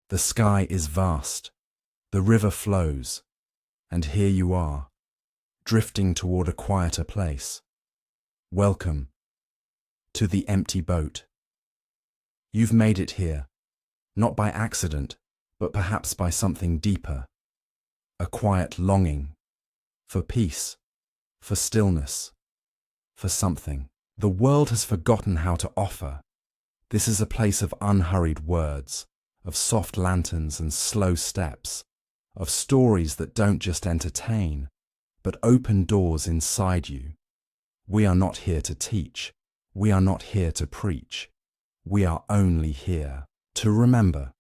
The sky is vast, the river flows, and here you are, drifting toward a quieter place. Welcome to the empty boat. You've made it here, not by accident, but perhaps by something deeper, a quiet longing for peace, for stillness, for something the world has forgotten how to offer. This is a place of unhurried words, of soft lanterns and slow steps, of stories that don't just entertain, but open doors inside you. We are not here to teach. We are not here to preach. We are only here to remember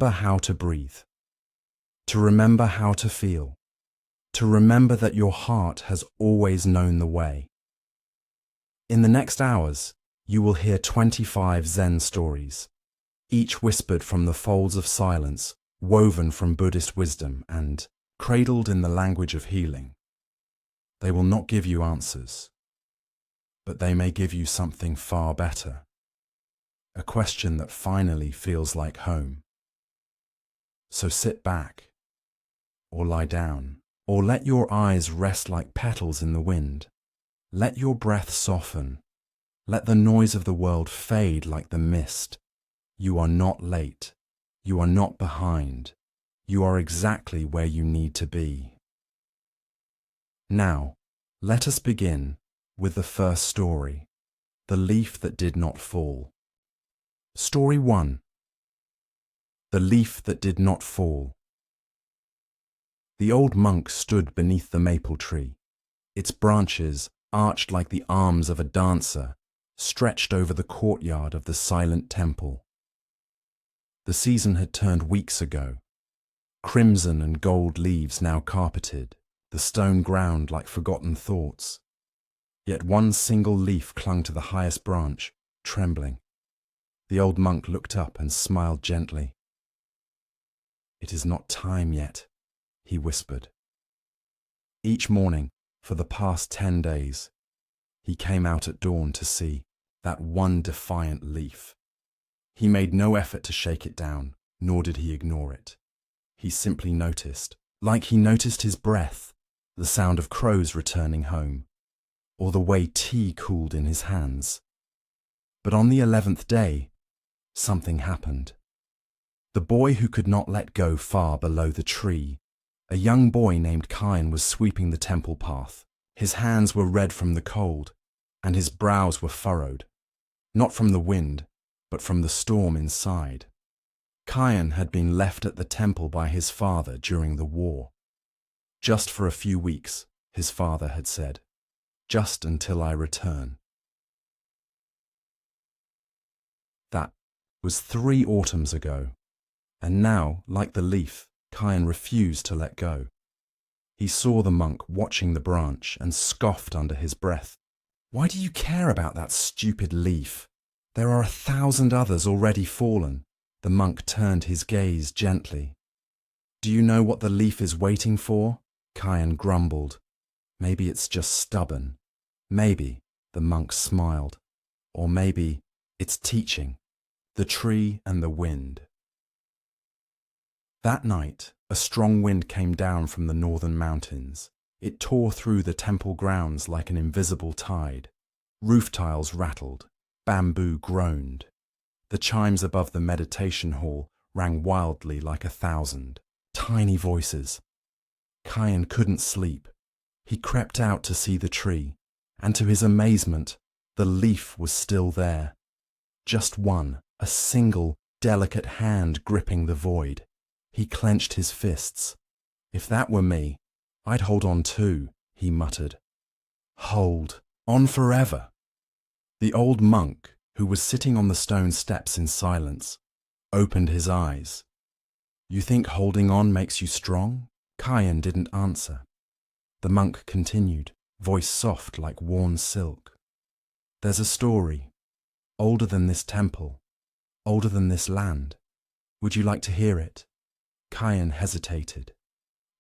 how to breathe, to remember how to feel, to remember that your heart has always known the way. In the next hours, you will hear 25 Zen stories, each whispered from the folds of silence, woven from Buddhist wisdom and cradled in the language of healing. They will not give you answers, but they may give you something far better, a question that finally feels like home. So sit back, or lie down, or let your eyes rest like petals in the wind. Let your breath soften. Let the noise of the world fade like the mist. You are not late. You are not behind. You are exactly where you need to be. Now, let us begin with the first story, The Leaf That Did Not Fall. Story 1. The Leaf That Did Not Fall. The old monk stood beneath the maple tree, its branches arched like the arms of a dancer, stretched over the courtyard of the silent temple. The season had turned weeks ago. Crimson and gold leaves now carpeted the stone ground like forgotten thoughts. Yet one single leaf clung to the highest branch, trembling. The old monk looked up and smiled gently. "It is not time yet," he whispered. Each morning, for the past 10 days, he came out at dawn to see that one defiant leaf. He made no effort to shake it down, nor did he ignore it. He simply noticed, like he noticed his breath, the sound of crows returning home, or the way tea cooled in his hands. But on the 11th day, something happened. The boy who could not let go far below the tree, a young boy named Kain, was sweeping the temple path. His hands were red from the cold, and his brows were furrowed, not from the wind, but from the storm inside. Kain had been left at the temple by his father during the war. Just for a few weeks, his father had said, "Just until I return." That was 3 autumns ago, and now, like the leaf, Kain refused to let go. He saw the monk watching the branch and scoffed under his breath. "Why do you care about that stupid leaf? There are 1,000 others already fallen." The monk turned his gaze gently. "Do you know what the leaf is waiting for?" Kain grumbled. "Maybe it's just stubborn. Maybe," the monk smiled, "or maybe it's teaching the tree and the wind." That night, a strong wind came down from the northern mountains. It tore through the temple grounds like an invisible tide. Roof tiles rattled, bamboo groaned. The chimes above the meditation hall rang wildly like 1,000 tiny voices. Kain couldn't sleep. He crept out to see the tree, and to his amazement, the leaf was still there. Just one, a single, delicate hand gripping the void. He clenched his fists. "If that were me, I'd hold on too," he muttered. Hold on forever. The old monk, who was sitting on the stone steps in silence, opened his eyes. "You think holding on makes you strong?" Kain didn't answer. The monk continued, voice soft like worn silk. "There's a story, older than this temple, older than this land. Would you like to hear it?" Kain hesitated,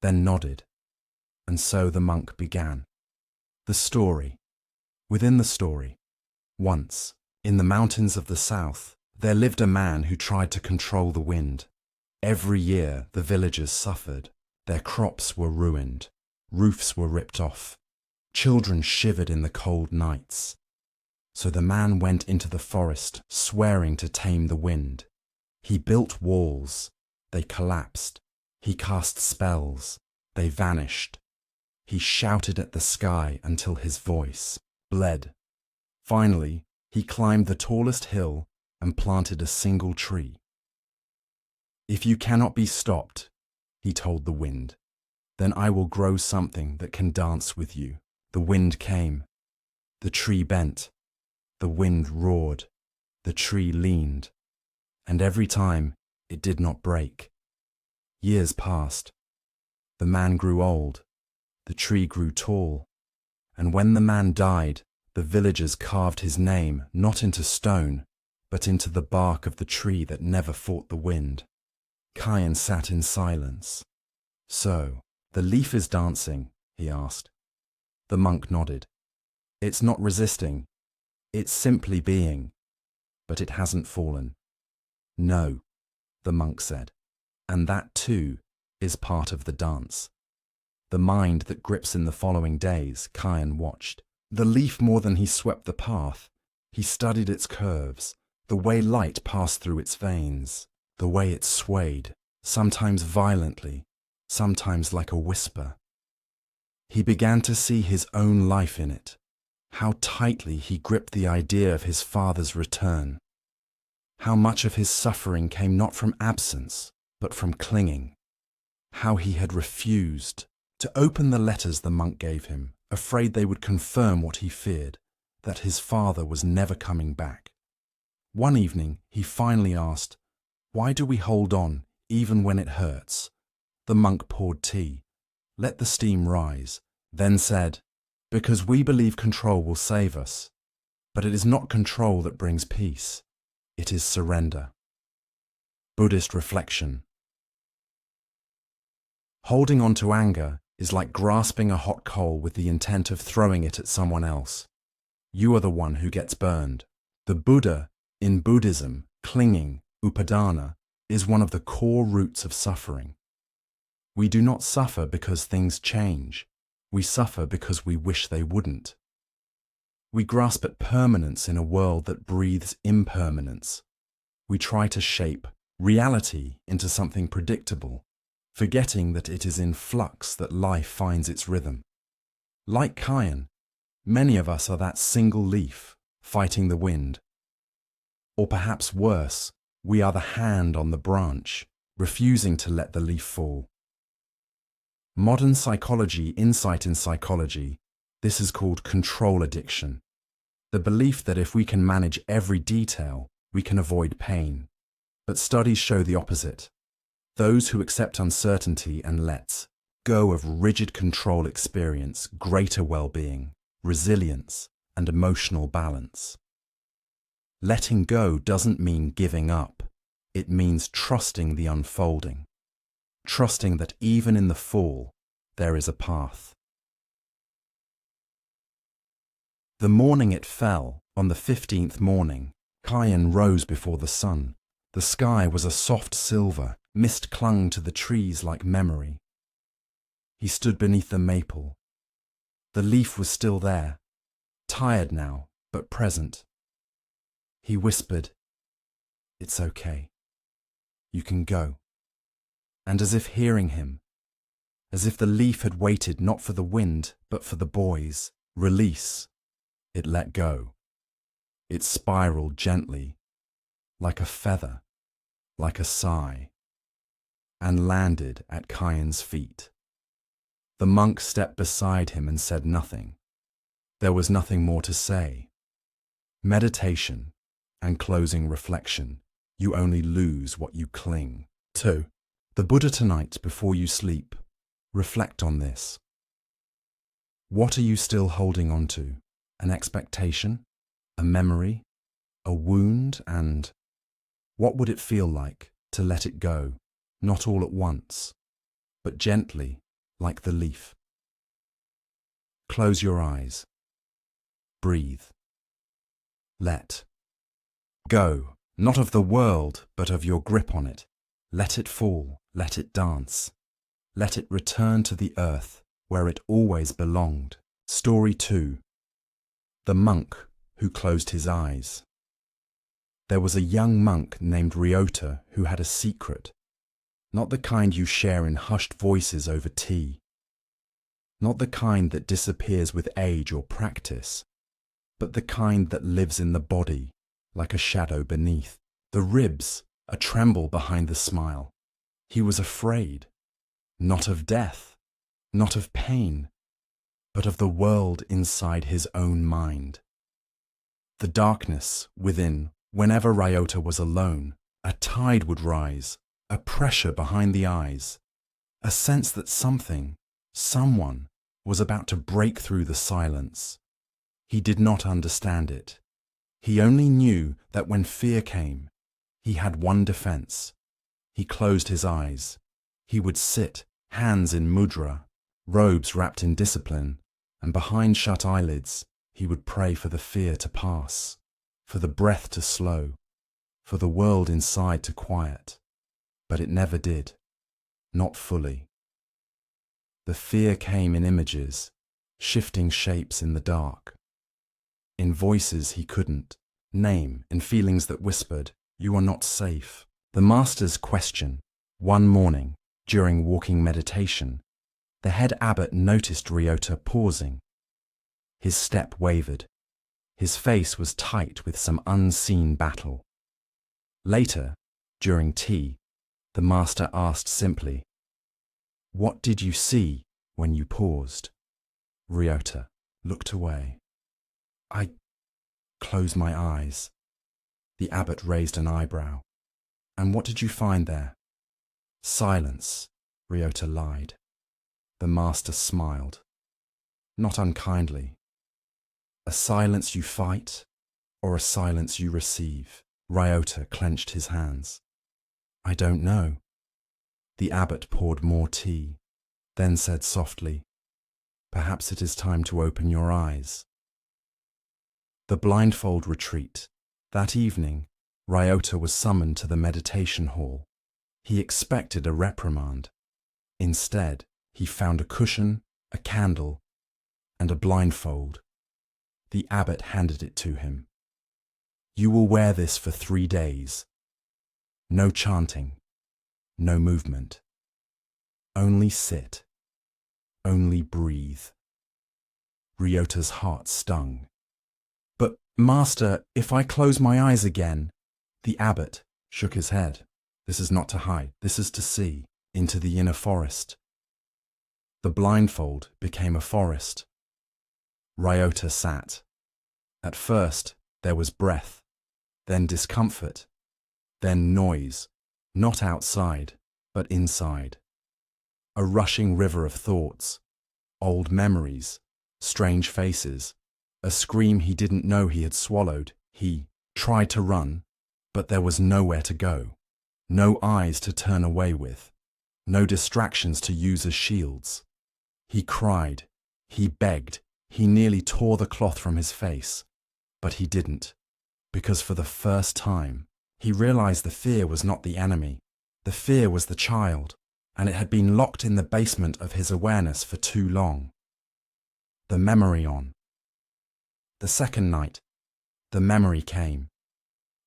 then nodded, and so the monk began. The story. Within the story, once, in the mountains of the south, There lived a man who tried to control the wind. Every year the villagers suffered. Their crops were ruined. Roofs were ripped off. Children shivered in the cold nights. So the man went into the forest, swearing to tame the wind. He built walls. They collapsed. He cast spells. They vanished. He shouted at the sky until his voice bled. Finally, he climbed the tallest hill and planted a single tree. "If you cannot be stopped," he told the wind, "then I will grow something that can dance with you." The wind came. The tree bent. The wind roared. The tree leaned. And every time it did not break. Years passed. The man grew old. The tree grew tall. And when the man died, the villagers carved his name not into stone, but into the bark of the tree that never fought the wind. Kyan sat in silence. "So, the leaf is dancing?" he asked. The monk nodded. "It's not resisting. It's simply being. But it hasn't fallen." "No," the monk said. "And that too is part of the dance." The mind that grips in the following days, Kyan watched. The leaf more than he swept the path. He studied its curves, the way light passed through its veins, the way it swayed, sometimes violently, sometimes like a whisper. He began to see his own life in it, how tightly he gripped the idea of his father's return, how much of his suffering came not from absence, but from clinging, how he had refused to open the letters the monk gave him, afraid they would confirm what he feared, that his father was never coming back. One evening, he finally asked, "Why do we hold on, even when it hurts?" The monk poured tea, let the steam rise, then said, "Because we believe control will save us. But it is not control that brings peace. It is surrender." Buddhist reflection. Holding on to anger is like grasping a hot coal with the intent of throwing it at someone else. You are the one who gets burned. The Buddha, in Buddhism, clinging, upadana, is one of the core roots of suffering. We do not suffer because things change. We suffer because we wish they wouldn't. We grasp at permanence in a world that breathes impermanence. We try to shape reality into something predictable, forgetting that it is in flux that life finds its rhythm. Like Kyan, many of us are that single leaf fighting the wind. Or perhaps worse, we are the hand on the branch, refusing to let the leaf fall. Modern psychology, insight in psychology, this is called control addiction. The belief that if we can manage every detail, we can avoid pain. But studies show the opposite. Those who accept uncertainty and let go of rigid control experience greater well-being, resilience, and emotional balance. Letting go doesn't mean giving up. It means trusting the unfolding. Trusting that even in the fall, there is a path. The morning it fell, on the 15th morning, Kyan rose before the sun. The sky was a soft silver, mist clung to the trees like memory. He stood beneath the maple. The leaf was still there, tired now, but present. He whispered, "It's okay. You can go." And as if hearing him, as if the leaf had waited not for the wind, but for the boy's release, it let go. It spiraled gently, like a feather, like a sigh, and landed at Kyan's feet. The monk stepped beside him and said nothing. There was nothing more to say. Meditation and closing reflection, you only lose what you cling to. The Buddha tonight, before you sleep, reflect on this. What are you still holding on to? An expectation? A memory? A wound? And what would it feel like to let it go, not all at once, but gently, like the leaf? Close your eyes. Breathe. Let go Not of the world, but of your grip on it. Let it fall, let it dance. Let it return to the earth, where it always belonged. Story 2. The monk who closed his eyes. There was a young monk named Ryota who had a secret. Not the kind you share in hushed voices over tea. Not the kind that disappears with age or practice, but the kind that lives in the body, like a shadow beneath. The ribs a tremble behind the smile. He was afraid, not of death, not of pain, but of the world inside his own mind. The darkness within, whenever Ryota was alone, a tide would rise, a pressure behind the eyes, a sense that something, someone, was about to break through the silence. He did not understand it. He only knew that when fear came, he had one defense. He closed his eyes. He would sit, hands in mudra, robes wrapped in discipline, and behind shut eyelids, he would pray for the fear to pass, for the breath to slow, for the world inside to quiet. But it never did, not fully. The fear came in images, shifting shapes in the dark, in voices he couldn't name, in feelings that whispered, "You are not safe." The master's question, one morning, during walking meditation, the head abbot noticed Ryota pausing. His step wavered. His face was tight with some unseen battle. Later, during tea, the master asked simply, "What did you see when you paused?" Ryota looked away. "I closed my eyes." The abbot raised an eyebrow. "And what did you find there?" "Silence," Ryota lied. The master smiled, not unkindly. "A silence you fight, or a silence you receive?" Ryota clenched his hands. "I don't know." The abbot poured more tea, then said softly, "Perhaps it is time to open your eyes." The blindfold retreat. That evening, Ryota was summoned to the meditation hall. He expected a reprimand. Instead, he found a cushion, a candle, and a blindfold. The abbot handed it to him. "You will wear this for 3 days. No chanting, no movement. Only sit, only breathe." Ryota's heart stung. "But, Master, if I close my eyes again?" The abbot shook his head. "This is not to hide, this is to see, into the inner forest." The blindfold became a forest. Ryota sat. At first, there was breath, then discomfort, then noise, not outside, but inside. A rushing river of thoughts, old memories, strange faces, a scream he didn't know he had swallowed. He tried to run, but there was nowhere to go, no eyes to turn away with, no distractions to use as shields. He cried, he begged, he nearly tore the cloth from his face, but he didn't, because for the first time, he realized the fear was not the enemy. The fear was the child, and it had been locked in the basement of his awareness for too long. The memory on. The second night, the memory came.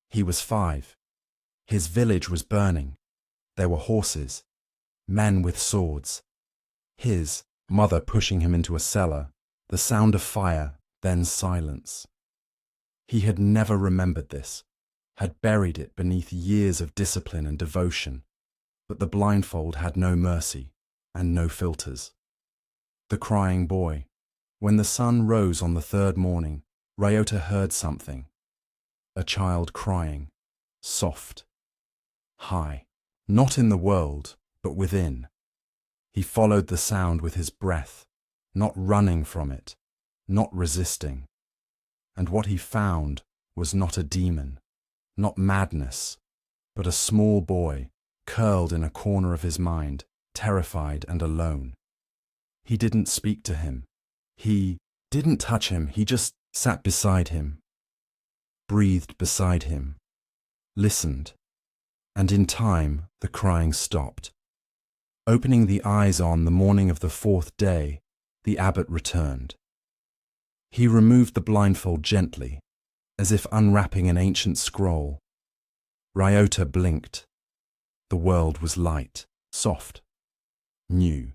He was 5. His village was burning. There were horses, men with swords. His mother pushing him into a cellar, the sound of fire, then silence. He had never remembered this, had buried it beneath years of discipline and devotion, but the blindfold had no mercy and no filters. The crying boy. When the sun rose on the 3rd morning, Ryota heard something. A child crying, soft, high, not in the world, but within. He followed the sound with his breath, not running from it, not resisting. And what he found was not a demon, not madness, but a small boy, curled in a corner of his mind, terrified and alone. He didn't speak to him. He didn't touch him, he just sat beside him, breathed beside him, listened, and in time the crying stopped. Opening the eyes on the morning of the fourth day, the abbot returned. He removed the blindfold gently, as if unwrapping an ancient scroll. Ryota blinked. The world was light, soft, new.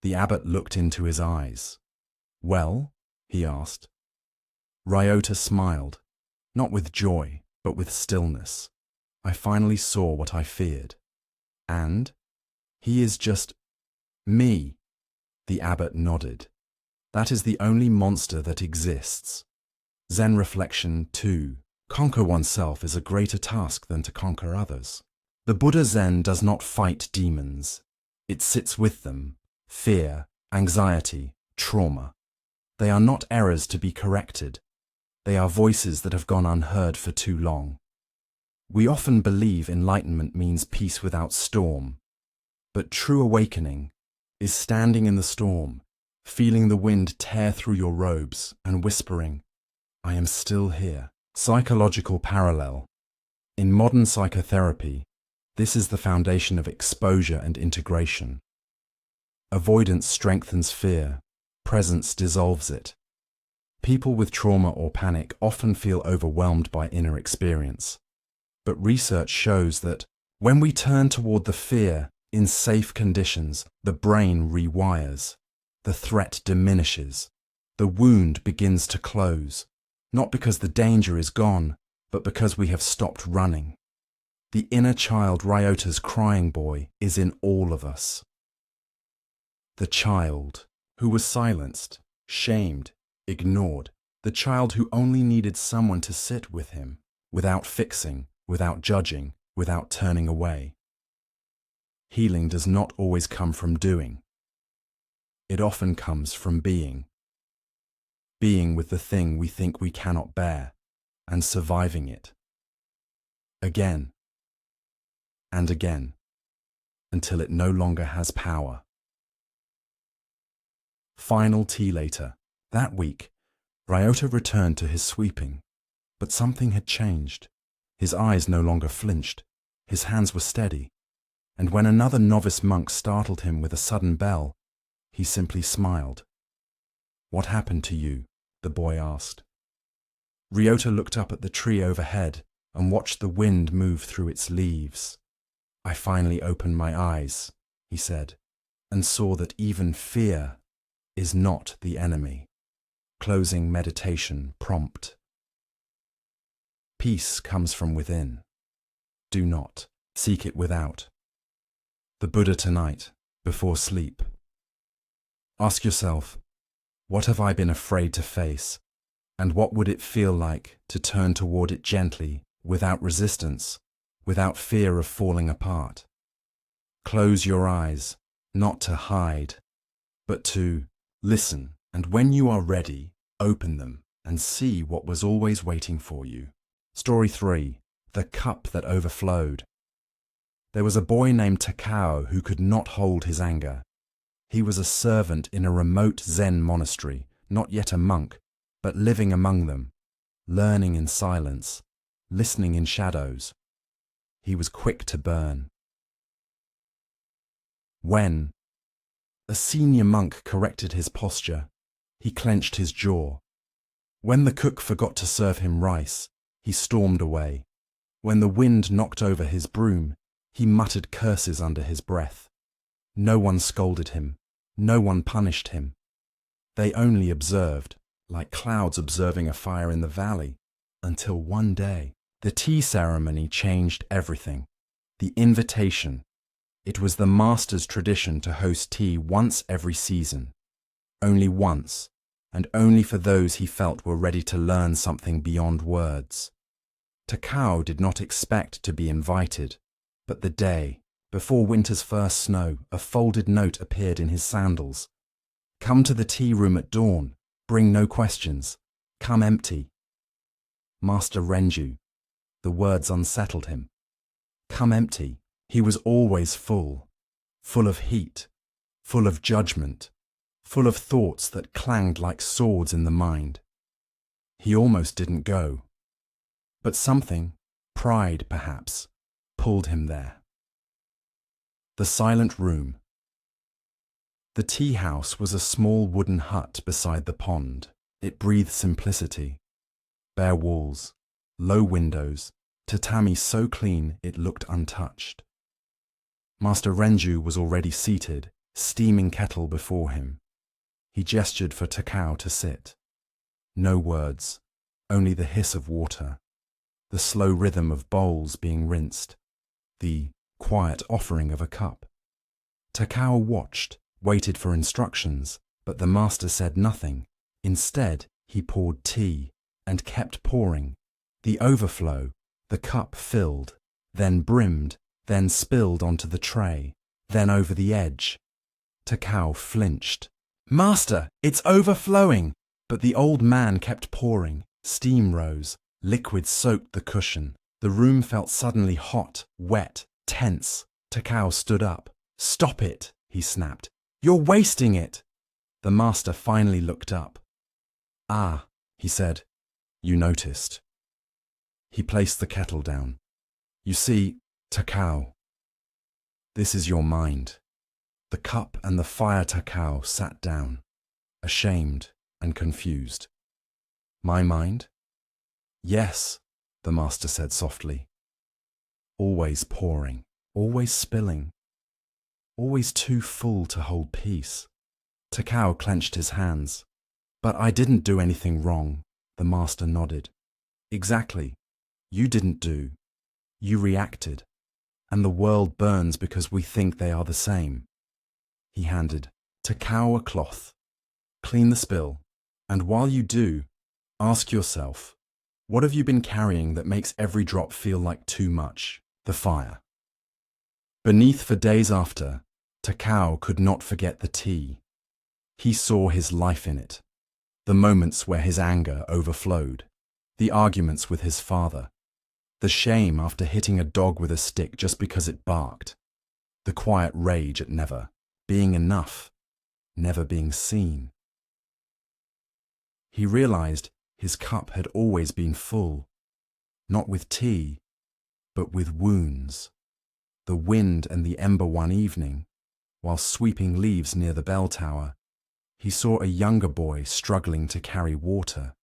The abbot looked into his eyes. "Well?" he asked. Ryota smiled, not with joy, but with stillness. "I finally saw what I feared. And he is just me." The abbot nodded. "That is the only monster that exists." Zen reflection 2. Conquer oneself is a greater task than to conquer others. The Buddha Zen does not fight demons. It sits with them. Fear, anxiety, trauma. They are not errors to be corrected. They are voices that have gone unheard for too long. We often believe enlightenment means peace without storm. But true awakening is standing in the storm, feeling the wind tear through your robes and whispering, "I am still here." Psychological parallel. In modern psychotherapy, this is the foundation of exposure and integration. Avoidance strengthens fear. Presence dissolves it. People with trauma or panic often feel overwhelmed by inner experience. But research shows that when we turn toward the fear in safe conditions, the brain rewires. The threat diminishes. The wound begins to close, not because the danger is gone, but because we have stopped running. The inner child Ryota's crying boy is in all of us. The child who was silenced, shamed, ignored. The child who only needed someone to sit with him, without fixing, without judging, without turning away. Healing does not always come from doing. It often comes from being. Being with the thing we think we cannot bear, and surviving it. Again and again, until it no longer has power. Final tea later. That week, Ryota returned to his sweeping, but something had changed. His eyes no longer flinched, his hands were steady, and when another novice monk startled him with a sudden bell, he simply smiled. "What happened to you?" the boy asked. Ryota looked up at the tree overhead and watched the wind move through its leaves. "I finally opened my eyes," he said, "and saw that even fear is not the enemy." Closing meditation prompt. Peace comes from within. Do not seek it without. The Buddha tonight, before sleep. Ask yourself, what have I been afraid to face? And what would it feel like to turn toward it gently, without resistance, without fear of falling apart? Close your eyes, not to hide, but to listen. And when you are ready, open them and see what was always waiting for you. Story 3. The Cup That Overflowed. There was a boy named Takao who could not hold his anger. He was a servant in a remote Zen monastery, not yet a monk, but living among them, learning in silence, listening in shadows. He was quick to burn. When a senior monk corrected his posture, he clenched his jaw. When the cook forgot to serve him rice, he stormed away. When the wind knocked over his broom, he muttered curses under his breath. No one scolded him. No one punished him. They only observed, like clouds observing a fire in the valley, until one day, the tea ceremony changed everything. The invitation. It was the master's tradition to host tea once every season. Only once, and only for those he felt were ready to learn something beyond words. Takao did not expect to be invited, but the day, before winter's first snow, a folded note appeared in his sandals. "Come to the tea room at dawn. Bring no questions. Come empty." Master Renju. The words unsettled him. Come empty. He was always full. Full of heat. Full of judgment. Full of thoughts that clanged like swords in the mind. He almost didn't go. But something, Pride, perhaps, pulled him there. The silent room. The tea house was a small wooden hut beside the pond. It breathed simplicity. Bare walls, low windows, tatami so clean it looked untouched. Master Renju was already seated, steaming kettle before him. He gestured for Takao to sit. No words, only the hiss of water, the slow rhythm of bowls being rinsed, the quiet offering of a cup. Takao watched, waited for instructions, but the master said nothing. Instead, he poured tea and kept pouring. The overflow, the cup filled, then brimmed, then spilled onto the tray, then over the edge. Takao flinched. "Master, it's overflowing!" But the old man kept pouring. Steam rose, liquid soaked the cushion. The room felt suddenly hot, wet, tense. Takao stood up. "Stop it," he snapped. "You're wasting it." The master finally looked up. "Ah," he said, "you noticed." He placed the kettle down. "You see, Takao, this is your mind." The cup and the fire Takao sat down, ashamed and confused. "My mind?" "Yes," the master said softly. "Always pouring, always spilling, always too full to hold peace." Takao clenched his hands. "But I didn't do anything wrong," the master nodded. "Exactly. You didn't do. You reacted. And the world burns because we think they are the same." He handed Takao a cloth. "Clean the spill. And while you do, ask yourself, what have you been carrying that makes every drop feel like too much?" The fire. Beneath for days after, Takao could not forget the tea. He saw his life in it. The moments where his anger overflowed. The arguments with his father. The shame after hitting a dog with a stick just because it barked. The quiet rage at never being enough, never being seen. He realized his cup had always been full, not with tea, but with wounds. The wind and the ember one evening, while sweeping leaves near the bell tower, he saw a younger boy struggling to carry water.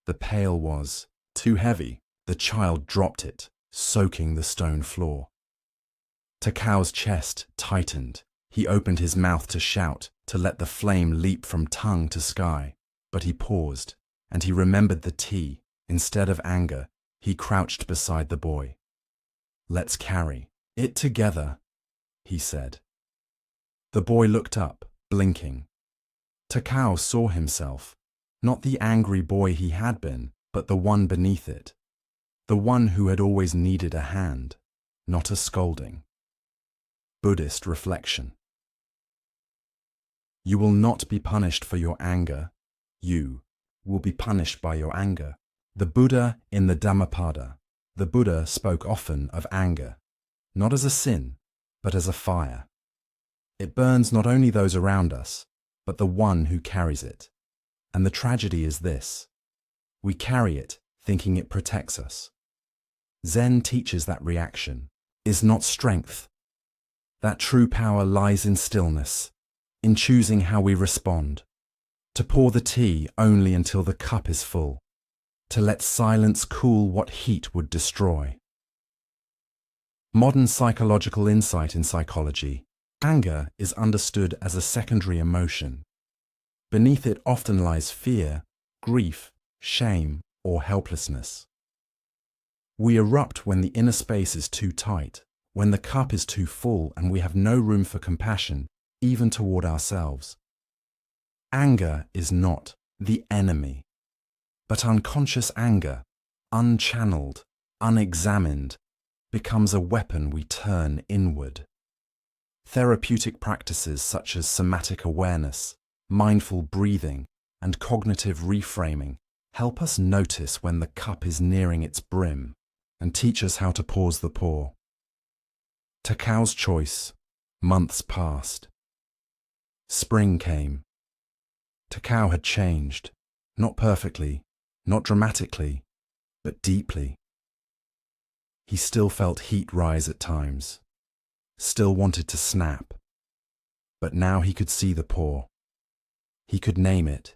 The pail was too heavy. The child dropped it, soaking the stone floor. Takao's chest tightened. He opened his mouth to shout, to let the flame leap from tongue to sky. But he paused, and he remembered the tea. Instead of anger, he crouched beside the boy. "Let's carry it together," he said. The boy looked up, blinking. Takao saw himself, not the angry boy he had been, but the one beneath it. The one who had always needed a hand, not a scolding. Buddhist reflection. You will not be punished for your anger. You will be punished by your anger. The Buddha in the Dhammapada. The Buddha spoke often of anger, not as a sin, but as a fire. It burns not only those around us, but the one who carries it. And the tragedy is this: we carry it thinking it protects us. Zen teaches that reaction is not strength. That true power lies in stillness, in choosing how we respond, to pour the tea only until the cup is full, to let silence cool what heat would destroy. Modern psychological insight in psychology. Anger is understood as a secondary emotion. Beneath it often lies fear, grief, shame, or helplessness. We erupt when the inner space is too tight, when the cup is too full and we have no room for compassion, even toward ourselves. Anger is not the enemy, but unconscious anger, unchanneled, unexamined, becomes a weapon we turn inward. Therapeutic practices such as somatic awareness, mindful breathing, and cognitive reframing help us notice when the cup is nearing its brim and teach us how to pause the pour. Takao's choice. Months passed. Spring came. Takao had changed, not perfectly, not dramatically, but deeply. He still felt heat rise at times, still wanted to snap. But now he could see the pour. He could name it.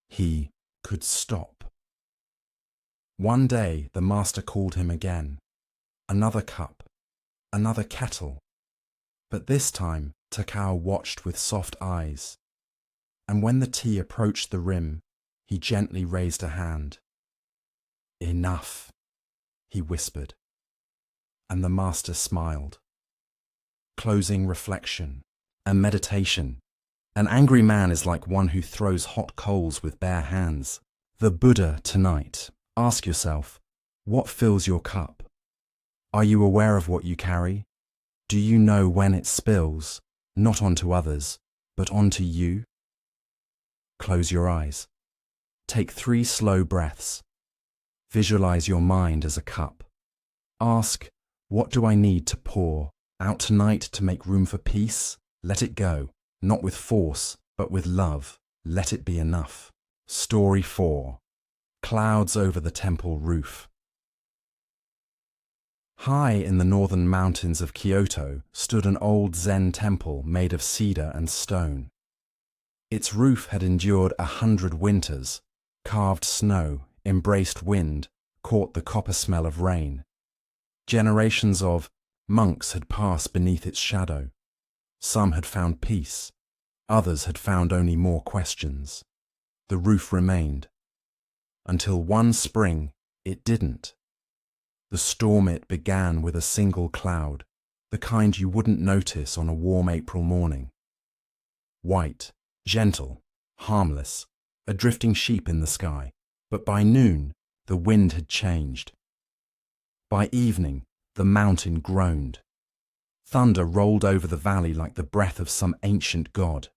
He could stop. One day the master called him again. Another cup, another kettle. But this time Takao watched with soft eyes. And when the tea approached the rim, he gently raised a hand. "Enough," he whispered. And the master smiled. Closing reflection and meditation. An angry man is like one who throws hot coals with bare hands. The Buddha tonight. Ask yourself, what fills your cup? Are you aware of what you carry? Do you know when it spills, not onto others, but onto you? Close your eyes. Take 3 slow breaths. Visualize your mind as a cup. Ask, what do I need to pour out tonight to make room for peace? Let it go, not with force, but with love. Let it be enough. Story 4. Clouds over the temple roof. High in the northern mountains of Kyoto stood an old Zen temple made of cedar and stone. Its roof had endured 100 winters, carved snow, embraced wind, caught the copper smell of rain. Generations of monks had passed beneath its shadow. Some had found peace, others had found only more questions. The roof remained. Until one spring, it didn't. The storm it began with a single cloud, the kind you wouldn't notice on a warm April morning. White, gentle, harmless, a drifting sheep in the sky. But by noon, the wind had changed. By evening, the mountain groaned. Thunder rolled over the valley like the breath of some ancient god.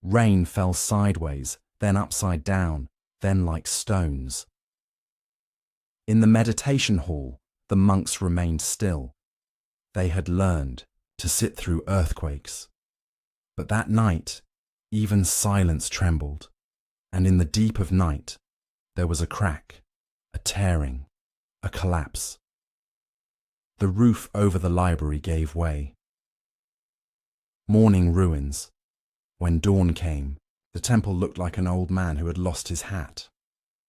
Rain fell sideways, then upside down, then like stones. In the meditation hall, the monks remained still. They had learned to sit through earthquakes. But that night, even silence trembled, and in the deep of night, there was a crack, a tearing, a collapse. The roof over the library gave way. Morning ruins. When dawn came, the temple looked like an old man who had lost his hat.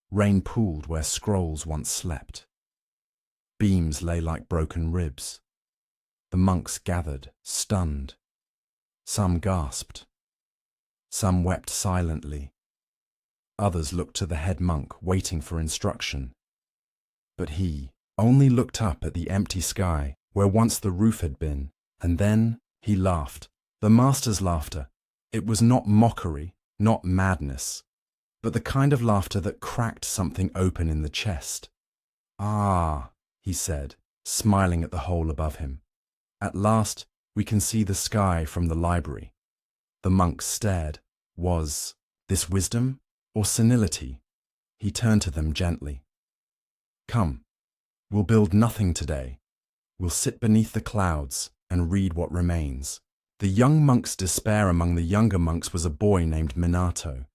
Rain pooled where scrolls once slept. Beams lay like broken ribs. The monks gathered, stunned. Some gasped. Some wept silently. Others looked to the head monk, waiting for instruction. But he only looked up at the empty sky where once the roof had been, and then he laughed. The master's laughter. It was not mockery, not madness, but the kind of laughter that cracked something open in the chest. "Ah," he said, smiling at the hole above him. "At last we can see the sky from the library." The monk stared. Was this wisdom or senility? He turned to them gently. "Come, we'll build nothing today. We'll sit beneath the clouds and read what remains." The young monk's despair among the younger monks was a boy named Minato.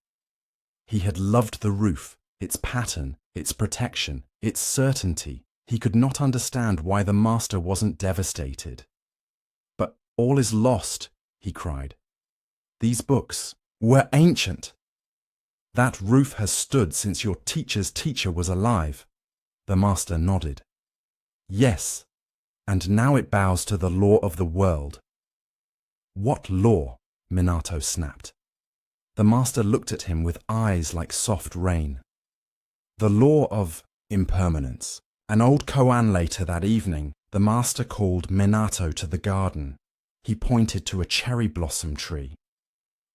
He had loved the roof, its pattern, its protection, its certainty. He could not understand why the master wasn't devastated. "But all is lost," he cried. "These books were ancient. That roof has stood since your teacher's teacher was alive." The master nodded. "Yes, and now it bows to the law of the world." "What law?" Minato snapped. The master looked at him with eyes like soft rain. "The law of impermanence." An old koan later that evening, the master called Minato to the garden. He pointed to a cherry blossom tree.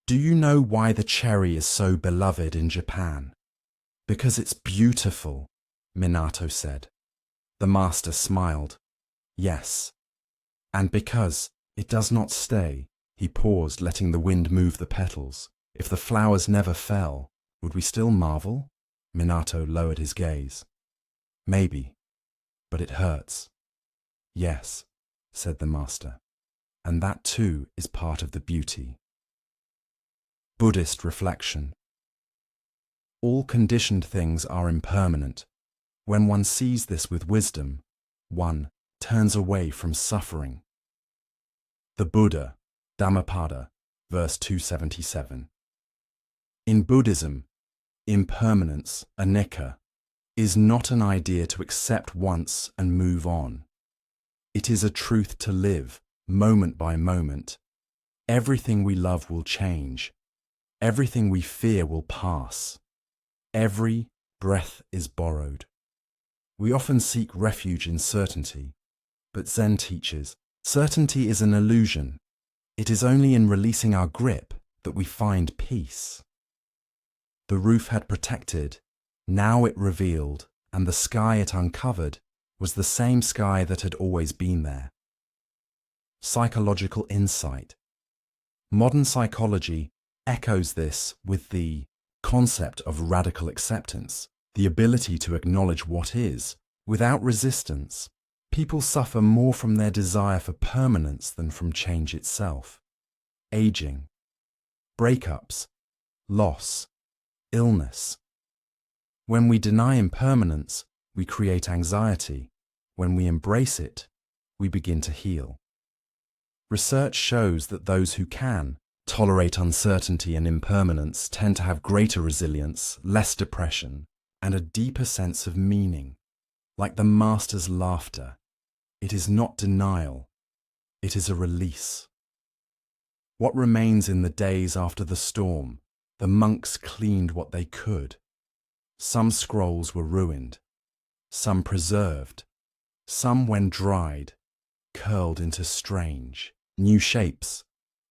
"Do you know why the cherry is so beloved in Japan?" "Because it's beautiful," Minato said. The master smiled. "Yes. And because it does not stay." He paused, letting the wind move the petals. "If the flowers never fell, would we still marvel?" Minato lowered his gaze. "Maybe, but it hurts." "Yes," said the master, "and that too is part of the beauty." Buddhist reflection. All conditioned things are impermanent. When one sees this with wisdom, one turns away from suffering. The Buddha, Dhammapada, verse 277. In Buddhism, impermanence, anicca, is not an idea to accept once and move on. It is a truth to live, moment by moment. Everything we love will change. Everything we fear will pass. Every breath is borrowed. We often seek refuge in certainty, but Zen teaches, certainty is an illusion. It is only in releasing our grip that we find peace. The roof had protected, now it revealed, and the sky it uncovered was the same sky that had always been there. Psychological insight. Modern psychology echoes this with the concept of radical acceptance, the ability to acknowledge what is, without resistance. People suffer more from their desire for permanence than from change itself. Aging, breakups, loss, illness. When we deny impermanence, we create anxiety. When we embrace it, we begin to heal. Research shows that those who can tolerate uncertainty and impermanence tend to have greater resilience, less depression, and a deeper sense of meaning. Like the master's laughter, it is not denial, it is a release. What remains in the days after the storm? The monks cleaned what they could. Some scrolls were ruined, some preserved, some, when dried, curled into strange, new shapes,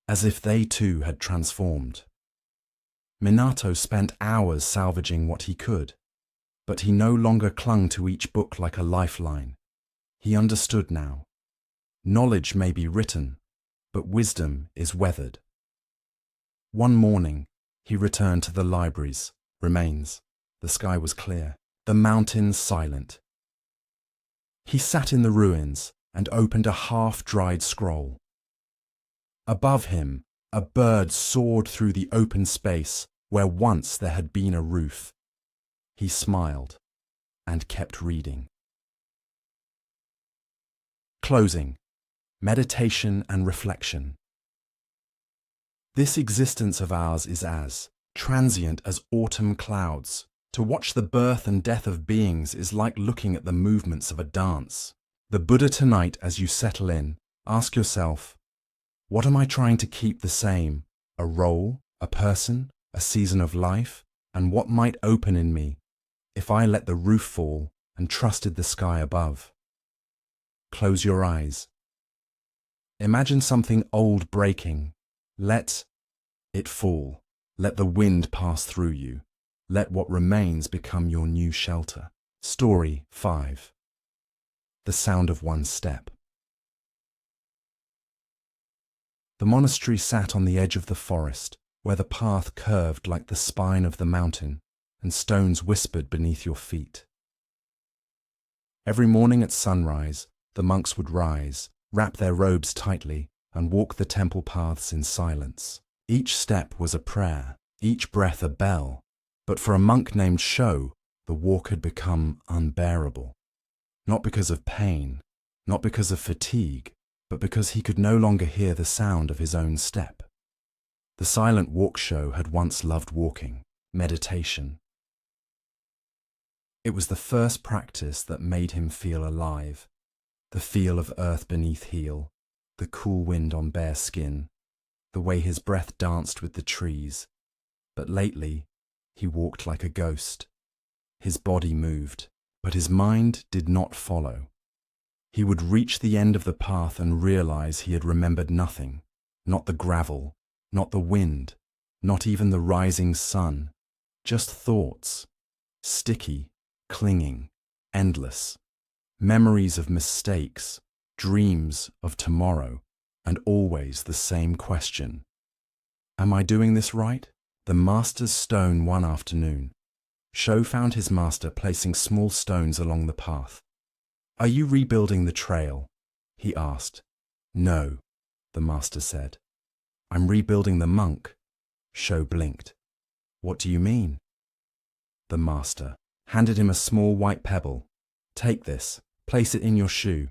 as if they too had transformed. Minato spent hours salvaging what he could, but he no longer clung to each book like a lifeline. He understood now. Knowledge may be written, but wisdom is weathered. One morning, he returned to the library's remains. The sky was clear, the mountains silent. He sat in the ruins and opened a half-dried scroll. Above him, a bird soared through the open space where once there had been a roof. He smiled and kept reading. Closing. Meditation and reflection. This existence of ours is as transient as autumn clouds. To watch the birth and death of beings is like looking at the movements of a dance. The Buddha tonight, as you settle in, ask yourself, what am I trying to keep the same? A role, a person, a season of life? And what might open in me if I let the roof fall and trusted the sky above? Close your eyes. Imagine something old breaking. Let it fall. Let the wind pass through you. Let what remains become your new shelter. Story 5. The sound of one step. The monastery sat on the edge of the forest, where the path curved like the spine of the mountain, and stones whispered beneath your feet. Every morning at sunrise, the monks would rise, wrap their robes tightly, and walk the temple paths in silence. Each step was a prayer, each breath a bell, but for a monk named Sho, the walk had become unbearable. Not because of pain, not because of fatigue, but because he could no longer hear the sound of his own step. The silent walk Sho had once loved walking, meditation. It was the first practice that made him feel alive, the feel of earth beneath heel, the cool wind on bare skin, the way his breath danced with the trees. But lately, he walked like a ghost. His body moved, but his mind did not follow. He would reach the end of the path and realize he had remembered nothing, not the gravel, not the wind, not even the rising sun, just thoughts, sticky, clinging, endless, memories of mistakes, dreams of tomorrow, and always the same question. Am I doing this right? The master's stone one afternoon. Sho found his master placing small stones along the path. Are you rebuilding the trail? He asked. No, the master said. I'm rebuilding the monk. Sho blinked. What do you mean? The master handed him a small white pebble. Take this. Place it in your shoe.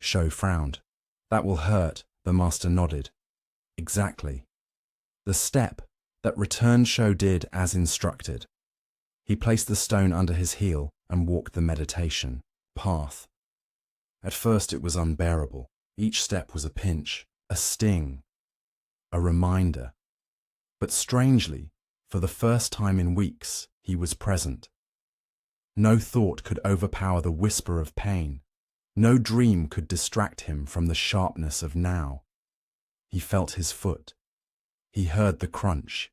Sho frowned. That will hurt, the master nodded. Exactly. The step that returned Sho did as instructed. He placed the stone under his heel and walked the meditation path. At first it was unbearable. Each step was a pinch, a sting, a reminder. But strangely, for the first time in weeks, he was present. No thought could overpower the whisper of pain. No dream could distract him from the sharpness of now. He felt his foot. He heard the crunch.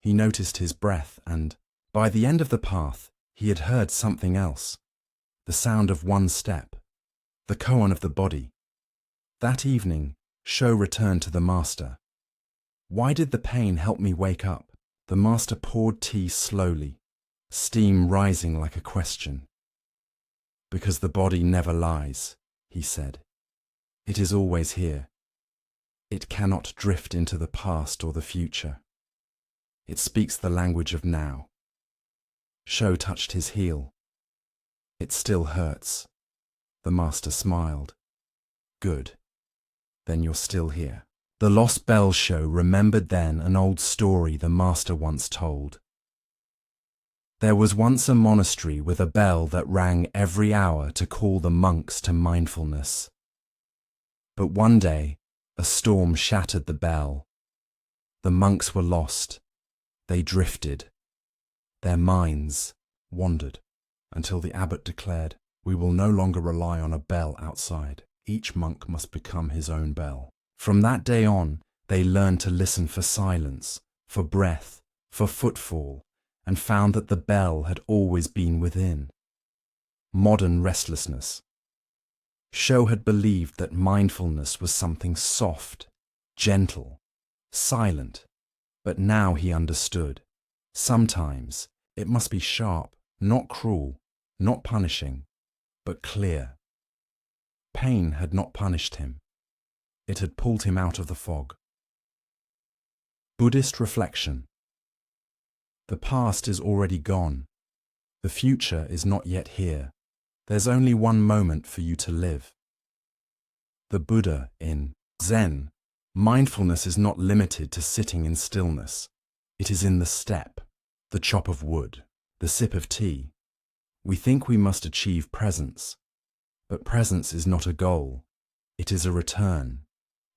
He noticed his breath, and by the end of the path, he had heard something else. The sound of one step. The koan of the body. That evening, Sho returned to the master. Why did the pain help me wake up? The master poured tea slowly, steam rising like a question. Because the body never lies, he said. It is always here. It cannot drift into the past or the future. It speaks the language of now. Sho touched his heel. It still hurts. The master smiled. Good. Then you're still here. The lost bell Sho remembered then an old story the master once told. There was once a monastery with a bell that rang every hour to call the monks to mindfulness. But one day, a storm shattered the bell. The monks were lost. They drifted. Their minds wandered until the abbot declared, "We will no longer rely on a bell outside. Each monk must become his own bell." From that day on, they learned to listen for silence, for breath, for footfall, and found that the bell had always been within. Modern restlessness. Sho had believed that mindfulness was something soft, gentle, silent, but now he understood. Sometimes it must be sharp, not cruel, not punishing, but clear. Pain had not punished him. It had pulled him out of the fog. Buddhist reflection. The past is already gone. The future is not yet here. There's only one moment for you to live. The Buddha in Zen. Mindfulness is not limited to sitting in stillness. It is in the step, the chop of wood, the sip of tea. We think we must achieve presence, but presence is not a goal. It is a return.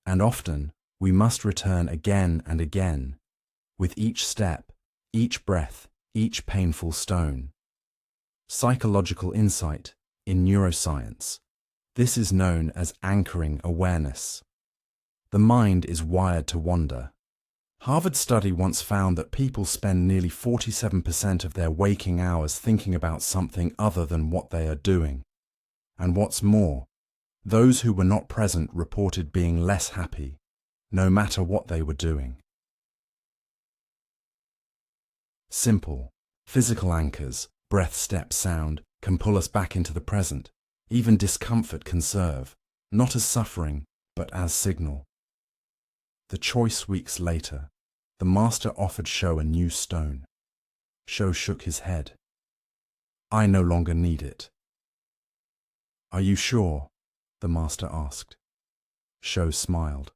And often we must return again and again, with each step, each breath, each painful stone. Psychological insight in neuroscience. This is known as anchoring awareness. The mind is wired to wander. Harvard study once found that people spend nearly 47% of their waking hours thinking about something other than what they are doing. And what's more, those who were not present reported being less happy, no matter what they were doing. Simple, physical anchors, breath, step, sound, can pull us back into the present. Even discomfort can serve, not as suffering, but as signal. The choice weeks later, the master offered Sho a new stone. Sho shook his head. I no longer need it. Are you sure? The master asked. Sho smiled.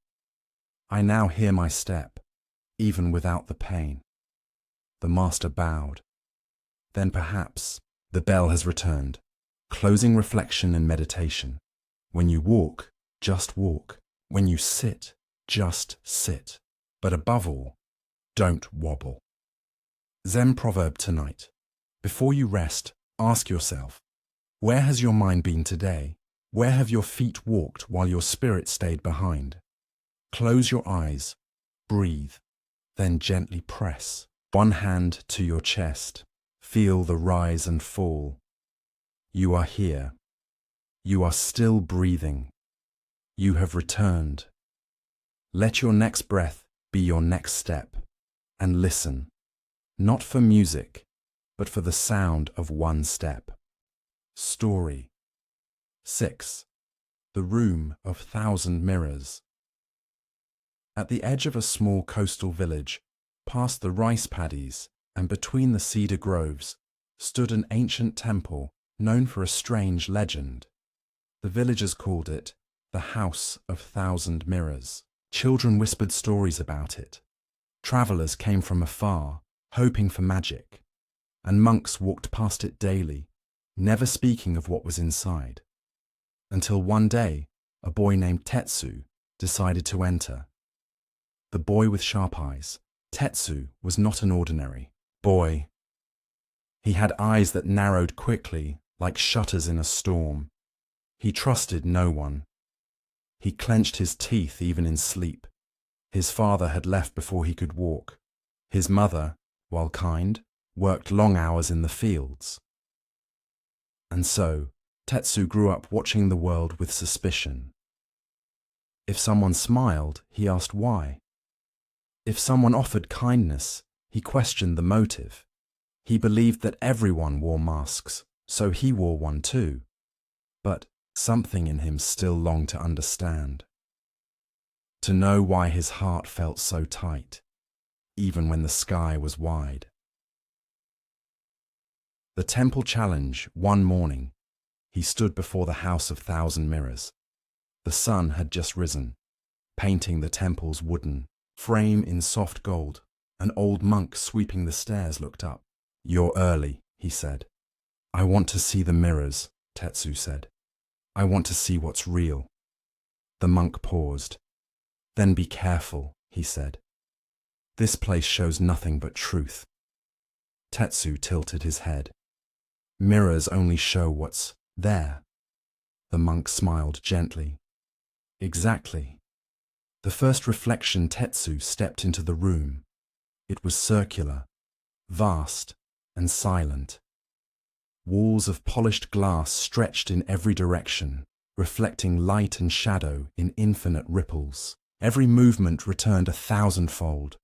I now hear my step, even without the pain. The master bowed. Then perhaps the bell has returned. Closing reflection and meditation. When you walk, just walk. When you sit, just sit. But above all, don't wobble. Zen proverb tonight. Before you rest, ask yourself, where has your mind been today? Where have your feet walked while your spirit stayed behind? Close your eyes, breathe, then gently press one hand to your chest. Feel the rise and fall. You are here. You are still breathing. You have returned. Let your next breath be your next step, and listen, not for music, but for the sound of one step. Story 6. The Room of Thousand Mirrors. At the edge of a small coastal village, past the rice paddies and between the cedar groves, stood an ancient temple known for a strange legend. The villagers called it the House of Thousand Mirrors. Children whispered stories about it. Travelers came from afar, hoping for magic, and monks walked past it daily, never speaking of what was inside. Until one day, a boy named Tetsu decided to enter. The boy with sharp eyes. Tetsu was not an ordinary boy. He had eyes that narrowed quickly, like shutters in a storm. He trusted no one. He clenched his teeth even in sleep. His father had left before he could walk. His mother, while kind, worked long hours in the fields. And so, Tetsu grew up watching the world with suspicion. If someone smiled, he asked why. If someone offered kindness, he questioned the motive. He believed that everyone wore masks, so he wore one too. But something in him still longed to understand. To know why his heart felt so tight, even when the sky was wide. The temple challenge, one morning, he stood before the House of Thousand Mirrors. The sun had just risen, painting the temple's wooden frame in soft gold. An old monk sweeping the stairs looked up. "You're early," he said. "I want to see the mirrors," Tetsu said. "I want to see what's real." The monk paused. "Then be careful," he said. "This place shows nothing but truth." Tetsu tilted his head. "Mirrors only show what's there." The monk smiled gently. "Exactly." The first reflection, Tetsu stepped into the room. It was circular, vast, and silent. Walls of polished glass stretched in every direction, reflecting light and shadow in infinite ripples. Every movement returned 1,000-fold.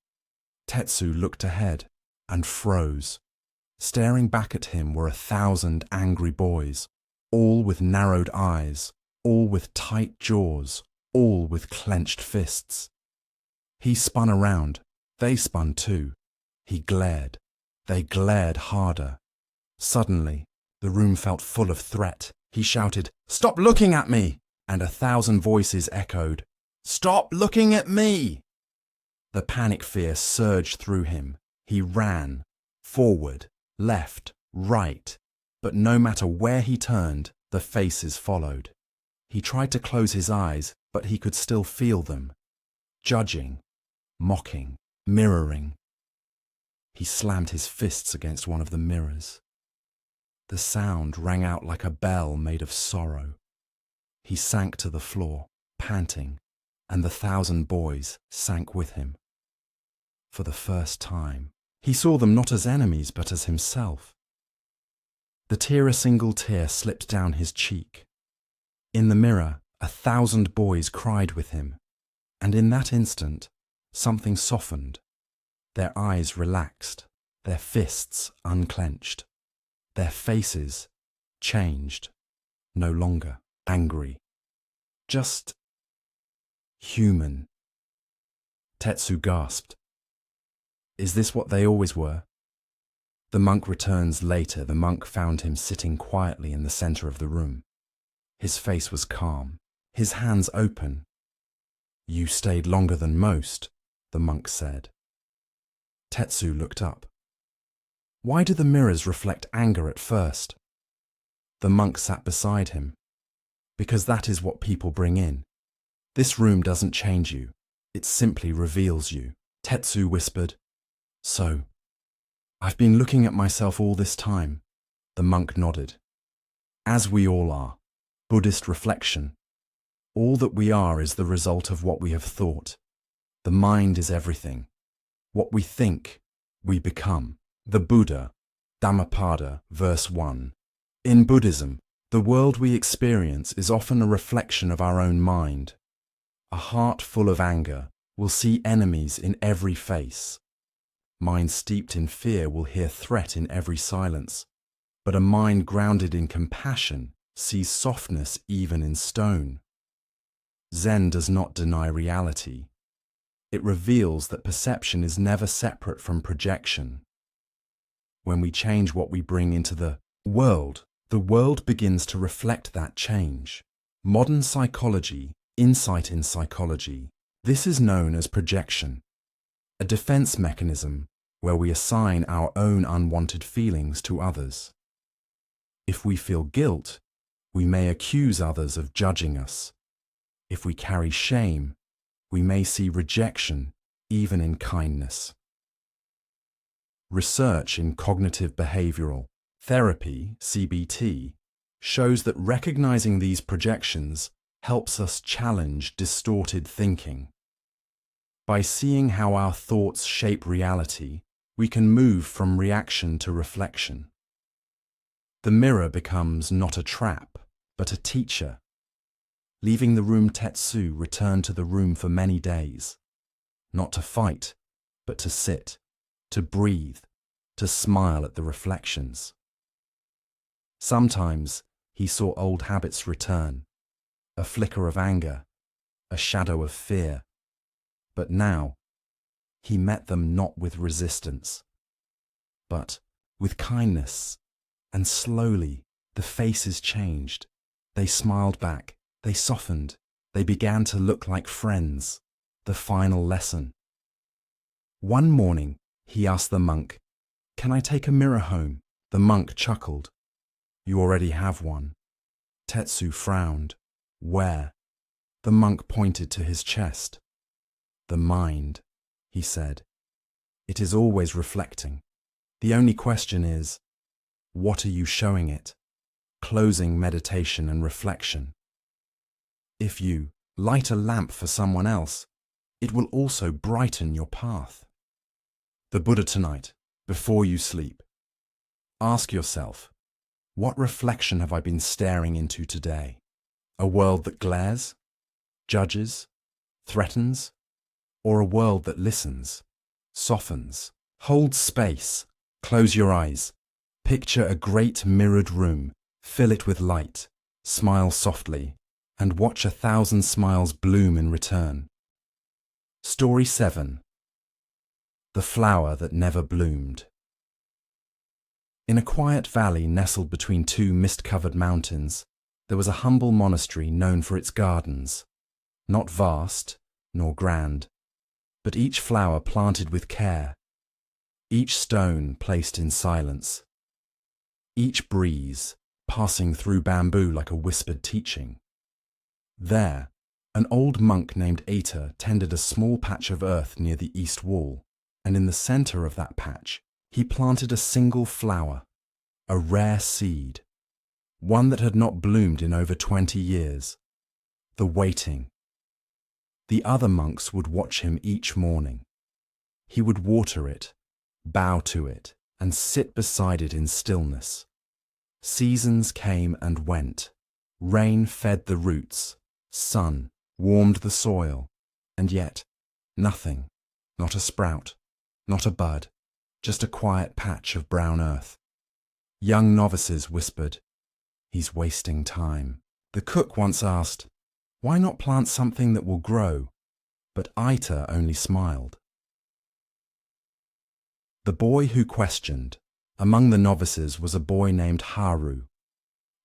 Tetsu looked ahead and froze. Staring back at him were 1,000 angry boys, all with narrowed eyes, all with tight jaws, all with clenched fists. He spun around. They spun too. He glared. They glared harder. Suddenly, the room felt full of threat. He shouted, "Stop looking at me!" And 1,000 voices echoed, "Stop looking at me!" The panic fear surged through him. He ran, forward, left, right, but no matter where he turned, the faces followed. He tried to close his eyes, but he could still feel them, judging, mocking, mirroring. He slammed his fists against one of the mirrors. The sound rang out like a bell made of sorrow. He sank to the floor, panting, and the 1,000 boys sank with him. For the first time, he saw them not as enemies but as himself. A single tear slipped down his cheek. In the mirror, 1,000 boys cried with him, and in that instant, something softened. Their eyes relaxed, their fists unclenched, their faces changed, no longer angry, just human. Tetsu gasped. "Is this what they always were?" The monk returns later. The monk found him sitting quietly in the center of the room. His face was calm, his hands open. "You stayed longer than most," the monk said. Tetsu looked up. "Why do the mirrors reflect anger at first?" The monk sat beside him. "Because that is what people bring in. This room doesn't change you, it simply reveals you." Tetsu whispered, "So, I've been looking at myself all this time." The monk nodded. "As we all are. Buddhist reflection. All that we are is the result of what we have thought. The mind is everything. What we think, we become." The Buddha, Dhammapada, verse 1. In Buddhism, the world we experience is often a reflection of our own mind. A heart full of anger will see enemies in every face. Mind steeped in fear will hear threat in every silence. But a mind grounded in compassion sees softness even in stone. Zen does not deny reality. It reveals that perception is never separate from projection. When we change what we bring into the world begins to reflect that change. Modern psychology, insight in psychology, this is known as projection, a defense mechanism where we assign our own unwanted feelings to others. If we feel guilt, we may accuse others of judging us. If we carry shame, we may see rejection even in kindness. Research in cognitive behavioral therapy, CBT, shows that recognizing these projections helps us challenge distorted thinking. By seeing how our thoughts shape reality, we can move from reaction to reflection. The mirror becomes not a trap, but a teacher. Leaving the room, Tetsu returned to the room for many days, not to fight, but to sit, to breathe, to smile at the reflections. Sometimes he saw old habits return, a flicker of anger, a shadow of fear. But now, he met them not with resistance, but with kindness, and slowly the faces changed. They smiled back, they softened, they began to look like friends. The final lesson. One morning, he asked the monk, "Can I take a mirror home?" The monk chuckled. "You already have one." Tetsu frowned. "Where?" The monk pointed to his chest. "The mind," he said. "It is always reflecting. The only question is, what are you showing it?" Closing meditation and reflection. If you light a lamp for someone else, it will also brighten your path. The Buddha tonight, before you sleep. Ask yourself, what reflection have I been staring into today? A world that glares, judges, threatens, or a world that listens, softens, holds space? Close your eyes. Picture a great mirrored room. Fill it with light. Smile softly, and watch 1,000 smiles bloom in return. Story 7. The Flower That Never Bloomed. In a quiet valley nestled between two mist-covered mountains, there was a humble monastery known for its gardens, not vast nor grand, but each flower planted with care, each stone placed in silence, each breeze passing through bamboo like a whispered teaching. There, an old monk named Aita tended a small patch of earth near the east wall, and in the center of that patch, he planted a single flower, a rare seed, one that had not bloomed in over 20 years, the waiting. The other monks would watch him each morning. He would water it, bow to it, and sit beside it in stillness. Seasons came and went. Rain fed the roots, sun warmed the soil, and yet nothing, not a sprout, not a bud, just a quiet patch of brown earth. Young novices whispered, "He's wasting time." The cook once asked, "Why not plant something that will grow?" But Aita only smiled. The boy who questioned. Among the novices was a boy named Haru.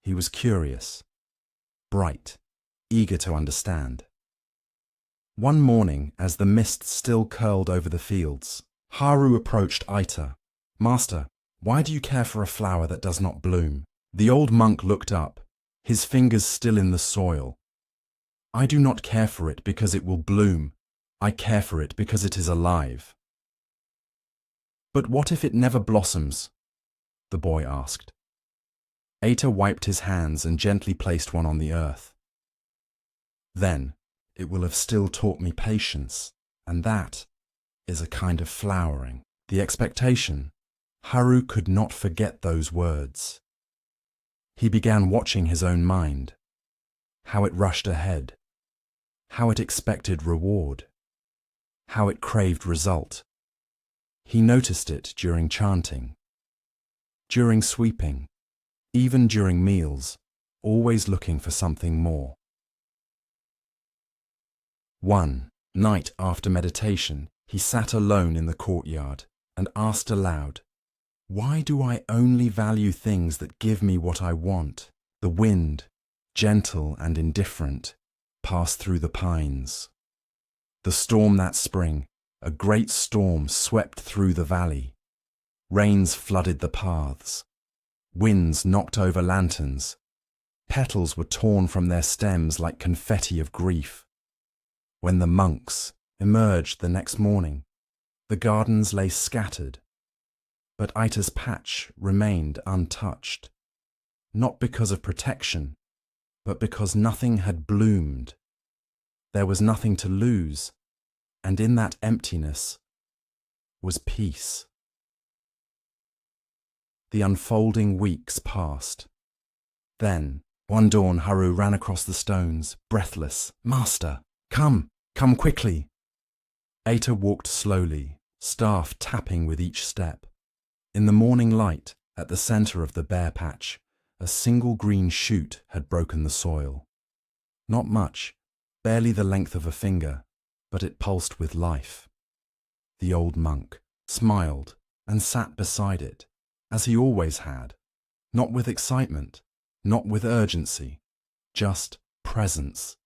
He was curious, bright, eager to understand. One morning, as the mist still curled over the fields, Haru approached Aita. "Master, why do you care for a flower that does not bloom?" The old monk looked up, his fingers still in the soil. "I do not care for it because it will bloom. I care for it because it is alive." "But what if it never blossoms?" the boy asked. Aita wiped his hands and gently placed one on the earth. "Then it will have still taught me patience, and that is a kind of flowering." The expectation. Haru could not forget those words. He began watching his own mind, how it rushed ahead, how it expected reward, how it craved result. He noticed it during chanting, during sweeping, even during meals, always looking for something more. One night after meditation, he sat alone in the courtyard and asked aloud, "Why do I only value things that give me what I want? The wind, gentle and indifferent, passed through the pines. The storm that spring, a great storm, swept through the valley. Rains flooded the paths. Winds knocked over lanterns. Petals were torn from their stems like confetti of grief. When the monks emerged the next morning, the gardens lay scattered, but Aita's patch remained untouched, not because of protection, but because nothing had bloomed. There was nothing to lose, and in that emptiness was peace. The unfolding weeks passed. Then, one dawn, Haru ran across the stones, breathless. "Master, come quickly!" Aita walked slowly, staff tapping with each step. In the morning light, at the centre of the bare patch, a single green shoot had broken the soil. Not much, barely the length of a finger, but it pulsed with life. The old monk smiled and sat beside it, as he always had, not with excitement, not with urgency, just presence.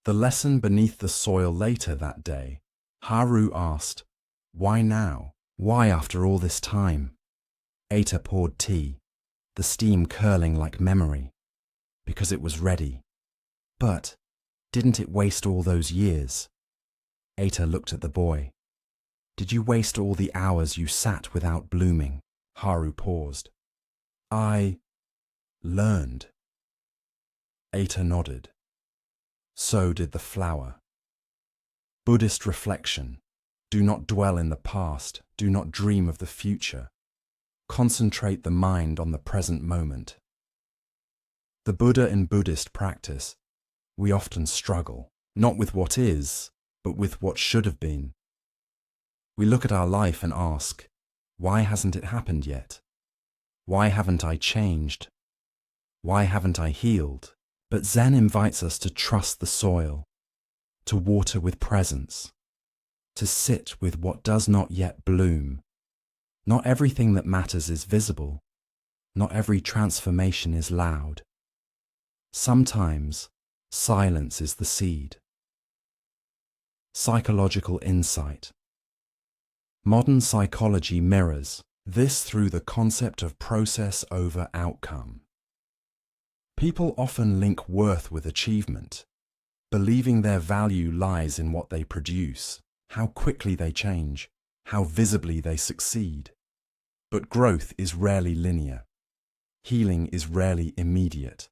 The lesson beneath the soil later that day, Haru asked, "Why now? Why after all this time?" Aita poured tea, the steam curling like memory, because it was ready. But didn't it waste all those years? Aita looked at the boy. "Did you waste all the hours you sat without blooming?" Haru paused. "I learned." Aita nodded. So did the flower. Buddhist reflection. Do not dwell in the past. Do not dream of the future. Concentrate the mind on the present moment. The Buddha in Buddhist practice, we often struggle, not with what is, but with what should have been. We look at our life and ask, why hasn't it happened yet? Why haven't I changed? Why haven't I healed? But Zen invites us to trust the soil, to water with presence, to sit with what does not yet bloom. Not everything that matters is visible. Not every transformation is loud. Sometimes silence is the seed. Psychological insight. Modern psychology mirrors this through the concept of process over outcome. People often link worth with achievement, believing their value lies in what they produce, how quickly they change, how visibly they succeed. But growth is rarely linear. Healing is rarely immediate.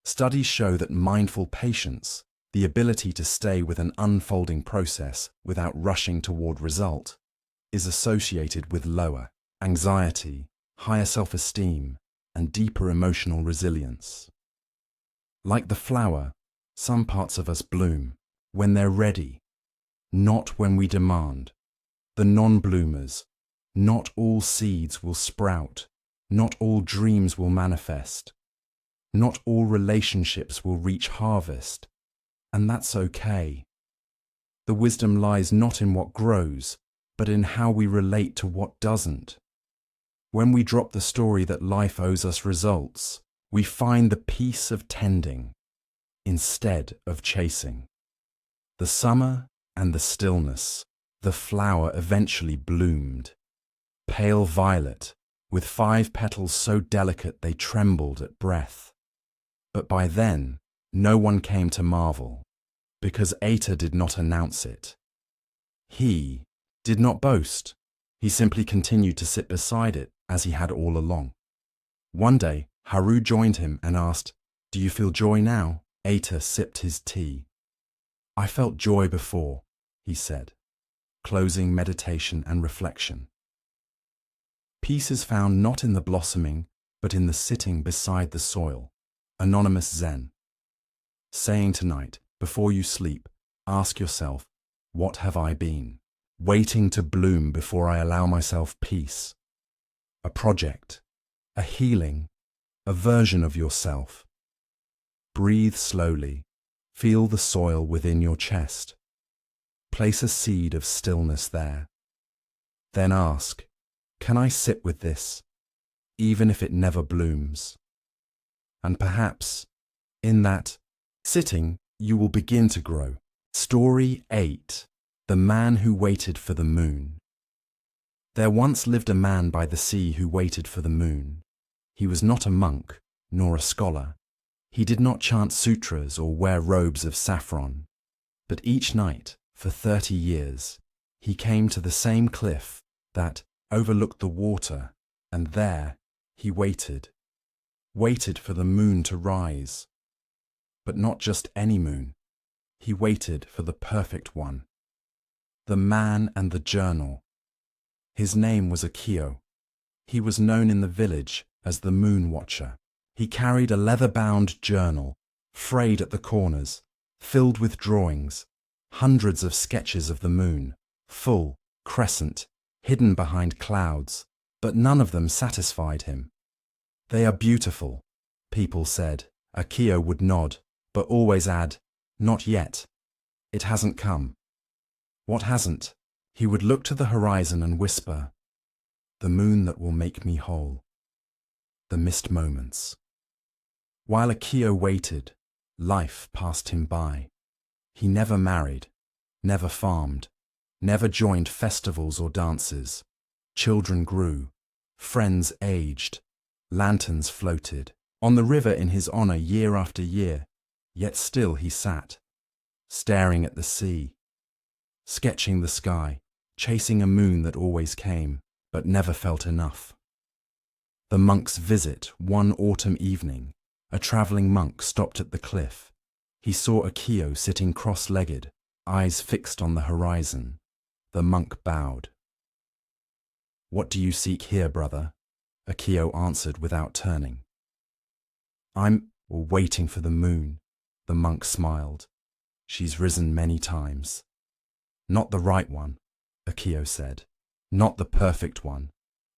Studies show that mindful patience, the ability to stay with an unfolding process without rushing toward result, is associated with lower anxiety, higher self-esteem, and deeper emotional resilience. Like the flower, some parts of us bloom when they're ready, not when we demand. The non-bloomers, not all seeds will sprout, not all dreams will manifest, not all relationships will reach harvest, and that's okay. The wisdom lies not in what grows, but in how we relate to what doesn't. When we drop the story that life owes us results, we find the peace of tending instead of chasing. The summer and the stillness, the flower eventually bloomed. Pale violet, with 5 petals so delicate they trembled at breath. But by then, no one came to marvel, because Aita did not announce it. He did not boast. He simply continued to sit beside it as he had all along. One day, Haru joined him and asked, "Do you feel joy now?" Aita sipped his tea. "I felt joy before," he said, closing meditation and reflection. Peace is found not in the blossoming, but in the sitting beside the soil. Anonymous Zen. Saying tonight, before you sleep, ask yourself, what have I been? Waiting to bloom before I allow myself peace. A project, a healing, a version of yourself. Breathe slowly. Feel the soil within your chest. Place a seed of stillness there. Then ask, can I sit with this, even if it never blooms? And perhaps, in that sitting, you will begin to grow. Story 8. The Man Who Waited for the Moon. There once lived a man by the sea who waited for the moon. He was not a monk, nor a scholar. He did not chant sutras or wear robes of saffron. But each night, for 30 years, he came to the same cliff that overlooked the water, and there he waited for the moon to rise. But not just any moon. He waited for the perfect one. The Man and the Journal. His name was Akio. He was known in the village as the Moon Watcher. He carried a leather-bound journal, frayed at the corners, filled with drawings, hundreds of sketches of the moon, full, crescent, hidden behind clouds, but none of them satisfied him. They are beautiful, people said. Akio would nod, but always add, not yet. It hasn't come. What hasn't? He would look to the horizon and whisper, the moon that will make me whole. The missed moments. While Akio waited, life passed him by. He never married, never farmed, never joined festivals or dances. Children grew, friends aged, lanterns floated on the river in his honor year after year, yet still he sat, staring at the sea, sketching the sky, chasing a moon that always came, but never felt enough. The monk's visit one autumn evening. A travelling monk stopped at the cliff. He saw Akio sitting cross-legged, eyes fixed on the horizon. The monk bowed. What do you seek here, brother? Akio answered without turning. I'm waiting for the moon, the monk smiled. She's risen many times. Not the right one, Akio said. Not the perfect one.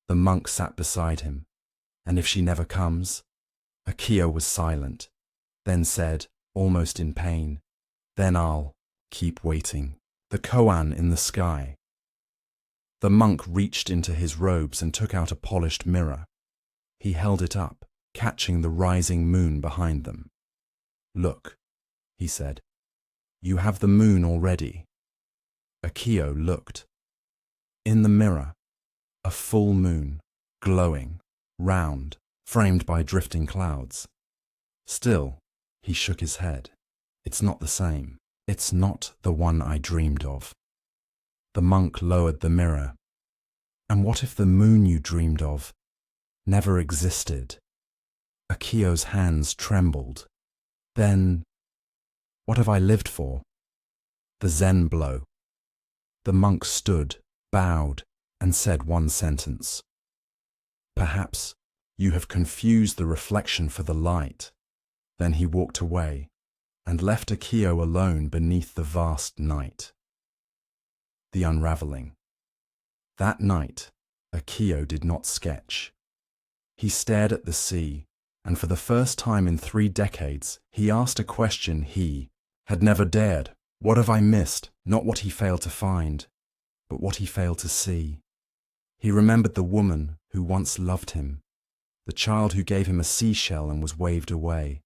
The monk sat beside him. And if she never comes? Akio was silent, then said, almost in pain, then I'll keep waiting. The koan in the sky. The monk reached into his robes and took out a polished mirror. He held it up, catching the rising moon behind them. Look, he said, you have the moon already. Akio looked. In the mirror, a full moon, glowing, round, framed by drifting clouds. Still, he shook his head. It's not the same. It's not the one I dreamed of. The monk lowered the mirror. And what if the moon you dreamed of never existed? Akio's hands trembled. Then, what have I lived for? The Zen blow. The monk stood, bowed, and said one sentence. Perhaps you have confused the reflection for the light. Then he walked away and left Akio alone beneath the vast night. The unraveling. That night, Akio did not sketch. He stared at the sea, and for the first time in 3 decades, he asked a question he had never dared. What have I missed? Not what he failed to find, but what he failed to see. He remembered the woman who once loved him, the child who gave him a seashell and was waved away,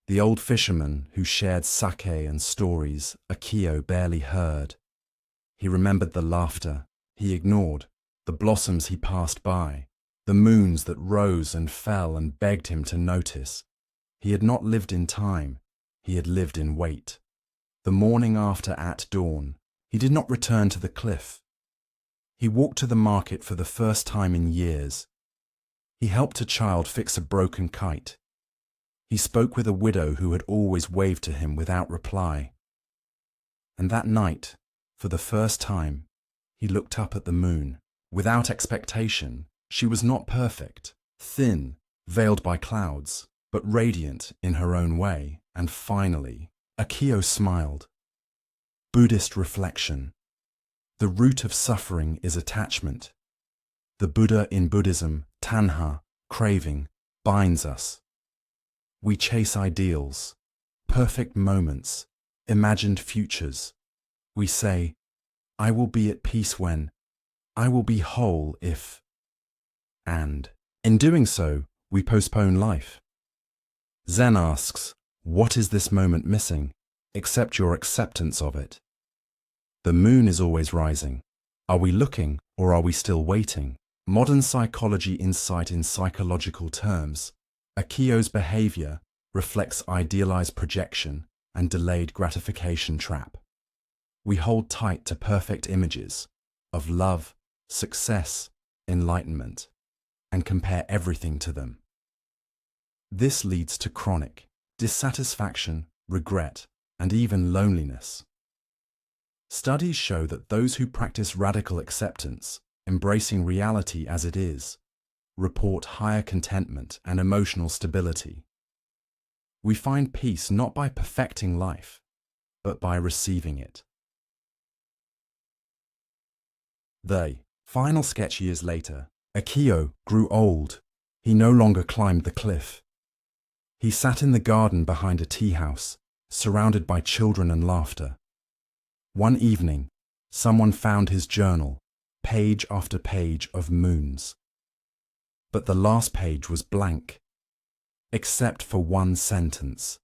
the old fisherman who shared sake and stories Akio barely heard. He remembered the laughter he ignored, the blossoms he passed by, the moons that rose and fell and begged him to notice. He had not lived in time, he had lived in wait. The morning after at dawn, he did not return to the cliff. He walked to the market for the first time in years. He helped a child fix a broken kite. He spoke with a widow who had always waved to him without reply. And that night, for the first time, he looked up at the moon. Without expectation, she was not perfect, thin, veiled by clouds, but radiant in her own way. And finally, Akio smiled. Buddhist reflection. The root of suffering is attachment. The Buddha in Buddhism, tanha, craving, binds us. We chase ideals, perfect moments, imagined futures. We say, I will be at peace when, I will be whole if, and in doing so, we postpone life. Zen asks, what is this moment missing? Accept your acceptance of it. The moon is always rising. Are we looking or are we still waiting? Modern psychology insight in psychological terms. Akio's behavior reflects idealized projection and delayed gratification trap. We hold tight to perfect images of love, success, enlightenment, and compare everything to them. This leads to chronic dissatisfaction, regret, and even loneliness. Studies show that those who practice radical acceptance, embracing reality as it is, report higher contentment and emotional stability. We find peace not by perfecting life, but by receiving it. The final sketch years later, Akio grew old. He no longer climbed the cliff. He sat in the garden behind a tea house, surrounded by children and laughter. One evening, someone found his journal, page after page of moons. But the last page was blank, except for one sentence.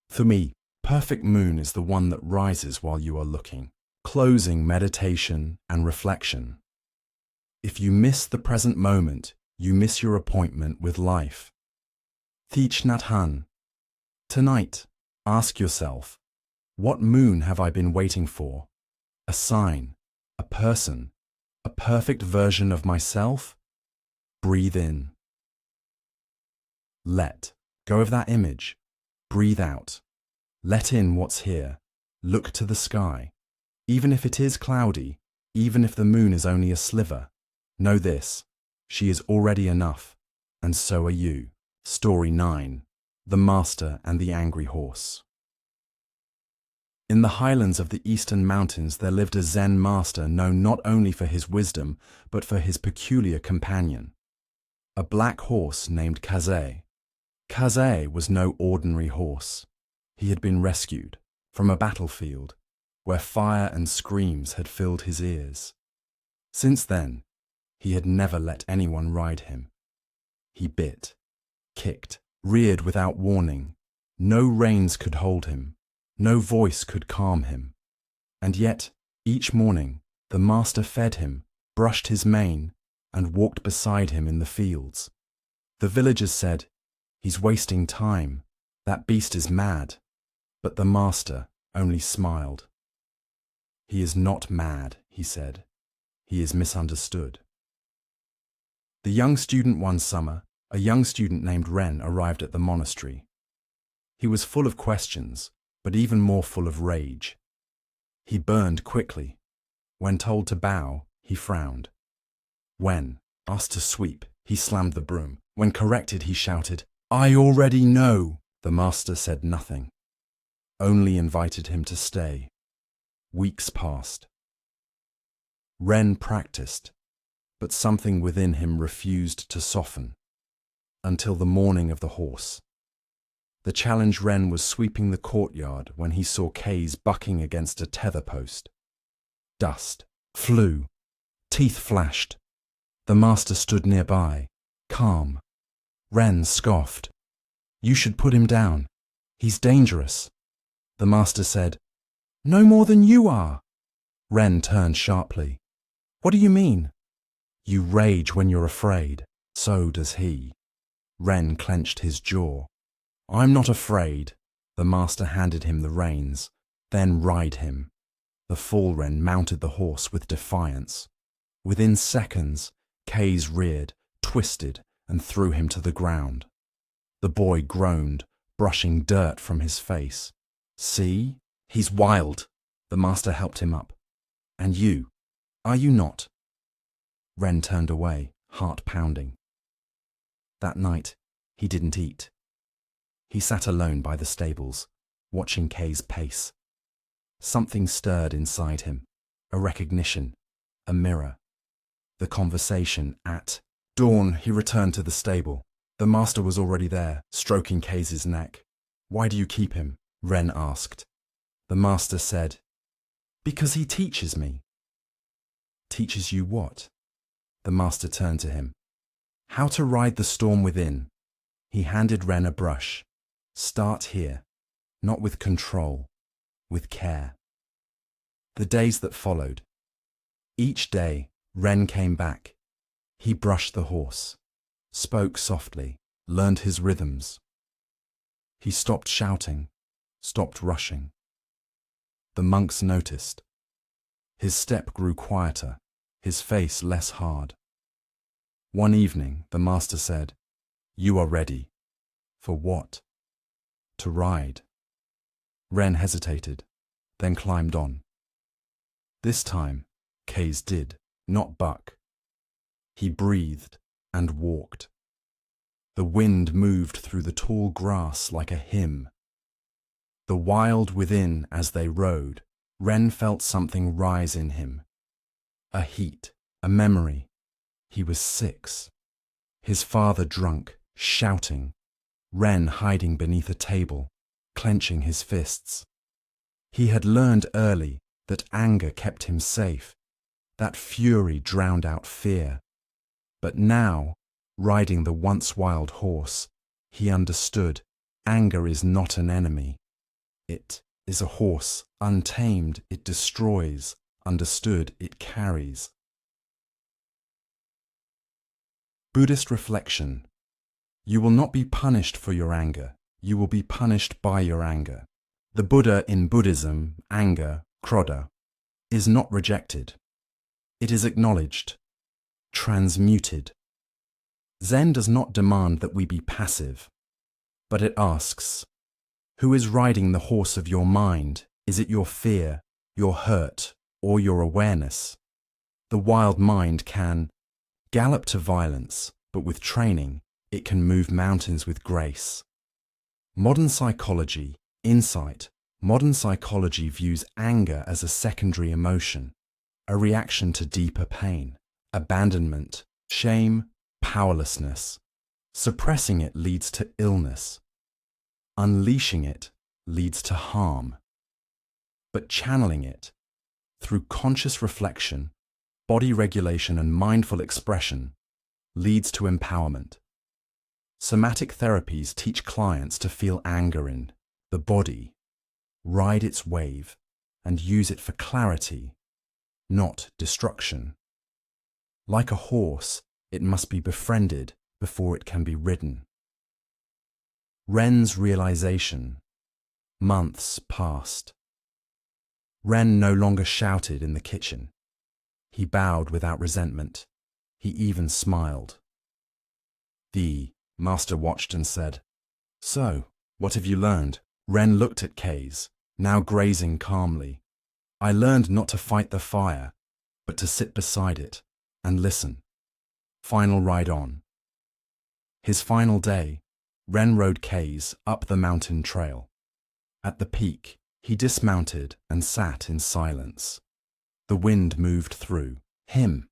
For me, perfect moon is the one that rises while you are looking, closing meditation and reflection. If you miss the present moment, you miss your appointment with life. Thich Nhat Hanh. Tonight, ask yourself, what moon have I been waiting for? A sign, a person, a perfect version of myself? Breathe in. Let go of that image. Breathe out. Let in what's here. Look to the sky. Even if it is cloudy, even if the moon is only a sliver, know this, she is already enough, and so are you. Story 9. The Master and the Angry Horse. In the highlands of the eastern mountains there lived a Zen master known not only for his wisdom, but for his peculiar companion, a black horse named Kaze. Kaze was no ordinary horse. He had been rescued from a battlefield where fire and screams had filled his ears. Since then, he had never let anyone ride him. He bit, kicked, reared without warning. No reins could hold him. No voice could calm him. And yet, each morning, the master fed him, brushed his mane, and walked beside him in the fields. The villagers said, "He's wasting time. That beast is mad." But the master only smiled. "He is not mad," he said. "He is misunderstood." The young student one summer, a young student named Ren arrived at the monastery. He was full of questions, but even more full of rage. He burned quickly. When told to bow, he frowned. When asked to sweep, he slammed the broom. When corrected, he shouted, "I already know." The master said nothing, only invited him to stay. Weeks passed. Ren practiced, but something within him refused to soften, until the morning of the horse. The challenged Ren was sweeping the courtyard when he saw Kaze bucking against a tether post. Dust flew, teeth flashed. The master stood nearby, calm. Ren scoffed. "You should put him down. He's dangerous." The master said, "No more than you are." Ren turned sharply. "What do you mean?" "You rage when you're afraid. So does he." Ren clenched his jaw. "I'm not afraid." The master handed him the reins. "Then ride him." The fall Ren mounted the horse with defiance. Within seconds, Kaze reared, twisted, and threw him to the ground. The boy groaned, brushing dirt from his face. "See? He's wild." The master helped him up. "And you? Are you not?" Ren turned away, heart pounding. That night, he didn't eat. He sat alone by the stables, watching Kaze pace. Something stirred inside him, a recognition, a mirror. The conversation at dawn, he returned to the stable. The master was already there, stroking Kaze's neck. "Why do you keep him?" Ren asked. The master said, "Because he teaches me." "Teaches you what?" The master turned to him. How to ride the storm within. He handed Ren a brush. Start here, not with control, with care. The days that followed. Each day, Ren came back. He brushed the horse, spoke softly, learned his rhythms. He stopped shouting, stopped rushing. The monks noticed. His step grew quieter, his face less hard. One evening, the master said, "You are ready." For what? To ride. Ren hesitated, then climbed on. This time, Kays did, not buck. He breathed and walked. The wind moved through the tall grass like a hymn. The wild within as they rode, Ren felt something rise in him. A heat, a memory. He was 6. His father drunk, shouting. Ren hiding beneath a table, clenching his fists. He had learned early that anger kept him safe, that fury drowned out fear. But now, riding the once wild horse, he understood anger is not an enemy. It is a horse, untamed, it destroys, understood, it carries. Buddhist reflection. You will not be punished for your anger, you will be punished by your anger. The Buddha in Buddhism, anger, krodha, is not rejected. It is acknowledged, transmuted. Zen does not demand that we be passive, but it asks, who is riding the horse of your mind? Is it your fear, your hurt, or your awareness? The wild mind can gallop to violence, but with training, it can move mountains with grace. Modern psychology, insight, modern psychology views anger as a secondary emotion, a reaction to deeper pain, abandonment, shame, powerlessness. Suppressing it leads to illness. Unleashing it leads to harm. But channeling it, through conscious reflection, body regulation and mindful expression, leads to empowerment. Somatic therapies teach clients to feel anger in the body, ride its wave, and use it for clarity, not destruction. Like a horse, it must be befriended before it can be ridden. Ren's realization. Months passed. Ren no longer shouted in the kitchen. He bowed without resentment. He even smiled. The master watched and said, "So, what have you learned?" Ren looked at Kays, now grazing calmly. "I learned not to fight the fire, but to sit beside it and listen." Final ride on. His final day, Ren rode Kays up the mountain trail. At the peak, he dismounted and sat in silence. The wind moved through him.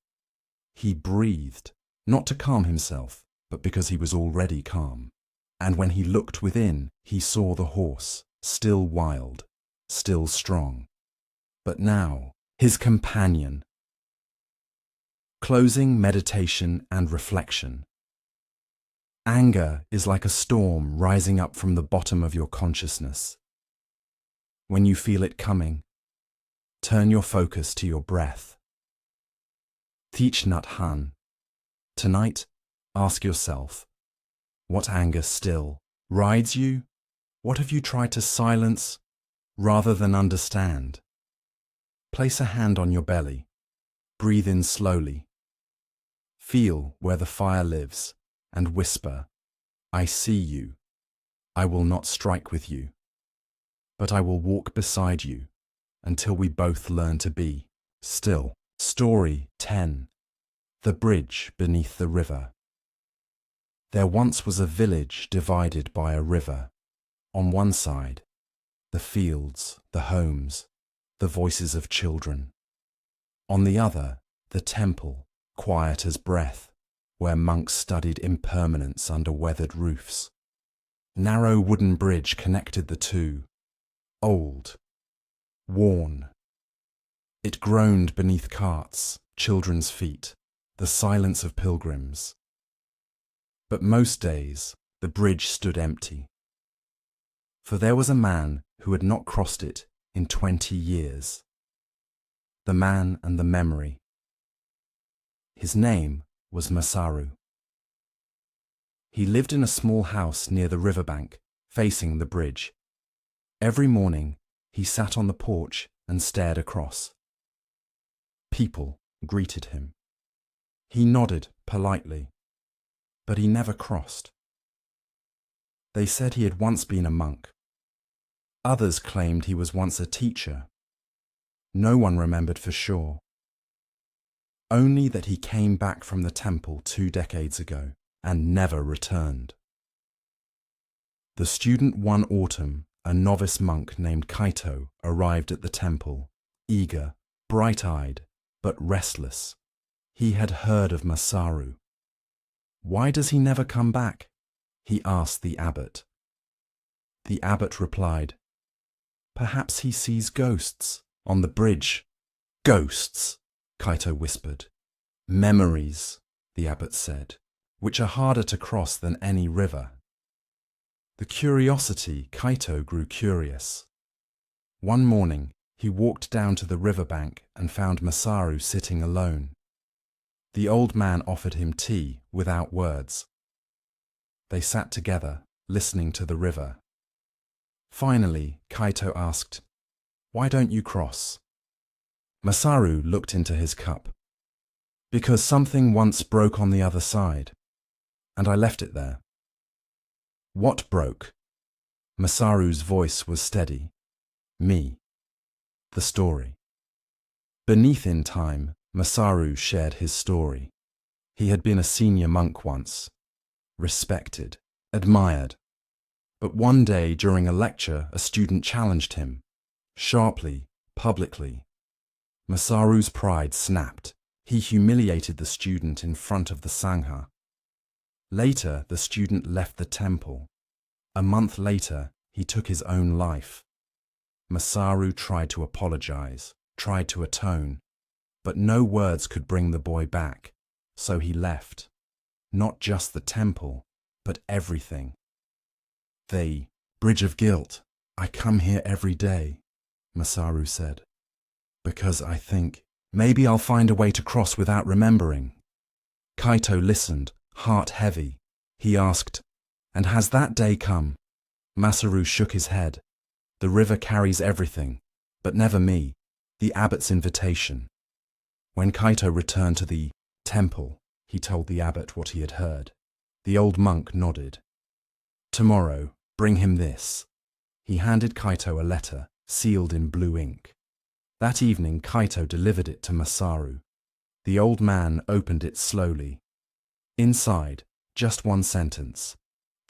He breathed, not to calm himself, but because he was already calm. And when he looked within, he saw the horse, still wild, still strong. But now, his companion. Closing meditation and reflection. Anger is like a storm rising up from the bottom of your consciousness. When you feel it coming, turn your focus to your breath. Thich Nhat Hanh. Tonight, ask yourself, what anger still rides you? What have you tried to silence rather than understand? Place a hand on your belly. Breathe in slowly. Feel where the fire lives and whisper, "I see you. I will not strike with you, but I will walk beside you until we both learn to be still." Story 10. The Bridge Beneath the River. There once was a village divided by a river. On one side, the fields, the homes, the voices of children. On the other, the temple, quiet as breath, where monks studied impermanence under weathered roofs. Narrow wooden bridge connected the two, old, worn. It groaned beneath carts, children's feet, the silence of pilgrims. But most days, the bridge stood empty. For there was a man who had not crossed it in 20 years. The man and the memory. His name was Masaru. He lived in a small house near the riverbank, facing the bridge. Every morning, he sat on the porch and stared across. People greeted him. He nodded politely, but he never crossed. They said he had once been a monk. Others claimed he was once a teacher. No one remembered for sure. Only that he came back from the temple 2 decades ago and never returned. The student one autumn, a novice monk named Kaito arrived at the temple, eager, bright-eyed, but restless. He had heard of Masaru. "Why does he never come back?" he asked the abbot. The abbot replied, "Perhaps he sees ghosts on the bridge." "Ghosts," Kaito whispered. "Memories," the abbot said, "which are harder to cross than any river." The curiosity Kaito grew curious. One morning, he walked down to the riverbank and found Masaru sitting alone. The old man offered him tea without words. They sat together, listening to the river. Finally, Kaito asked, "Why don't you cross?" Masaru looked into his cup. "Because something once broke on the other side, and I left it there." "What broke?" Masaru's voice was steady. "Me. The story." Beneath in time, Masaru shared his story. He had been a senior monk once, respected, admired. But one day during a lecture, a student challenged him, sharply, publicly. Masaru's pride snapped. He humiliated the student in front of the Sangha. Later, the student left the temple. A month later, he took his own life. Masaru tried to apologize, tried to atone, but no words could bring the boy back, so he left. Not just the temple, but everything. "The bridge of guilt. I come here every day," Masaru said, "because I think maybe I'll find a way to cross without remembering." Kaito listened, heart heavy. He asked, "And has that day come?" Masaru shook his head. "The river carries everything, but never me, the abbot's invitation." When Kaito returned to the temple, he told the abbot what he had heard. The old monk nodded. "Tomorrow, bring him this." He handed Kaito a letter, sealed in blue ink. That evening, Kaito delivered it to Masaru. The old man opened it slowly. Inside, just one sentence.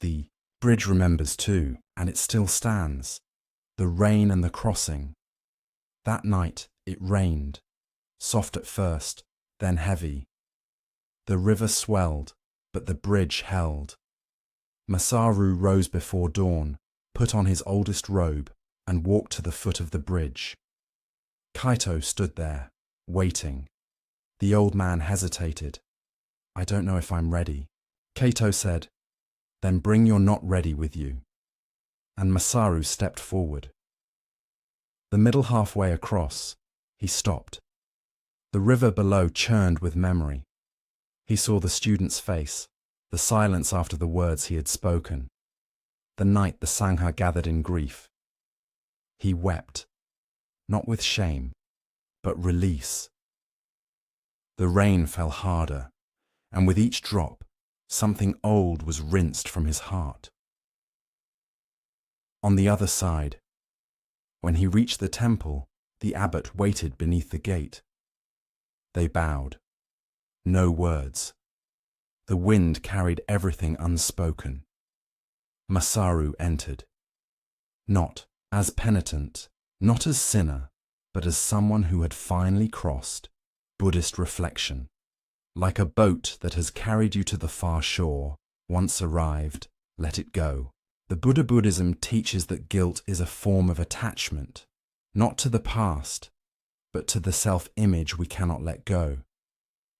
"The bridge remembers too, and it still stands. The rain and the crossing." That night, it rained. Soft at first, then heavy. The river swelled, but the bridge held. Masaru rose before dawn, put on his oldest robe, and walked to the foot of the bridge. Kaito stood there, waiting. The old man hesitated. "I don't know if I'm ready." Kaito said, "Then bring your not ready with you." And Masaru stepped forward. The middle halfway across, he stopped. The river below churned with memory. He saw the student's face, the silence after the words he had spoken, the night the Sangha gathered in grief. He wept, not with shame, but release. The rain fell harder, and with each drop, something old was rinsed from his heart. On the other side, when he reached the temple, the abbot waited beneath the gate. They bowed. No words. The wind carried everything unspoken. Masaru entered. Not as penitent, not as sinner, but as someone who had finally crossed. Buddhist reflection. Like a boat that has carried you to the far shore, once arrived, let it go. The Buddhism teaches that guilt is a form of attachment, not to the past, but to the self-image we cannot let go.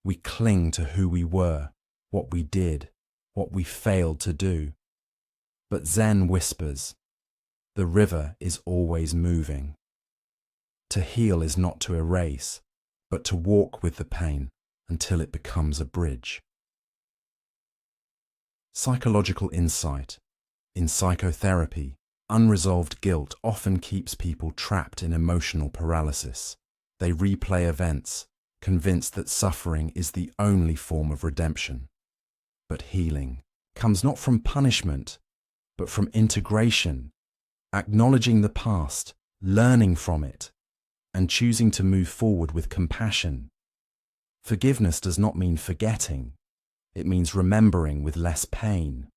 We cling to who we were, what we did, what we failed to do. But Zen whispers, the river is always moving. To heal is not to erase, but to walk with the pain until it becomes a bridge. Psychological insight. In psychotherapy, unresolved guilt often keeps people trapped in emotional paralysis. They replay events, convinced that suffering is the only form of redemption. But healing comes not from punishment, but from integration, acknowledging the past, learning from it, and choosing to move forward with compassion. Forgiveness does not mean forgetting. It means remembering with less pain.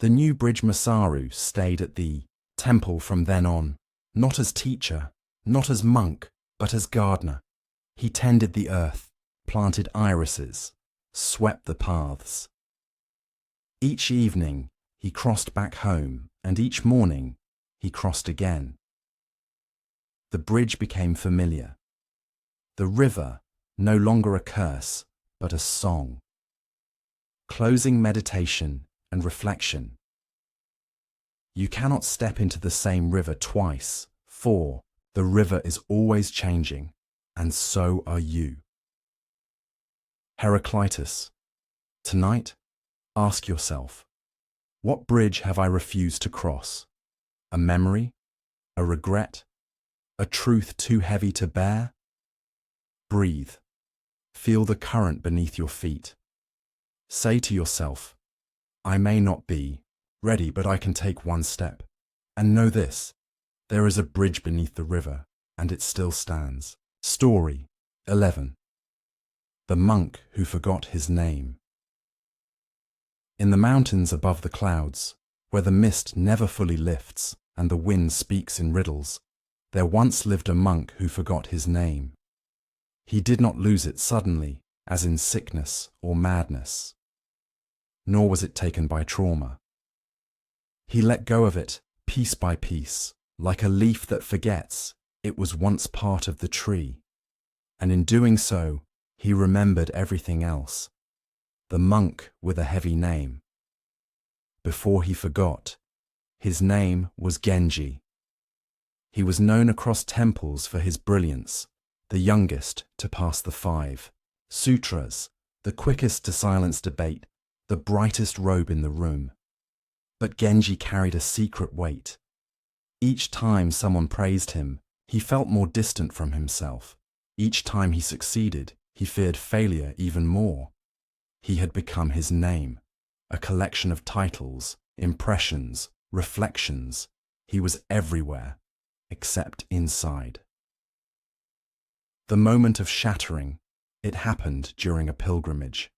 The new Bridge Masaru stayed at the temple from then on, not as teacher, not as monk, but as gardener. He tended the earth, planted irises, swept the paths. Each evening he crossed back home, and each morning he crossed again. The bridge became familiar. The river, no longer a curse, but a song. Closing meditation and reflection. You cannot step into the same river twice, for the river is always changing, and so are you. Heraclitus. Tonight, ask yourself, what bridge have I refused to cross? A memory? A regret? A truth too heavy to bear? Breathe. Feel the current beneath your feet. Say to yourself, I may not be ready, but I can take one step. And know this, there is a bridge beneath the river, and it still stands. Story 11. The monk who forgot his name. In the mountains above the clouds, where the mist never fully lifts and the wind speaks in riddles, there once lived a monk who forgot his name. He did not lose it suddenly, as in sickness or madness, nor was it taken by trauma. He let go of it piece by piece, like a leaf that forgets it was once part of the tree, and in doing so, he remembered everything else. The monk with a heavy name. Before he forgot, his name was Genji. He was known across temples for his brilliance, the youngest to pass the 5 sutras, the quickest to silence debate, the brightest robe in the room. But Genji carried a secret weight. Each time someone praised him, he felt more distant from himself. Each time he succeeded, he feared failure even more. He had become his name, a collection of titles, impressions, reflections. He was everywhere, except inside. The moment of shattering, it happened during a pilgrimage.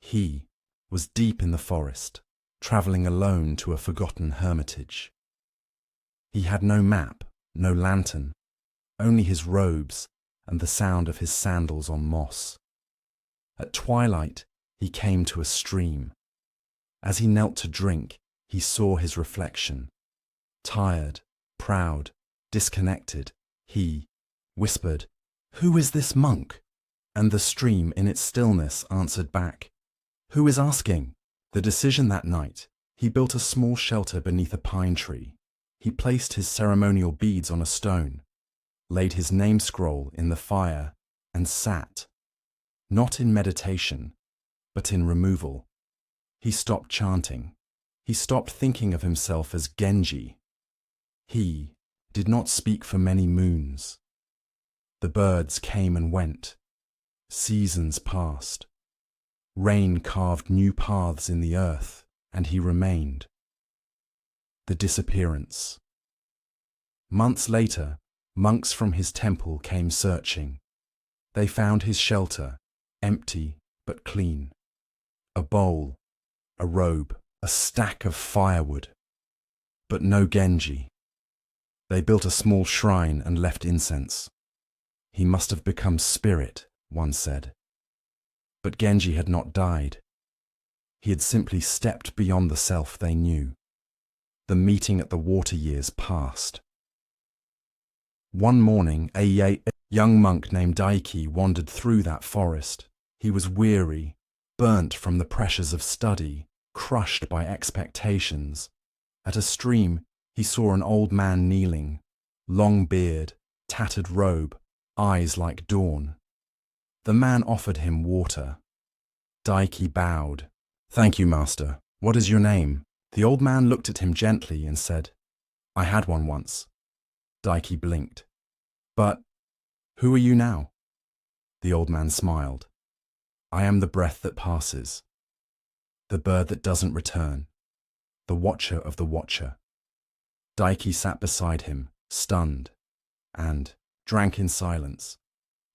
He was deep in the forest, traveling alone to a forgotten hermitage. He had no map, no lantern, only his robes and the sound of his sandals on moss. At twilight, he came to a stream. As he knelt to drink, he saw his reflection. Tired, proud, disconnected, he whispered, "Who is this monk?" And the stream in its stillness answered back, "Who is asking?" The decision that night, he built a small shelter beneath a pine tree. He placed his ceremonial beads on a stone, laid his name scroll in the fire, and sat, not in meditation, but in removal. He stopped chanting. He stopped thinking of himself as Genji. He did not speak for many moons. The birds came and went. Seasons passed. Rain carved new paths in the earth, and he remained. The disappearance. Months later, monks from his temple came searching. They found his shelter, empty but clean. A bowl, a robe, a stack of firewood. But no Genji. They built a small shrine and left incense. He must have become spirit, one said. But Genji had not died. He had simply stepped beyond the self they knew. The meeting at the water years passed. One morning, a young monk named Daiki wandered through that forest. He was weary, burnt from the pressures of study, crushed by expectations. At a stream, he saw an old man kneeling, long beard, tattered robe, eyes like dawn. The man offered him water. Daiki bowed. "Thank you, master. What is your name?" The old man looked at him gently and said, "I had one once." Daiki blinked. "But who are you now?" The old man smiled. "I am the breath that passes, the bird that doesn't return, the watcher of the watcher." Daiki sat beside him, stunned, and drank in silence.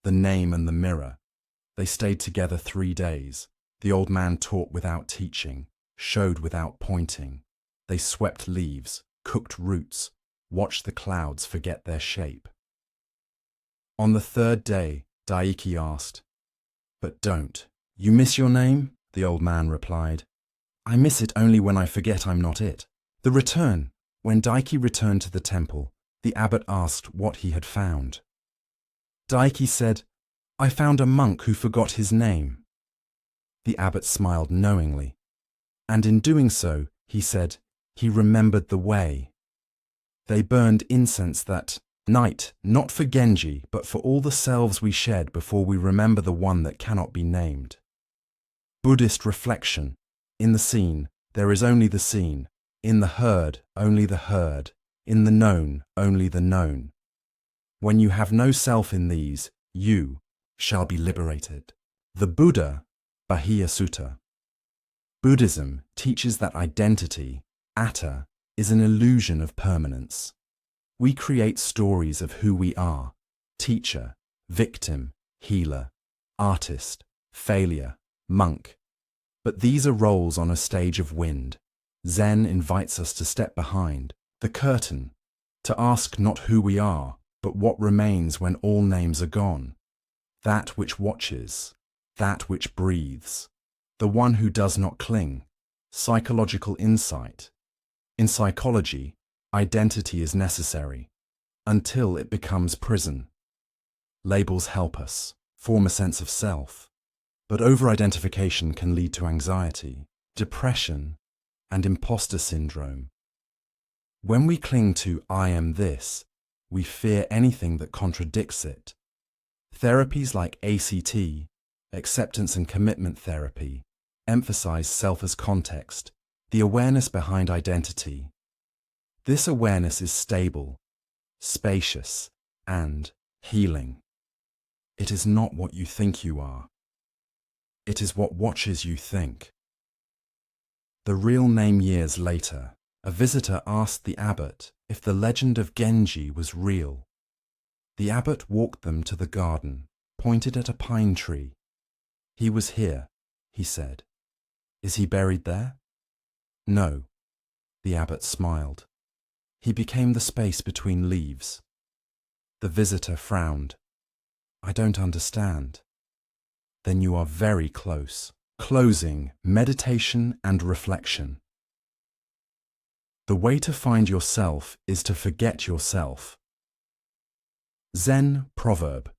The name and the mirror. They stayed together 3 days. The old man taught without teaching, showed without pointing. They swept leaves, cooked roots, watched the clouds forget their shape. On the 3rd day, Daiki asked, "But don't you miss your name?" The old man replied, "I miss it only when I forget I'm not it." The return. When Daiki returned to the temple, the abbot asked what he had found. Daiki said, "I found a monk who forgot his name." The abbot smiled knowingly, and in doing so, he said, he remembered the way. They burned incense that night, not for Genji, but for all the selves we shed before we remember the one that cannot be named. Buddhist reflection. In the scene, there is only the seen. In the heard, only the heard. In the known, only the known. When you have no self in these, you shall be liberated. The Buddha, Bahia Sutta. Buddhism teaches that identity, atta, is an illusion of permanence. We create stories of who we are: teacher, victim, healer, artist, failure, monk. But these are roles on a stage of wind. Zen invites us to step behind the curtain, to ask not who we are, but what remains when all names are gone. That which watches, that which breathes, the one who does not cling. Psychological insight. In psychology, identity is necessary until it becomes prison. Labels help us form a sense of self, but over-identification can lead to anxiety, depression, and imposter syndrome. When we cling to "I am this," we fear anything that contradicts it. Therapies like ACT, acceptance and commitment therapy, emphasize self as context, the awareness behind identity. This awareness is stable, spacious, and healing. It is not what you think you are. It is what watches you think. The real name. Years later, a visitor asked the abbot if the legend of Genji was real. The abbot walked them to the garden, pointed at a pine tree. "He was here," he said. "Is he buried there?" "No." The abbot smiled. "He became the space between leaves." The visitor frowned. "I don't understand." "Then you are very close." Closing, meditation and reflection. The way to find yourself is to forget yourself. Zen proverb.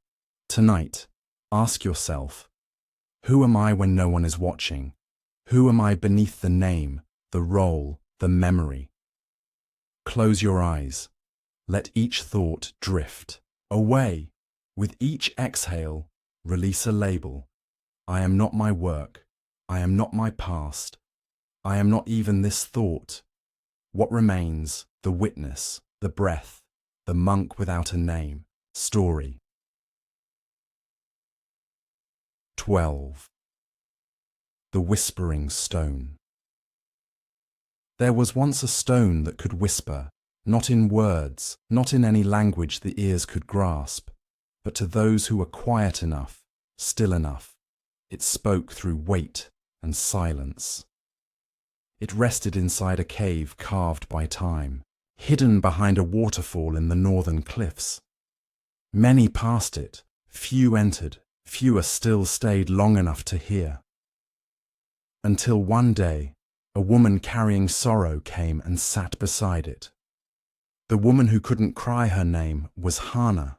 Tonight, ask yourself, who am I when no one is watching? Who am I beneath the name, the role, the memory? Close your eyes. Let each thought drift away. With each exhale, release a label. I am not my work. I am not my past. I am not even this thought. What remains? The witness, the breath, the monk without a name. Story. 12. The Whispering Stone. There was once a stone that could whisper, not in words, not in any language the ears could grasp, but to those who were quiet enough, still enough. It spoke through weight and silence. It rested inside a cave carved by time, hidden behind a waterfall in the northern cliffs. Many passed it, few entered, fewer still stayed long enough to hear. Until one day, a woman carrying sorrow came and sat beside it. The woman who couldn't cry her name was Hana.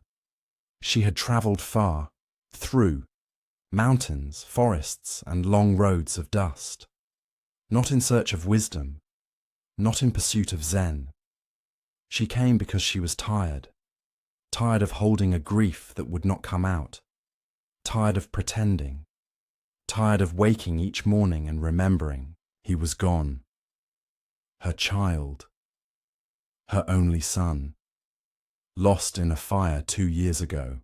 She had travelled far, through, mountains, forests, and long roads of dust. Not in search of wisdom, not in pursuit of Zen. She came because she was tired, tired of holding a grief that would not come out, tired of pretending, tired of waking each morning and remembering he was gone. Her child, her only son, lost in a fire 2 years ago.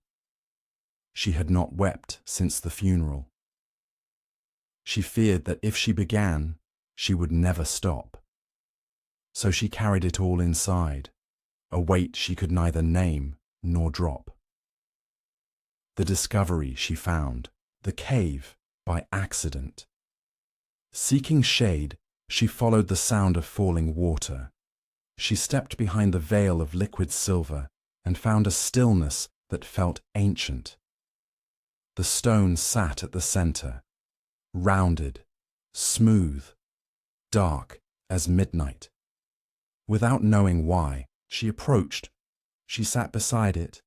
She had not wept since the funeral. She feared that if she began, she would never stop. So she carried it all inside, a weight she could neither name nor drop. The discovery she found, the cave, by accident. Seeking shade, she followed the sound of falling water. She stepped behind the veil of liquid silver and found a stillness that felt ancient. The stone sat at the center, rounded, smooth, dark as midnight. Without knowing why, she approached. She sat beside it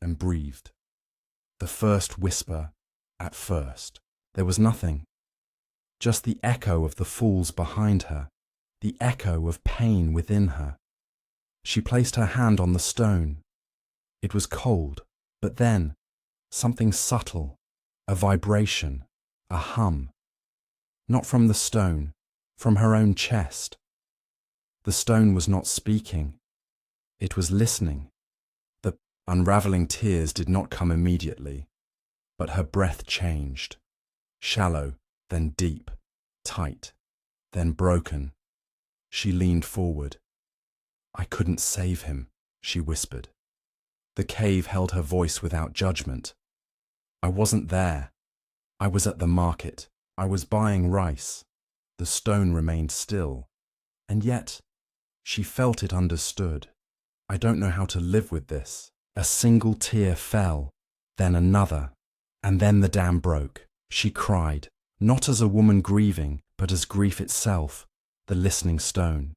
and breathed. The first whisper, at first, there was nothing. Just the echo of the falls behind her, the echo of pain within her. She placed her hand on the stone. It was cold, but then, something subtle, a vibration, a hum. Not from the stone, from her own chest. The stone was not speaking. It was listening. The unraveling tears did not come immediately, but her breath changed. Shallow, then deep, tight, then broken. She leaned forward. "I couldn't save him," she whispered. The cave held her voice without judgment. "I wasn't there. I was at the market. I was buying rice." The stone remained still, and yet she felt it understood. "I don't know how to live with this." A single tear fell, then another, and then the dam broke. She cried, not as a woman grieving, but as grief itself, the listening stone.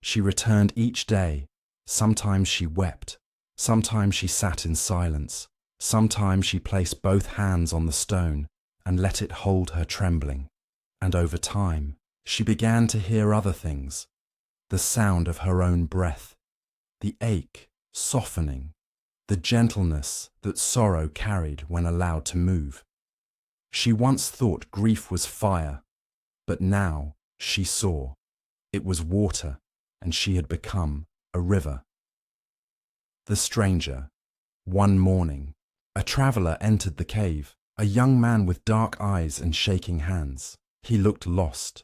She returned each day. Sometimes she wept. Sometimes she sat in silence. Sometimes she placed both hands on the stone and let it hold her trembling. And over time, she began to hear other things. The sound of her own breath, the ache softening, the gentleness that sorrow carried when allowed to move. She once thought grief was fire, but now she saw it was water, and she had become a river. The stranger. One morning, a traveler entered the cave, a young man with dark eyes and shaking hands. He looked lost.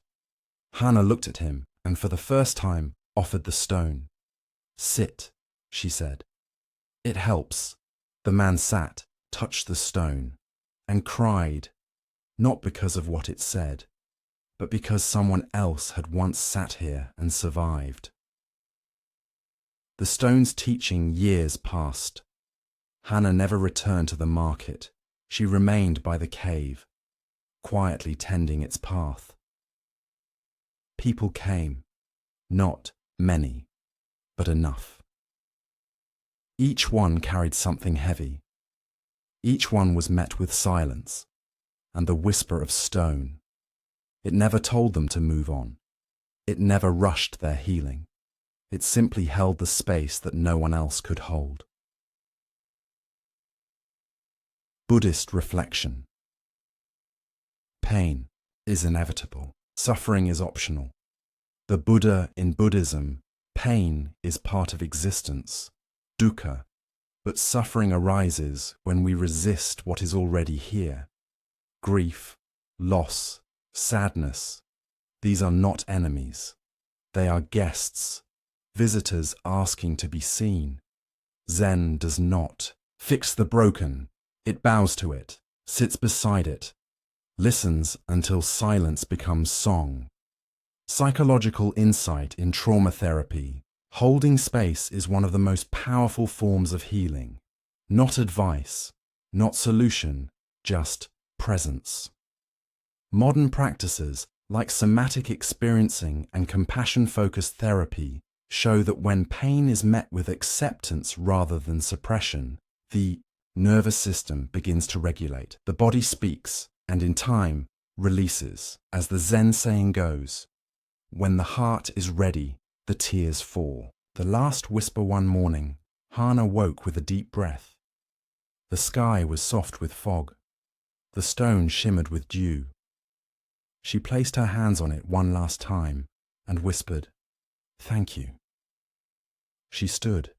Hannah looked at him and for the first time offered the stone. "Sit," she said. "It helps." The man sat, touched the stone, and cried, not because of what it said, but because someone else had once sat here and survived. The stone's teaching years passed. Hannah never returned to the market. She remained by the cave, quietly tending its path. People came, not many, but enough. Each one carried something heavy. Each one was met with silence and the whisper of stone. It never told them to move on. It never rushed their healing. It simply held the space that no one else could hold. Buddhist reflection. Pain is inevitable. Suffering is optional. The Buddha in Buddhism, pain is part of existence, dukkha, but suffering arises when we resist what is already here. Grief, loss, sadness, these are not enemies. They are guests, visitors asking to be seen. Zen does not fix the broken. It bows to it, sits beside it, listens until silence becomes song. Psychological insight in trauma therapy. Holding space is one of the most powerful forms of healing. Not advice, not solution, just presence. Modern practices like somatic experiencing and compassion-focused therapy show that when pain is met with acceptance rather than suppression, the nervous system begins to regulate. The body speaks, and in time, releases. As the Zen saying goes, when the heart is ready, the tears fall. The last whisper one morning, Hana woke with a deep breath. The sky was soft with fog. The stone shimmered with dew. She placed her hands on it one last time and whispered, "Thank you." She stood,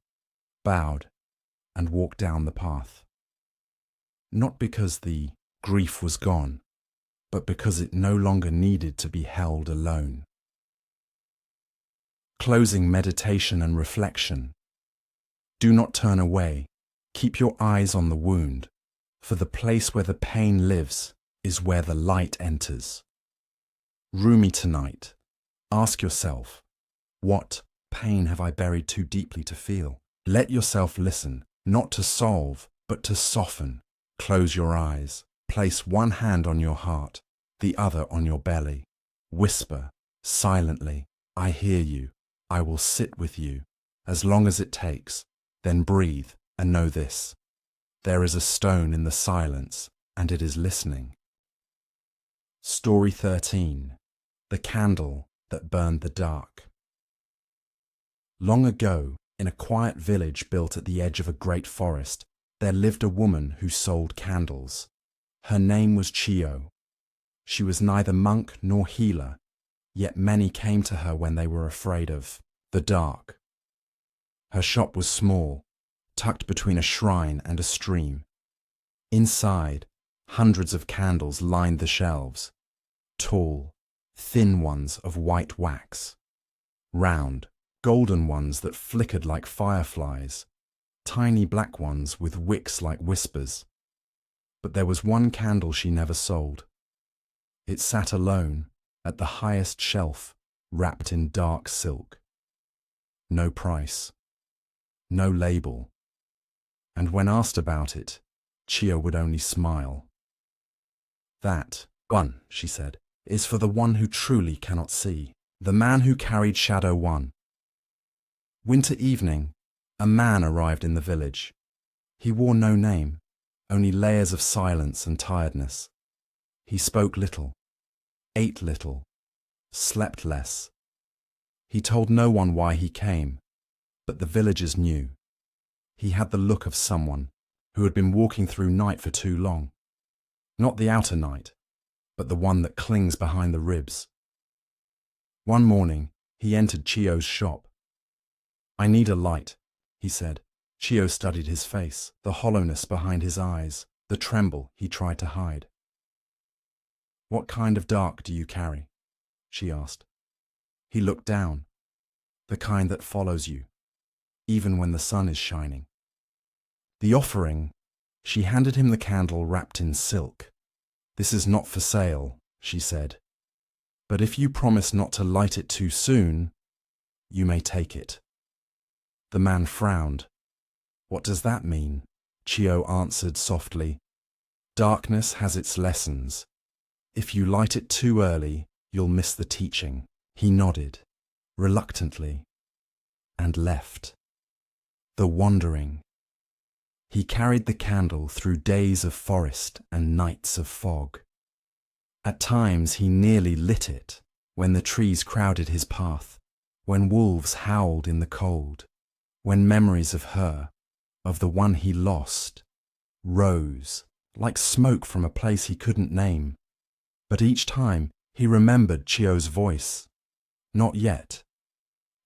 bowed, and walked down the path. Not because the grief was gone, but because it no longer needed to be held alone. Closing meditation and reflection. Do not turn away. Keep your eyes on the wound, for the place where the pain lives is where the light enters. Rumi tonight, ask yourself, what pain have I buried too deeply to feel? Let yourself listen, not to solve, but to soften. Close your eyes. Place one hand on your heart, the other on your belly. Whisper, silently, "I hear you. I will sit with you, as long as it takes." Then breathe and know this. There is a stone in the silence, and it is listening. Story 13. The Candle That Burned the Dark. Long ago, in a quiet village built at the edge of a great forest, there lived a woman who sold candles. Her name was Chiyo. She was neither monk nor healer, yet many came to her when they were afraid of the dark. Her shop was small, tucked between a shrine and a stream. Inside, hundreds of candles lined the shelves, tall, thin ones of white wax, round, golden ones that flickered like fireflies, tiny black ones with wicks like whispers. But there was one candle she never sold. It sat alone at the highest shelf, wrapped in dark silk. No price, no label, and when asked about it, Chiyo would only smile. "That one," she said, "is for the one who truly cannot see, the man who carried Shadow One." Winter evening, a man arrived in the village. He wore no name, only layers of silence and tiredness. He spoke little, ate little, slept less. He told no one why he came, but the villagers knew. He had the look of someone who had been walking through night for too long. Not the outer night, but the one that clings behind the ribs. One morning, he entered Chiyo's shop. "I need a light," he said. Chiyo studied his face, the hollowness behind his eyes, the tremble he tried to hide. "What kind of dark do you carry?" she asked. He looked down. "The kind that follows you, even when the sun is shining." The offering, she handed him the candle wrapped in silk. "This is not for sale," she said. "But if you promise not to light it too soon, you may take it." The man frowned. "What does that mean?" Chiyo answered softly. "Darkness has its lessons. If you light it too early, you'll miss the teaching." He nodded, reluctantly, and left. The wandering. He carried the candle through days of forest and nights of fog. At times he nearly lit it, when the trees crowded his path, when wolves howled in the cold, when memories of her, of the one he lost, rose, like smoke from a place he couldn't name. But each time he remembered Chiyo's voice. Not yet.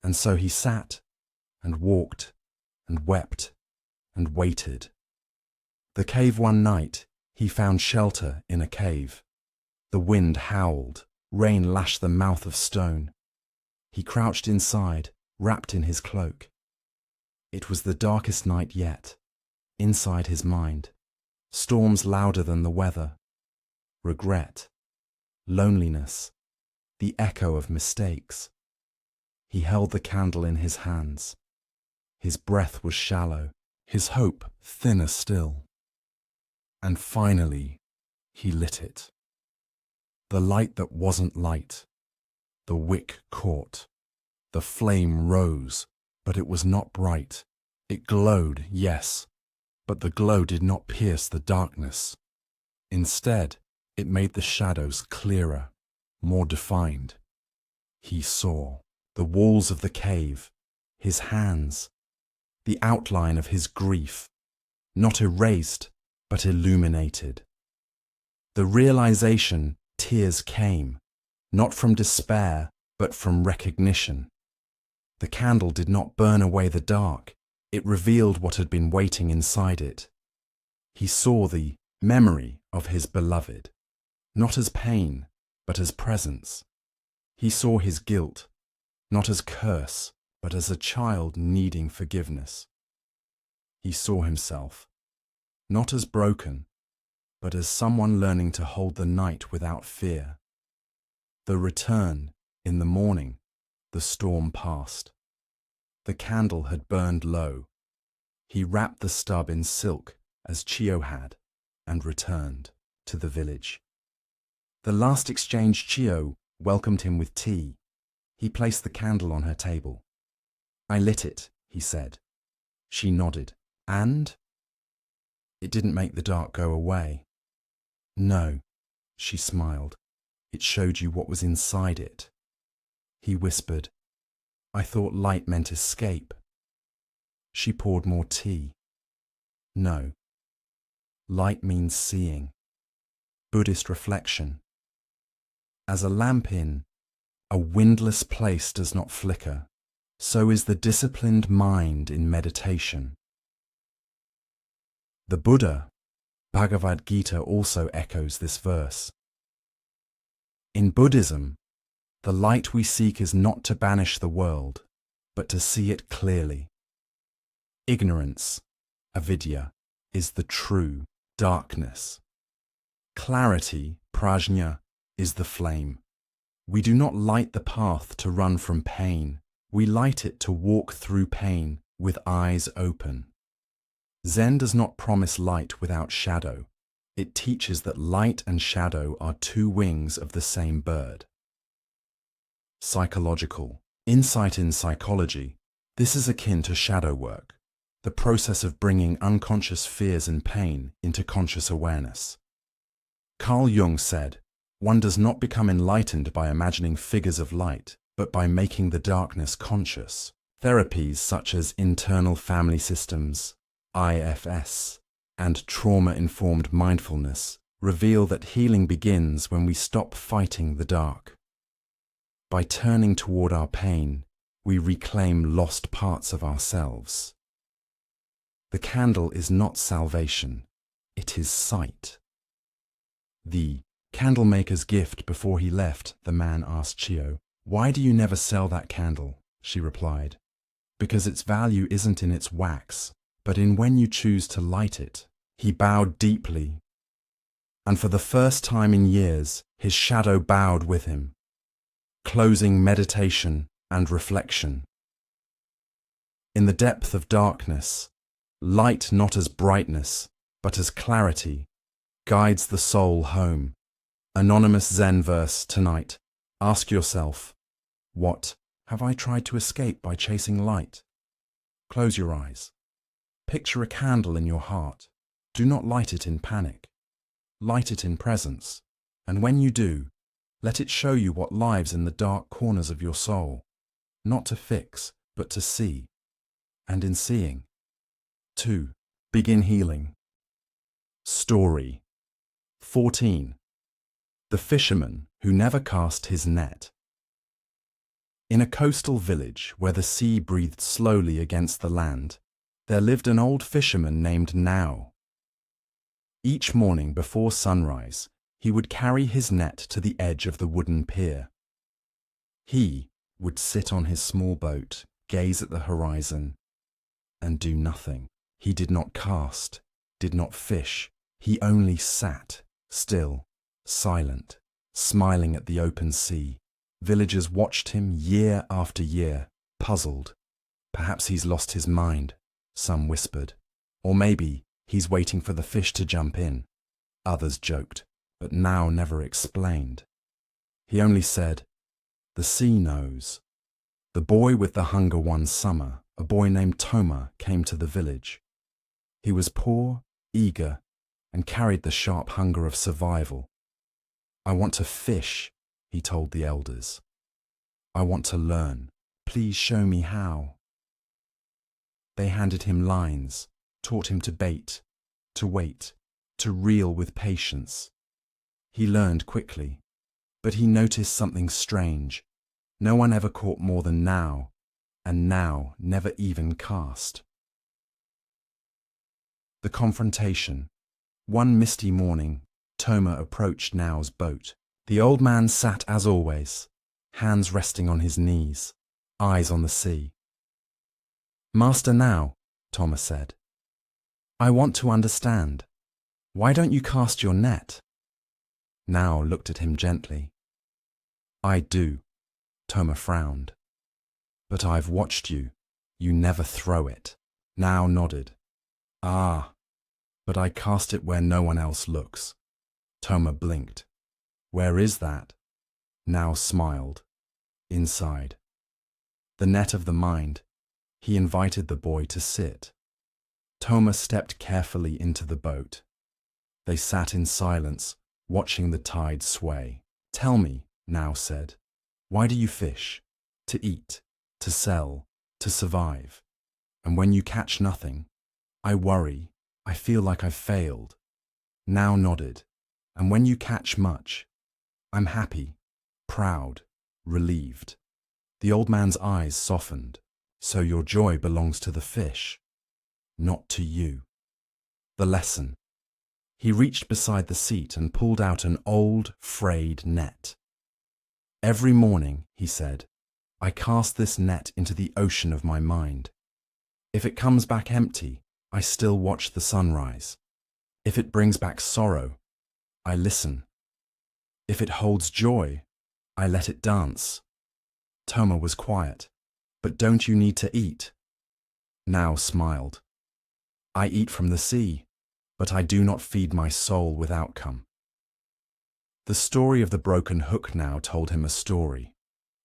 And so he sat and walked and wept and waited. The cave one night, he found shelter in a cave. The wind howled, rain lashed the mouth of stone. He crouched inside, wrapped in his cloak. It was the darkest night yet. Inside his mind, storms louder than the weather, regret, loneliness, the echo of mistakes. He held the candle in his hands. His breath was shallow, his hope thinner still. And finally, he lit it. The light that wasn't light. The wick caught. The flame rose, but it was not bright. It glowed, yes, But the glow did not pierce the darkness. Instead, it made the shadows clearer, more defined. He saw the walls of the cave, his hands, the outline of his grief, not erased, but illuminated. The realization tears came, not from despair, but from recognition. The candle did not burn away the dark, it revealed what had been waiting inside it. He saw the memory of his beloved, not as pain, but as presence. He saw his guilt, not as curse, but as a child needing forgiveness. He saw himself, not as broken, but as someone learning to hold the night without fear. The return, in the morning, the storm passed. The candle had burned low. He wrapped the stub in silk, as Chio had, and returned to the village. The last exchange, Chio welcomed him with tea. He placed the candle on her table. "I lit it," he said. She nodded. "And?" "It didn't make the dark go away." "No," she smiled. "It showed you what was inside it." He whispered, "I thought light meant escape." She poured more tea. "No. Light means seeing. Buddhist reflection. As a lamp in a windless place does not flicker, so is the disciplined mind in meditation." The Buddha, Bhagavad Gita, also echoes this verse. In Buddhism, the light we seek is not to banish the world, but to see it clearly. Ignorance, avidya, is the true darkness. Clarity, prajna, is the flame. We do not light the path to run from pain. We light it to walk through pain with eyes open. Zen does not promise light without shadow. It teaches that light and shadow are two wings of the same bird. Psychological. Insight in psychology. This is akin to shadow work, the process of bringing unconscious fears and pain into conscious awareness. Carl Jung said, "One does not become enlightened by imagining figures of light, but by making the darkness conscious." Therapies such as internal family systems, IFS, and trauma-informed mindfulness reveal that healing begins when we stop fighting the dark. By turning toward our pain, we reclaim lost parts of ourselves. The candle is not salvation, it is sight. The candlemaker's gift before he left, the man asked Chio, "Why do you never sell that candle?" She replied, "Because its value isn't in its wax, but in when you choose to light it." He bowed deeply, and for the first time in years, his shadow bowed with him, closing meditation and reflection. In the depth of darkness, light not as brightness, but as clarity, guides the soul home. Anonymous Zen verse tonight. Ask yourself, what have I tried to escape by chasing light? Close your eyes. Picture a candle in your heart. Do not light it in panic. Light it in presence, and when you do, let it show you what lies in the dark corners of your soul, not to fix, but to see. And in seeing, 2. Begin healing. Story 14. The fisherman who never cast his net. In a coastal village where the sea breathed slowly against the land, there lived an old fisherman named Nao. Each morning before sunrise, he would carry his net to the edge of the wooden pier. He would sit on his small boat, gaze at the horizon, and do nothing. He did not cast, did not fish. He only sat, still, silent, smiling at the open sea. Villagers watched him year after year, puzzled. Perhaps he's lost his mind, some whispered. Or maybe he's waiting for the fish to jump in. Others joked, but Nao never explained. He only said, "The sea knows." The boy with the hunger one summer, a boy named Toma, came to the village. He was poor, eager, and carried the sharp hunger of survival. "I want to fish," he told the elders. "I want to learn. Please show me how." They handed him lines, taught him to bait, to wait, to reel with patience. He learned quickly, but he noticed something strange. No one ever caught more than Now, and Now never even cast. The confrontation. One misty morning, Toma approached Now's boat. The old man sat as always, hands resting on his knees, eyes on the sea. "Master Now," Toma said, "I want to understand. Why don't you cast your net?" Now looked at him gently. "I do," Toma frowned. "But I've watched you. You never throw it." Now nodded. "Ah, but I cast it where no one else looks." Toma blinked. "Where is that?" Now smiled. "Inside. The net of the mind." He invited the boy to sit. Toma stepped carefully into the boat. They sat in silence, watching the tide sway. "Tell me," Now said, "why do you fish? To eat, to sell, to survive. And when you catch nothing, I worry, I feel like I've failed." Now nodded. "And when you catch much, I'm happy, proud, relieved." The old man's eyes softened. "So your joy belongs to the fish, not to you." The lesson. He reached beside the seat and pulled out an old, frayed net. "Every morning," he said, "I cast this net into the ocean of my mind. If it comes back empty, I still watch the sunrise. If it brings back sorrow, I listen. If it holds joy, I let it dance." Toma was quiet. "But don't you need to eat?" Now smiled. "I eat from the sea, but I do not feed my soul with outcome." The story of the broken hook now told him a story.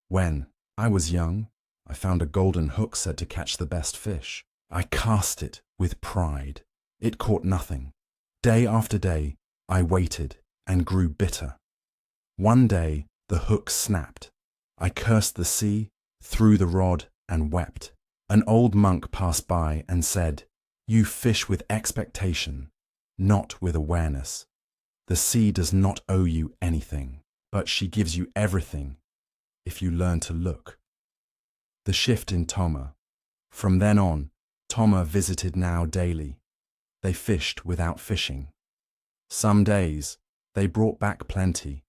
"When I was young, I found a golden hook said to catch the best fish. I cast it with pride. It caught nothing. Day after day, I waited and grew bitter. One day, the hook snapped. I cursed the sea, threw the rod, and wept. An old monk passed by and said, 'You fish with expectation, not with awareness. The sea does not owe you anything, but she gives you everything if you learn to look.'" The shift in Toma. From then on, Toma visited Now daily. They fished without fishing. Some days, they brought back plenty.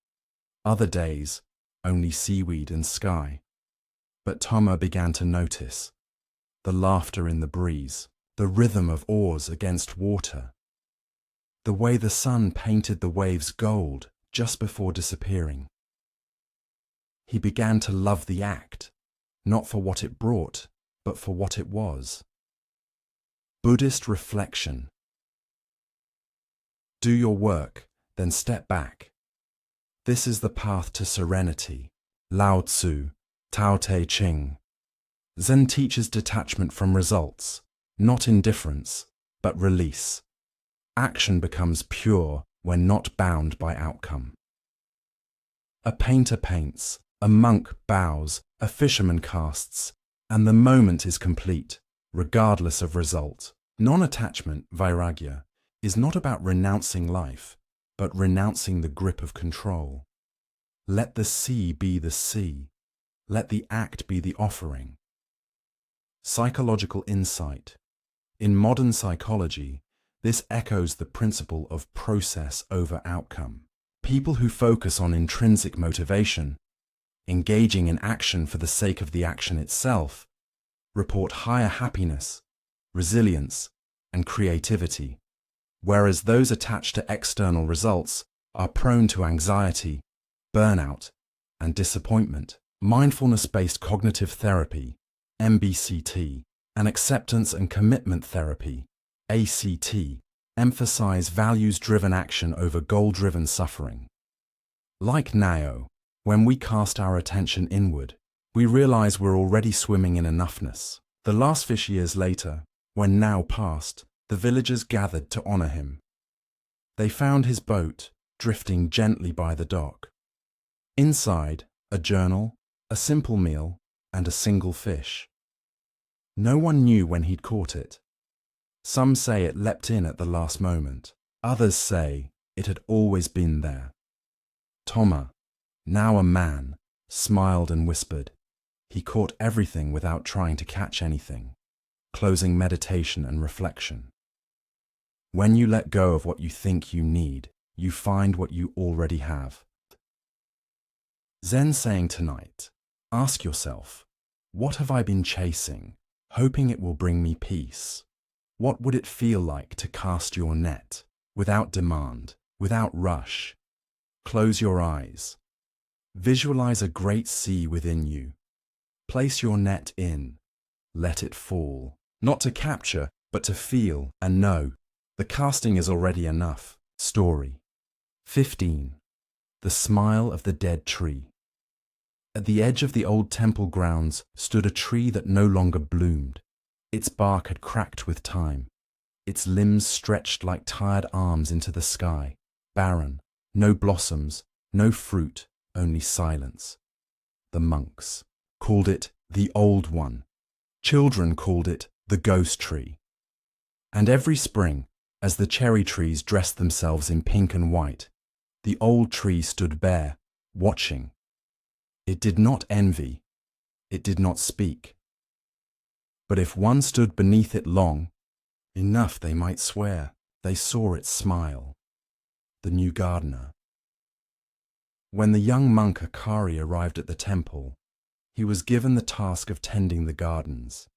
Other days, only seaweed and sky. But Toma began to notice the laughter in the breeze, the rhythm of oars against water, the way the sun painted the waves gold just before disappearing. He began to love the act, not for what it brought, but for what it was. Buddhist reflection. Do your work, then step back. This is the path to serenity. Lao Tzu, Tao Te Ching. Zen teaches detachment from results, not indifference, but release. Action becomes pure when not bound by outcome. A painter paints, a monk bows, a fisherman casts, and the moment is complete, regardless of result. Non-attachment, vairagya, is not about renouncing life, but renouncing the grip of control. Let the sea be the sea. Let the act be the offering. Psychological insight. In modern psychology, this echoes the principle of process over outcome. People who focus on intrinsic motivation, engaging in action for the sake of the action itself, report higher happiness, resilience, and creativity, whereas those attached to external results are prone to anxiety, burnout, and disappointment. Mindfulness-based cognitive therapy, MBCT, and acceptance and commitment therapy, ACT, emphasize values-driven action over goal-driven suffering. Like Nao, when we cast our attention inward, we realize we're already swimming in enoughness. The last fish years later, when Nao passed, The villagers gathered to honor him. They found his boat drifting gently by the dock. Inside, a journal, a simple meal, and a single fish. No one knew when he'd caught it. Some say it leapt in at the last moment. Others say it had always been there. Toma, now a man, smiled and whispered. He caught everything without trying to catch anything, closing meditation and reflection. When you let go of what you think you need, you find what you already have. Zen saying tonight, ask yourself, what have I been chasing, hoping it will bring me peace? What would it feel like to cast your net, without demand, without rush? Close your eyes. Visualize a great sea within you. Place your net in. Let it fall. Not to capture, but to feel and know. The casting is already enough. Story 15. The smile of the dead tree. At the edge of the old temple grounds stood a tree that no longer bloomed. Its bark had cracked with time. Its limbs stretched like tired arms into the sky, barren, no blossoms, no fruit, only silence. The monks called it the Old One. Children called it the Ghost Tree. And every spring, as the cherry trees dressed themselves in pink and white, the old tree stood bare, watching. It did not envy. It did not speak. But if one stood beneath it long, enough they might swear they saw it smile. The new gardener. When the young monk Akari arrived at the temple, he was given the task of tending the gardens.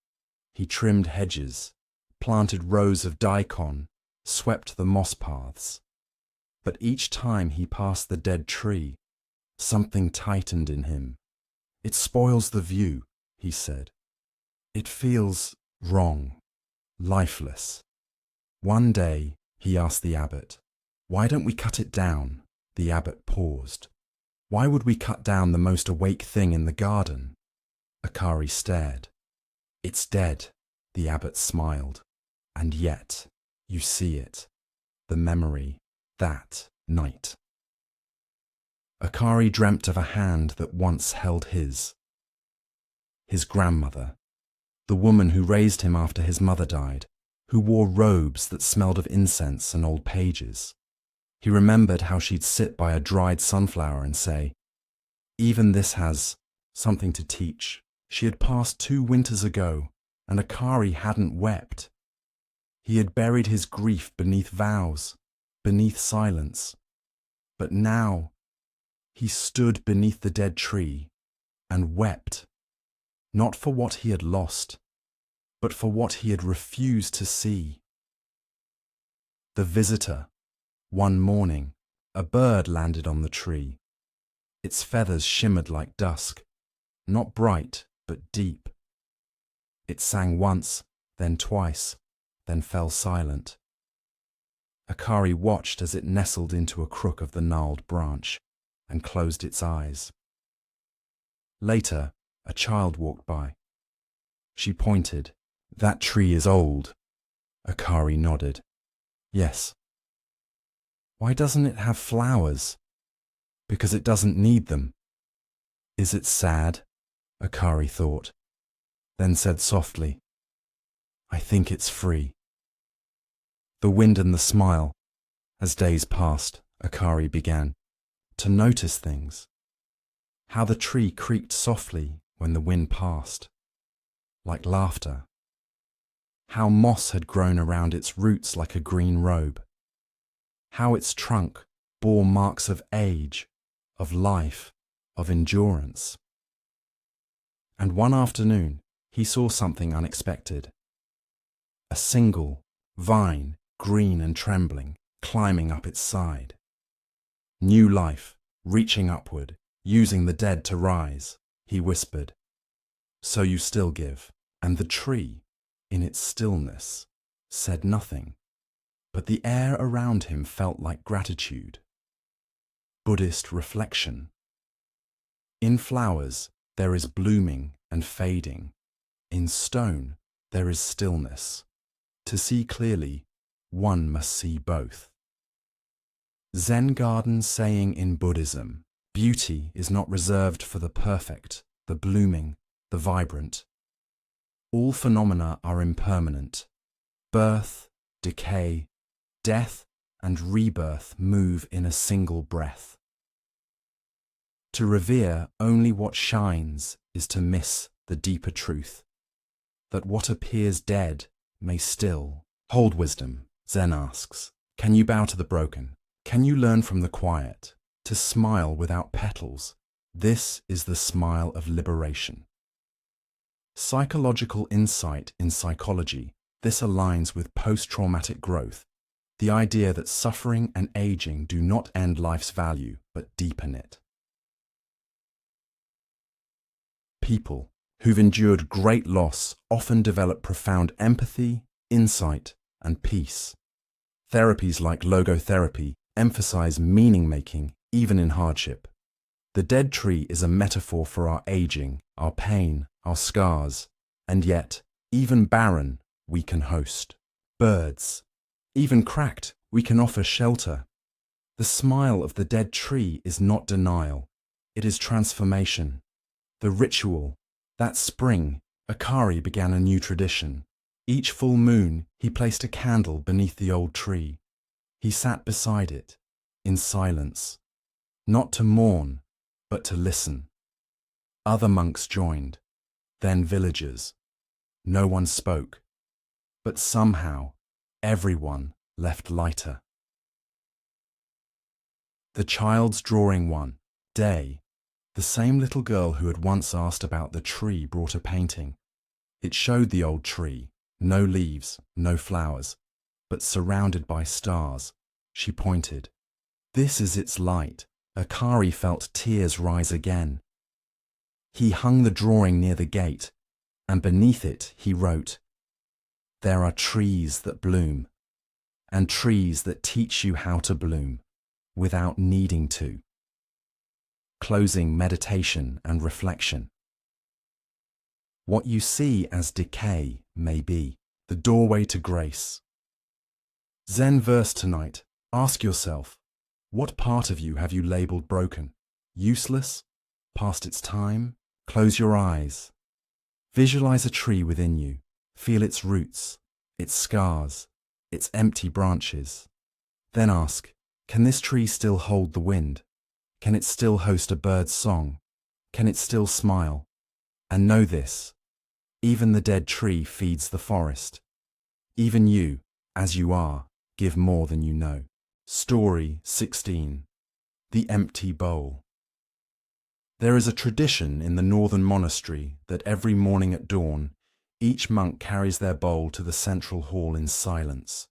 He trimmed hedges, planted rows of daikon, swept the moss paths. But each time he passed the dead tree, something tightened in him. It spoils the view, he said. It feels wrong, lifeless. One day, he asked the abbot, "Why don't we cut it down?" The abbot paused. "Why would we cut down the most awake thing in the garden?" Akari stared. "It's dead," the abbot smiled. "And yet, you see it, the memory, that night." Akari dreamt of a hand that once held his. His grandmother, the woman who raised him after his mother died, who wore robes that smelled of incense and old pages. He remembered how she'd sit by a dried sunflower and say, "Even this has something to teach." She had passed 2 winters ago, and Akari hadn't wept. He had buried his grief beneath vows, beneath silence. But now, he stood beneath the dead tree and wept, not for what he had lost, but for what he had refused to see. The visitor. One morning, a bird landed on the tree. Its feathers shimmered like dusk, not bright, but deep. It sang once, then twice, then fell silent. Akari watched as it nestled into a crook of the gnarled branch and closed its eyes. Later, a child walked by. She pointed. "That tree is old." Akari nodded. "Yes." "Why doesn't it have flowers?" "Because it doesn't need them." "Is it sad?" Akari thought, then said softly, "I think it's free." The wind and the smile. As days passed, Akari began to notice things. How the tree creaked softly when the wind passed, like laughter. How moss had grown around its roots like a green robe. How its trunk bore marks of age, of life, of endurance. And one afternoon, he saw something unexpected. A single vine, green and trembling, climbing up its side. New life, reaching upward, using the dead to rise, he whispered. "So you still give." And the tree, in its stillness, said nothing, but the air around him felt like gratitude. Buddhist reflection. In flowers, there is blooming and fading. In stone, there is stillness. To see clearly, one must see both. Zen garden saying in Buddhism, beauty is not reserved for the perfect, the blooming, the vibrant. All phenomena are impermanent. Birth, decay, death, and rebirth move in a single breath. To revere only what shines is to miss the deeper truth, that what appears dead may still hold wisdom. Zen asks, can you bow to the broken? Can you learn from the quiet to smile without petals? This is the smile of liberation. Psychological insight in psychology. This aligns with post-traumatic growth, the idea that suffering and aging do not end life's value, but deepen it. People who've endured great loss often develop profound empathy, insight, and peace. Therapies like logotherapy emphasize meaning-making even in hardship. The dead tree is a metaphor for our aging, our pain, our scars, and yet, even barren, we can host. Birds, even cracked, we can offer shelter. The smile of the dead tree is not denial, it is transformation. The ritual, that spring, Akari began a new tradition. Each full moon, he placed a candle beneath the old tree. He sat beside it, in silence, not to mourn, but to listen. Other monks joined, then villagers. No one spoke, but somehow everyone left lighter. The child's drawing one day. The same little girl who had once asked about the tree brought a painting. It showed the old tree, no leaves, no flowers, but surrounded by stars. She pointed. This is its light. Akari felt tears rise again. He hung the drawing near the gate, and beneath it he wrote, "There are trees that bloom, and trees that teach you how to bloom, without needing to." Closing meditation and reflection. What you see as decay may be the doorway to grace. Zen verse tonight. Ask yourself, what part of you have you labeled broken? Useless? Past its time? Close your eyes. Visualize a tree within you. Feel its roots, its scars, its empty branches. Then ask, can this tree still hold the wind? Can it still host a bird's song? Can it still smile? And know this, even the dead tree feeds the forest. Even you, as you are, give more than you know. Story 16. The Empty Bowl. There is a tradition in the northern monastery that every morning at dawn, each monk carries their bowl to the central hall in silence.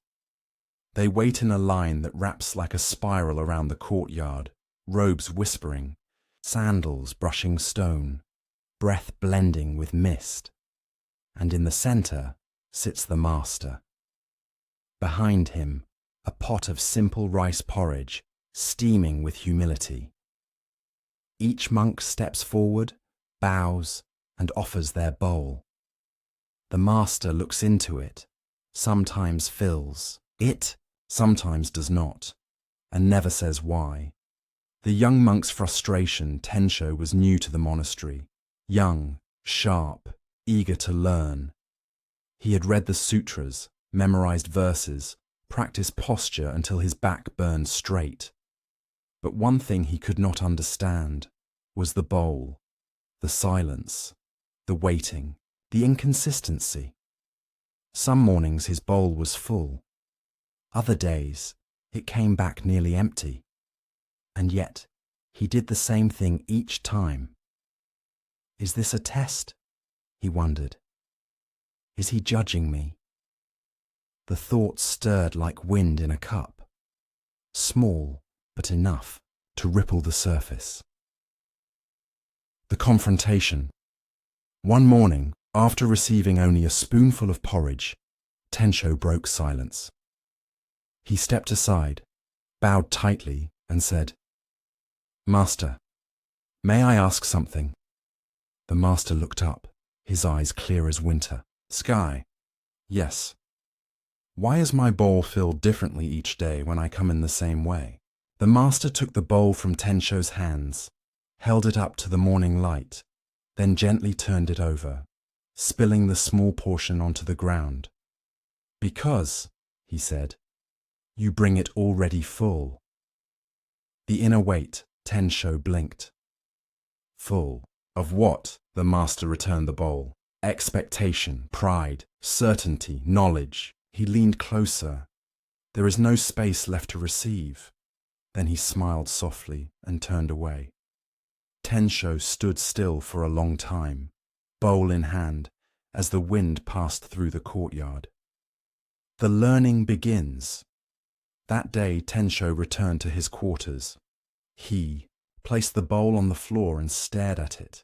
They wait in a line that wraps like a spiral around the courtyard, robes whispering, sandals brushing stone, breath blending with mist. And in the center sits the master. Behind him, a pot of simple rice porridge, steaming with humility. Each monk steps forward, bows, and offers their bowl. The master looks into it, sometimes fills it, sometimes does not, and never says why. The young monk's frustration, Tensho, was new to the monastery. Young, sharp, eager to learn. He had read the sutras, memorized verses, practiced posture until his back burned straight. But one thing he could not understand was the bowl, the silence, the waiting, the inconsistency. Some mornings his bowl was full. Other days it came back nearly empty. And yet he did the same thing each time. Is this a test? He wondered. Is he judging me? The thought stirred like wind in a cup, small but enough to ripple the surface. The confrontation. One morning, after receiving only a spoonful of porridge, Tensho broke silence. He stepped aside, bowed tightly, and said, "Master, may I ask something?" The master looked up, his eyes clear as winter. "Sky." "Yes." Why is my bowl filled differently each day when I come in the same way? The master took the bowl from Tensho's hands, held it up to the morning light, then gently turned it over, spilling the small portion onto the ground. Because, he said, you bring it already full. The inner weight, Tensho blinked. Full. Of what? The master returned the bowl. Expectation, pride, certainty, knowledge. He leaned closer. There is no space left to receive. Then he smiled softly and turned away. Tensho stood still for a long time, bowl in hand, as the wind passed through the courtyard. The learning begins. That day Tensho returned to his quarters. He placed the bowl on the floor and stared at it.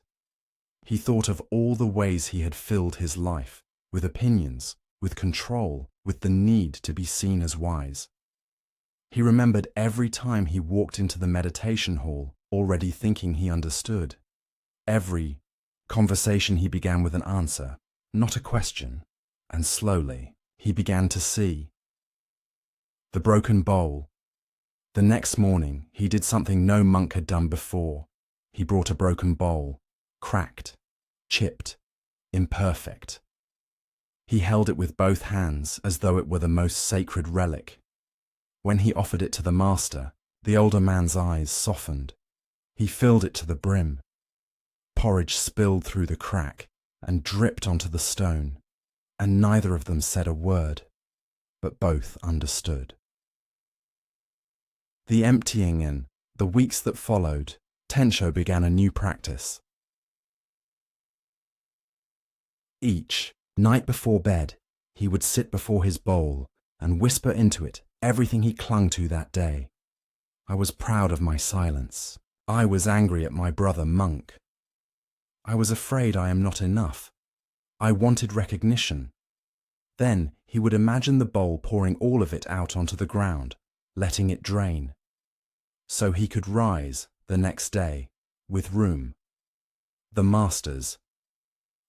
He thought of all the ways he had filled his life, with opinions, with control, with the need to be seen as wise. He remembered every time he walked into the meditation hall, already thinking he understood. Every conversation he began with an answer, not a question, and slowly he began to see. The broken bowl. The next morning, he did something no monk had done before. He brought a broken bowl, cracked, chipped, imperfect. He held it with both hands as though it were the most sacred relic. When he offered it to the master, the older man's eyes softened. He filled it to the brim. Porridge spilled through the crack and dripped onto the stone, and neither of them said a word, but both understood. The emptying in, the weeks that followed, Tensho began a new practice. Each night before bed, he would sit before his bowl and whisper into it everything he clung to that day. I was proud of my silence. I was angry at my brother monk. I was afraid I am not enough. I wanted recognition. Then he would imagine the bowl pouring all of it out onto the ground, letting it drain, so he could rise the next day with room. The master's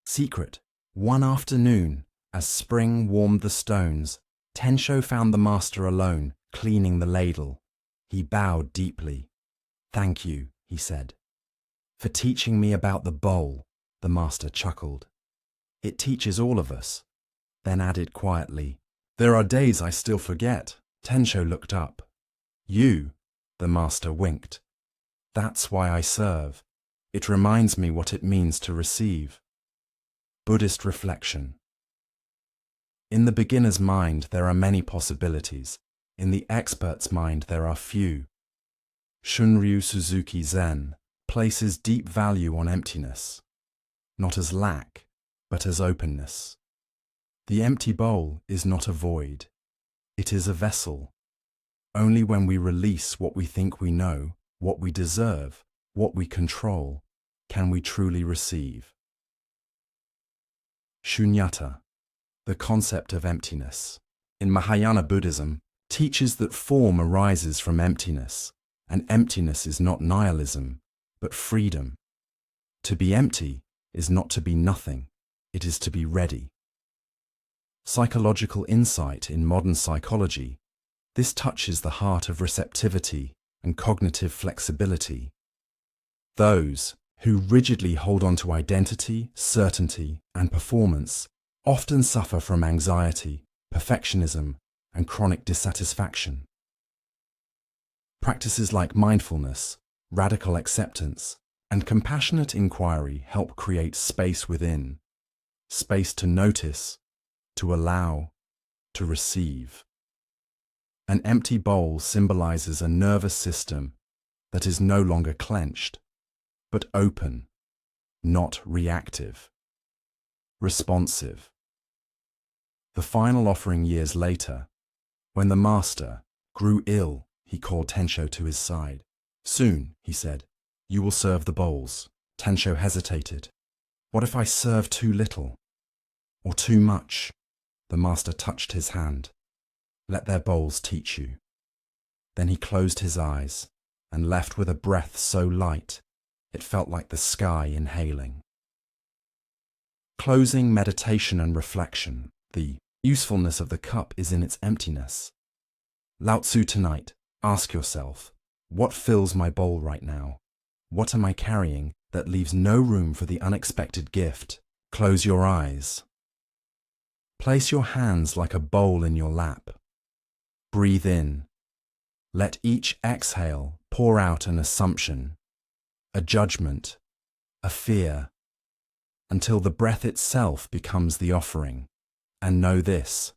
secret. One afternoon, as spring warmed the stones, Tensho found the master alone, cleaning the ladle. He bowed deeply. "Thank you," he said, "for teaching me about the bowl." The master chuckled. "It teaches all of us," then added quietly, "There are days I still forget." Tensho looked up. "You," the master winked. "That's why I serve. It reminds me what it means to receive." Buddhist reflection. In the beginner's mind there are many possibilities. In the expert's mind there are few. Shunryu Suzuki Zen places deep value on emptiness, not as lack, but as openness. The empty bowl is not a void. It is a vessel. Only when we release what we think we know, what we deserve, what we control, can we truly receive. Shunyata, the concept of emptiness, in Mahāyāna Buddhism, teaches that form arises from emptiness, and emptiness is not nihilism, but freedom. To be empty is not to be nothing, it is to be ready. Psychological insight in modern psychology, this touches the heart of receptivity and cognitive flexibility. Those who rigidly hold on to identity, certainty, and performance often suffer from anxiety, perfectionism, and chronic dissatisfaction. Practices like mindfulness, radical acceptance, and compassionate inquiry help create space within, space to notice, to allow, to receive. An empty bowl symbolizes a nervous system that is no longer clenched, but open, not reactive, responsive. The final offering years later, when the master grew ill, he called Tensho to his side. "Soon," he said, "you will serve the bowls." Tensho hesitated. "What if I serve too little? Or too much?" The master touched his hand. "Let their bowls teach you." Then he closed his eyes and left with a breath so light it felt like the sky inhaling. Closing meditation and reflection, the Usefulness of the cup is in its emptiness. Lao Tzu tonight, ask yourself, what fills my bowl right now? What am I carrying that leaves no room for the unexpected gift? Close your eyes. Place your hands like a bowl in your lap. Breathe in. Let each exhale pour out an assumption, a judgment, a fear, until the breath itself becomes the offering. And know this: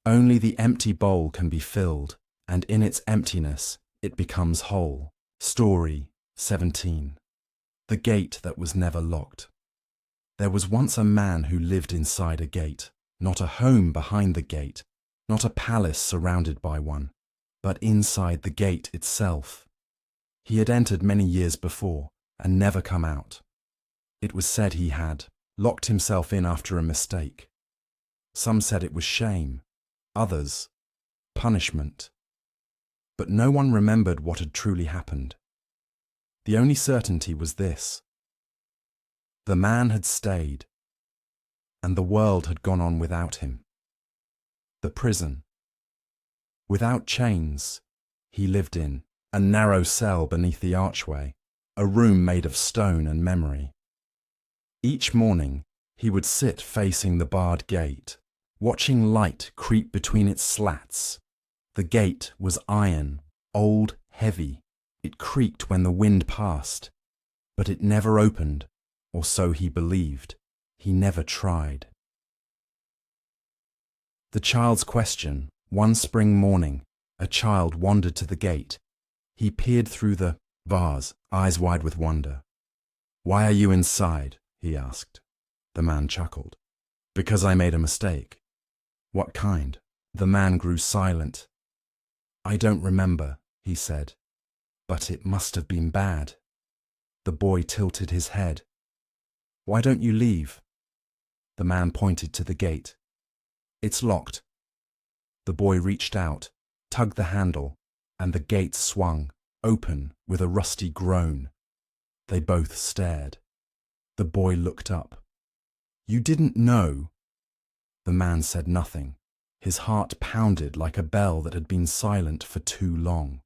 only the empty bowl can be filled, and in its emptiness it becomes whole. Story 17. The gate that was never locked. There was once a man who lived inside a gate, not a home behind the gate, not a palace surrounded by one, but inside the gate itself. He had entered many years before and never come out. It was said he had locked himself in after a mistake. Some said it was shame, others, punishment. But no one remembered what had truly happened. The only certainty was this: the man had stayed, and the world had gone on without him. The prison. Without chains, he lived in a narrow cell beneath the archway, a room made of stone and memory. Each morning, he would sit facing the barred gate, watching light creep between its slats. The gate was iron, old, heavy. It creaked when the wind passed, but it never opened, or so he believed. He never tried. The child's question. One spring morning, a child wandered to the gate. He peered through the bars, eyes wide with wonder. "Why are you inside?" he asked. The man chuckled. "Because I made a mistake." "What kind?" The man grew silent. "I don't remember," he said, "but it must have been bad." The boy tilted his head. "Why don't you leave?" The man pointed to the gate. "It's locked." The boy reached out, tugged the handle, and the gate swung, open with a rusty groan. They both stared. The boy looked up. "You didn't know?" The man said nothing. His heart pounded like a bell that had been silent for too long.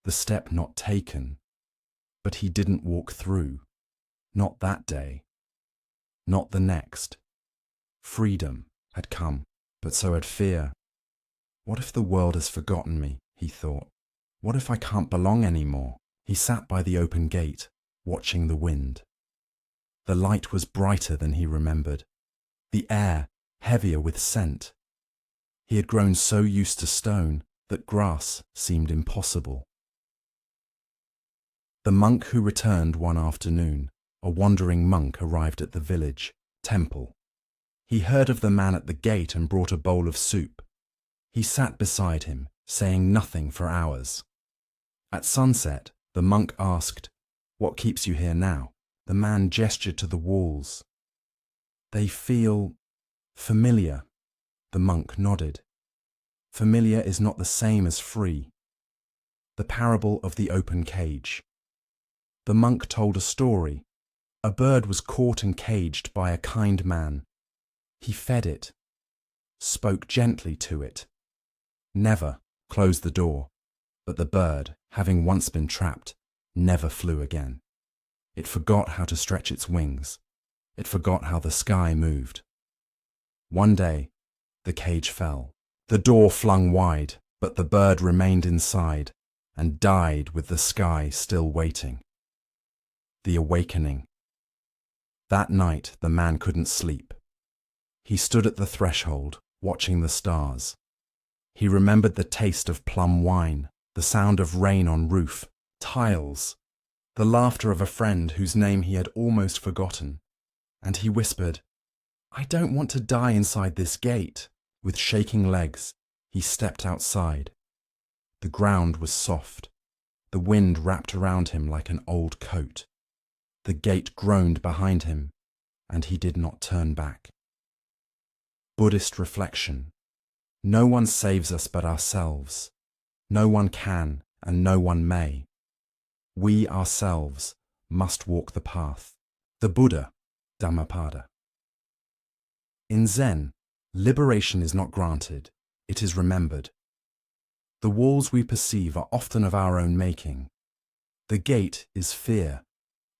The step not taken, but he didn't walk through. Not that day. Not the next. Freedom had come, but so had fear. What if the world has forgotten me, he thought. What if I can't belong anymore? He sat by the open gate, watching the wind. The light was brighter than he remembered. The air heavier with scent. He had grown so used to stone that grass seemed impossible. The monk who returned one afternoon, a wandering monk, arrived at the village temple. He heard of the man at the gate and brought a bowl of soup. He sat beside him, saying nothing for hours. At sunset, the monk asked, "What keeps you here now?" The man gestured to the walls. "They feel familiar." The monk nodded. Familiar is not the same as free. The parable of the open cage. The monk told a story. A bird was caught and caged by a kind man. He fed it, spoke gently to it, never closed the door, but the bird, having once been trapped, never flew again. It forgot how to stretch its wings. It forgot how the sky moved. One day, the cage fell. The door flung wide, but the bird remained inside and died with the sky still waiting. The awakening. That night, the man couldn't sleep. He stood at the threshold, watching the stars. He remembered the taste of plum wine, the sound of rain on roof, tiles, the laughter of a friend whose name he had almost forgotten. And he whispered, "I don't want to die inside this gate." With shaking legs, he stepped outside. The ground was soft. The wind wrapped around him like an old coat. The gate groaned behind him, and he did not turn back. Buddhist reflection. No one saves us but ourselves. No one can, and no one may. We ourselves must walk the path. The Buddha, Dhammapada. In Zen, Liberation is not granted, it is remembered. The walls we perceive are often of our own making. The gate is fear,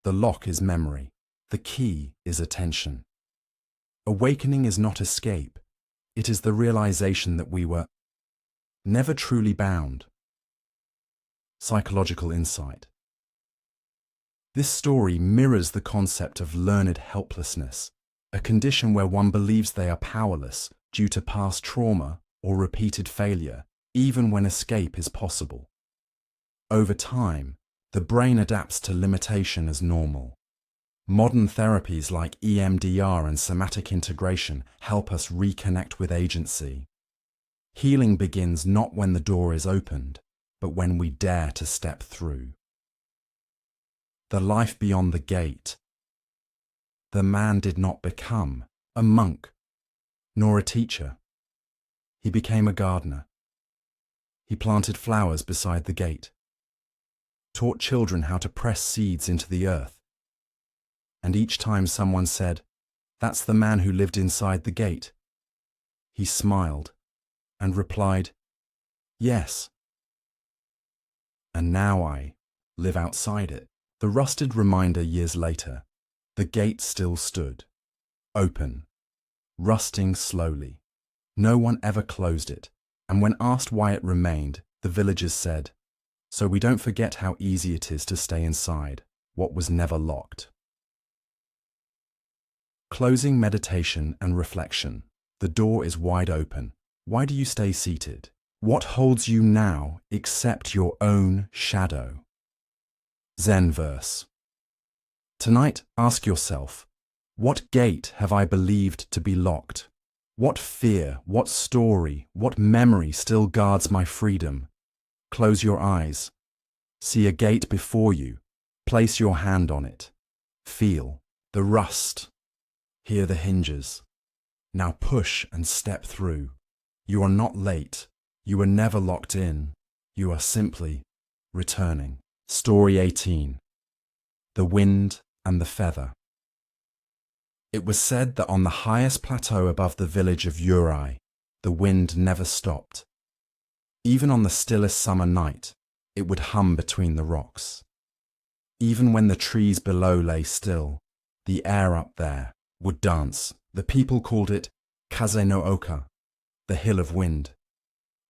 the lock is memory, the key is attention. Awakening is not escape, it is the realization that we were never truly bound. Psychological insight. This story mirrors the concept of learned helplessness, a condition where one believes they are powerless due to past trauma or repeated failure, even when escape is possible. Over time, the brain adapts to limitation as normal. Modern therapies like EMDR and somatic integration help us reconnect with agency. Healing begins not when the door is opened, but when we dare to step through. The life beyond the gate. The man did not become a monk, nor a teacher. He became a gardener. He planted flowers beside the gate, taught children how to press seeds into the earth. And each time someone said, "That's the man who lived inside the gate," he smiled and replied, "Yes." And now I live outside it. The rusted reminder years later, the gate still stood, open, rusting slowly. No one ever closed it, and when asked why it remained, the villagers said, "So we don't forget how easy it is to stay inside what was never locked." Closing meditation and reflection. The door is wide open. Why do you stay seated? What holds you now except your own shadow? Zen verse. Tonight, ask yourself, what gate have I believed to be locked? What fear, what story, what memory still guards my freedom? Close your eyes. See a gate before you. Place your hand on it. Feel the rust. Hear the hinges. Now push and step through. You are not late. You were never locked in. You are simply returning. Story 18. The Wind and the Feather. It was said that on the highest plateau above the village of Uri, the wind never stopped. Even on the stillest summer night, it would hum between the rocks. Even when the trees below lay still, the air up there would dance. The people called it Kaze no Oka, the hill of wind.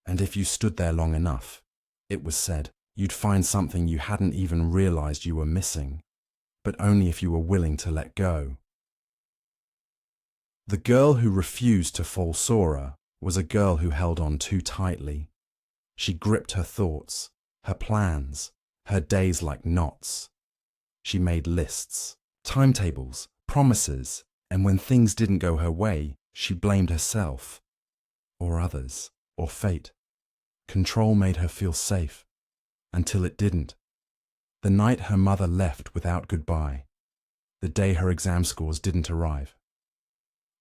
And if you stood there long enough, it was said, you'd find something you hadn't even realized you were missing, but only if you were willing to let go. The girl who refused to fall Sora was a girl who held on too tightly. She gripped her thoughts, her plans, her days like knots. She made lists, timetables, promises, and when things didn't go her way, she blamed herself, or others, or fate. Control made her feel safe, until it didn't. The night her mother left without goodbye, the day her exam scores didn't arrive,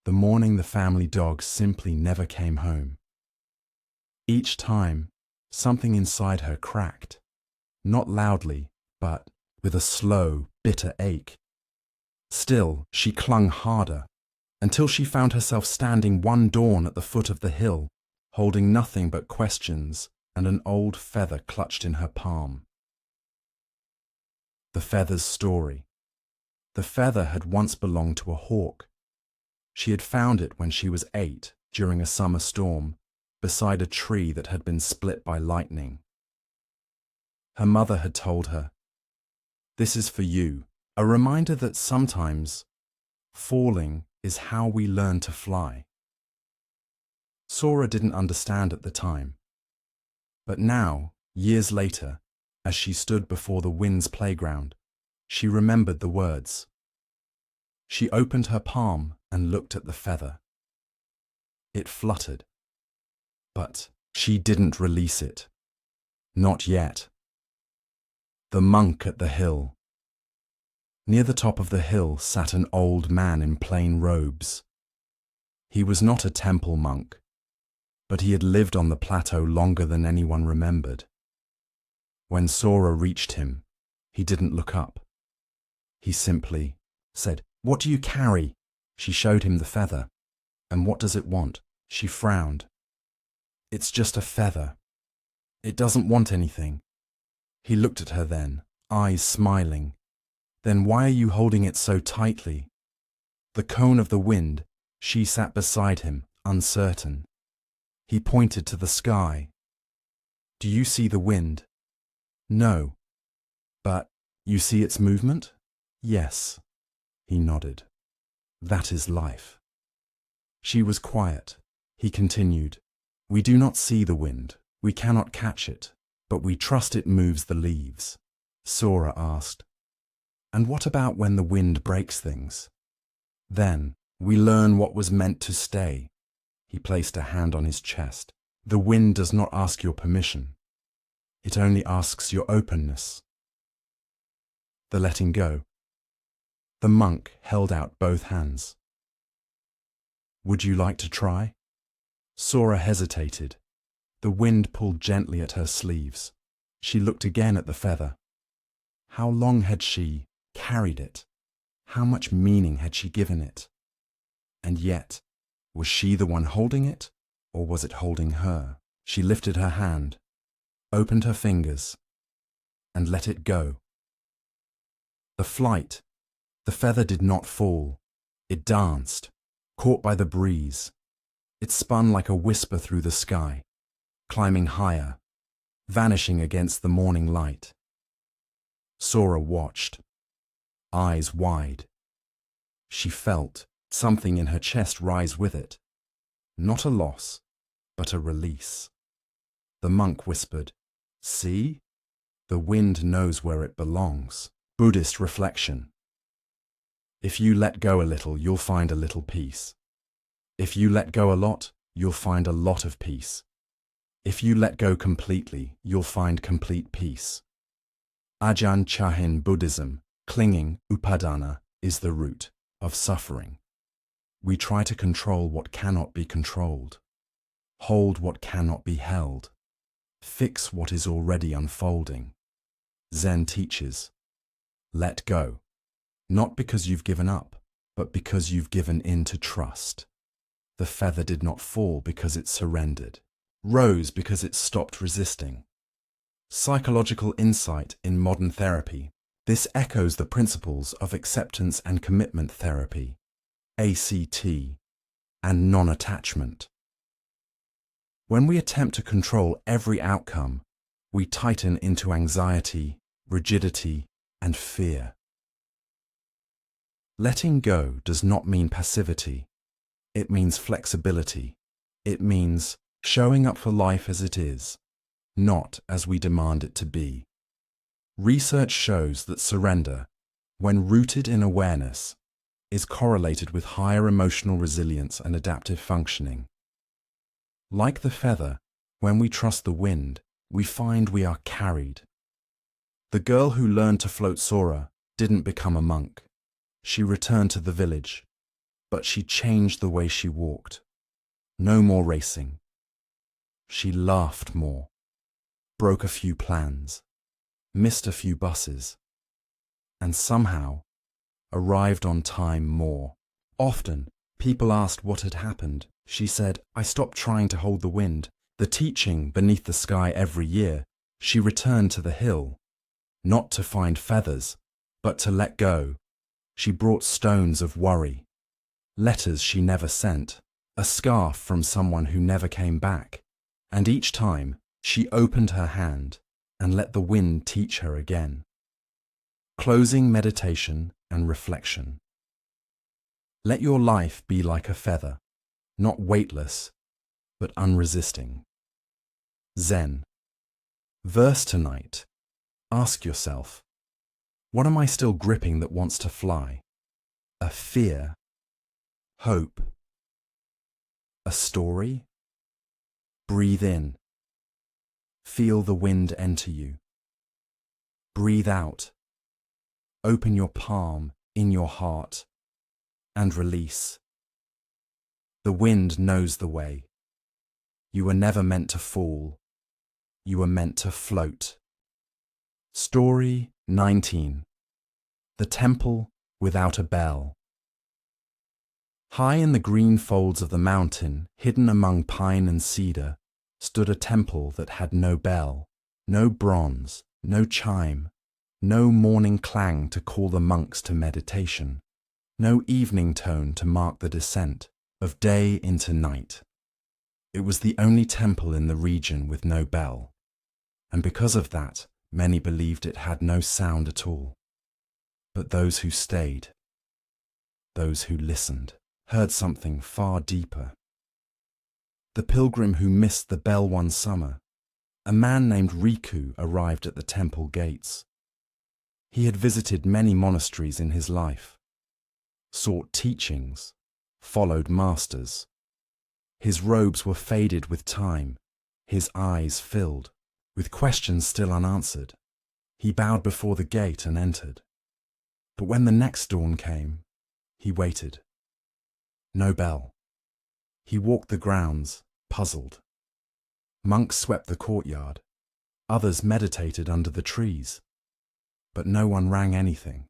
the morning the family dog simply never came home. Each time, something inside her cracked, not loudly, but with a slow, bitter ache. Still, she clung harder, until she found herself standing one dawn at the foot of the hill, holding nothing but questions and an old feather clutched in her palm. The feather's story. The feather had once belonged to a hawk. She had found it when she was 8 during a summer storm, beside a tree that had been split by lightning. Her mother had told her, "This is for you," a reminder that sometimes falling is how we learn to fly. Sora didn't understand at the time, but now, years later, as she stood before the wind's playground, she remembered the words. She opened her palm and looked at the feather. It fluttered, but she didn't release it. Not yet. The monk at the hill. Near the top of the hill sat an old man in plain robes. He was not a temple monk, but he had lived on the plateau longer than anyone remembered. When Sora reached him, he didn't look up. He simply said, "What do you carry?" She showed him the feather. "And what does it want?" She frowned. It's just a feather. It doesn't want anything. He looked at her then, eyes smiling. Then why are you holding it so tightly? The cone of the wind. She sat beside him, uncertain. He pointed to the sky. Do you see the wind? No. But you see its movement? Yes. He nodded. That is life. She was quiet. He continued. We do not see the wind. We cannot catch it, but we trust it moves the leaves. Sora asked. And what about when the wind breaks things? Then we learn what was meant to stay. He placed a hand on his chest. The wind does not ask your permission. It only asks your openness. The letting go. The monk held out both hands. Would you like to try? Sora hesitated. The wind pulled gently at her sleeves. She looked again at the feather. How long had she carried it? How much meaning had she given it? And yet, was she the one holding it, or was it holding her? She lifted her hand, opened her fingers, and let it go. The flight, the feather did not fall. It danced, caught by the breeze. It spun like a whisper through the sky, climbing higher, vanishing against the morning light. Sora watched, eyes wide. She felt something in her chest rise with it. Not a loss, but a release. The monk whispered, See? The wind knows where it belongs. Buddhist reflection. If you let go a little, you'll find a little peace. If you let go a lot, you'll find a lot of peace. If you let go completely, you'll find complete peace. Ajahn Chahine Buddhism, clinging, upadana, is the root of suffering. We try to control what cannot be controlled, hold what cannot be held, fix what is already unfolding. Zen teaches, let go, not because you've given up, but because you've given in to trust. The feather did not fall because it surrendered, rose because it stopped resisting. Psychological insight in modern therapy. This echoes the principles of acceptance and commitment therapy, ACT, and non-attachment. When we attempt to control every outcome, we tighten into anxiety, rigidity, and fear. Letting go does not mean passivity. It means flexibility. It means showing up for life as it is, not as we demand it to be. Research shows that surrender, when rooted in awareness, is correlated with higher emotional resilience and adaptive functioning. Like the feather, when we trust the wind, we find we are carried. The girl who learned to float Sora didn't become a monk. She returned to the village, but she changed the way she walked. No more racing. She laughed more, broke a few plans, missed a few buses, and somehow arrived on time more. Often, people asked what had happened. She said, I stopped trying to hold the wind, the teaching beneath the sky every year. She returned to the hill, not to find feathers, but to let go. She brought stones of worry, letters she never sent, a scarf from someone who never came back, and each time she opened her hand and let the wind teach her again. Closing meditation and reflection. Let your life be like a feather, not weightless, but unresisting. Zen. Verse tonight. Ask yourself, what am I still gripping that wants to fly? A fear? Hope? A story? Breathe in. Feel the wind enter you. Breathe out. Open your palm in your heart and release. The wind knows the way. You were never meant to fall. You were meant to float. Story 19. The Temple Without a Bell. High in the green folds of the mountain, hidden among pine and cedar, stood a temple that had no bell, no bronze, no chime, no morning clang to call the monks to meditation, no evening tone to mark the descent of day into night. It was the only temple in the region with no bell, and because of that, many believed it had no sound at all. But those who stayed, those who listened, heard something far deeper. The pilgrim who missed the bell one summer, a man named Riku, arrived at the temple gates. He had visited many monasteries in his life, sought teachings, followed masters. His robes were faded with time, his eyes filled, with questions still unanswered. He bowed before the gate and entered. But when the next dawn came, he waited. No bell. He walked the grounds, puzzled. Monks swept the courtyard. Others meditated under the trees. But no one rang anything.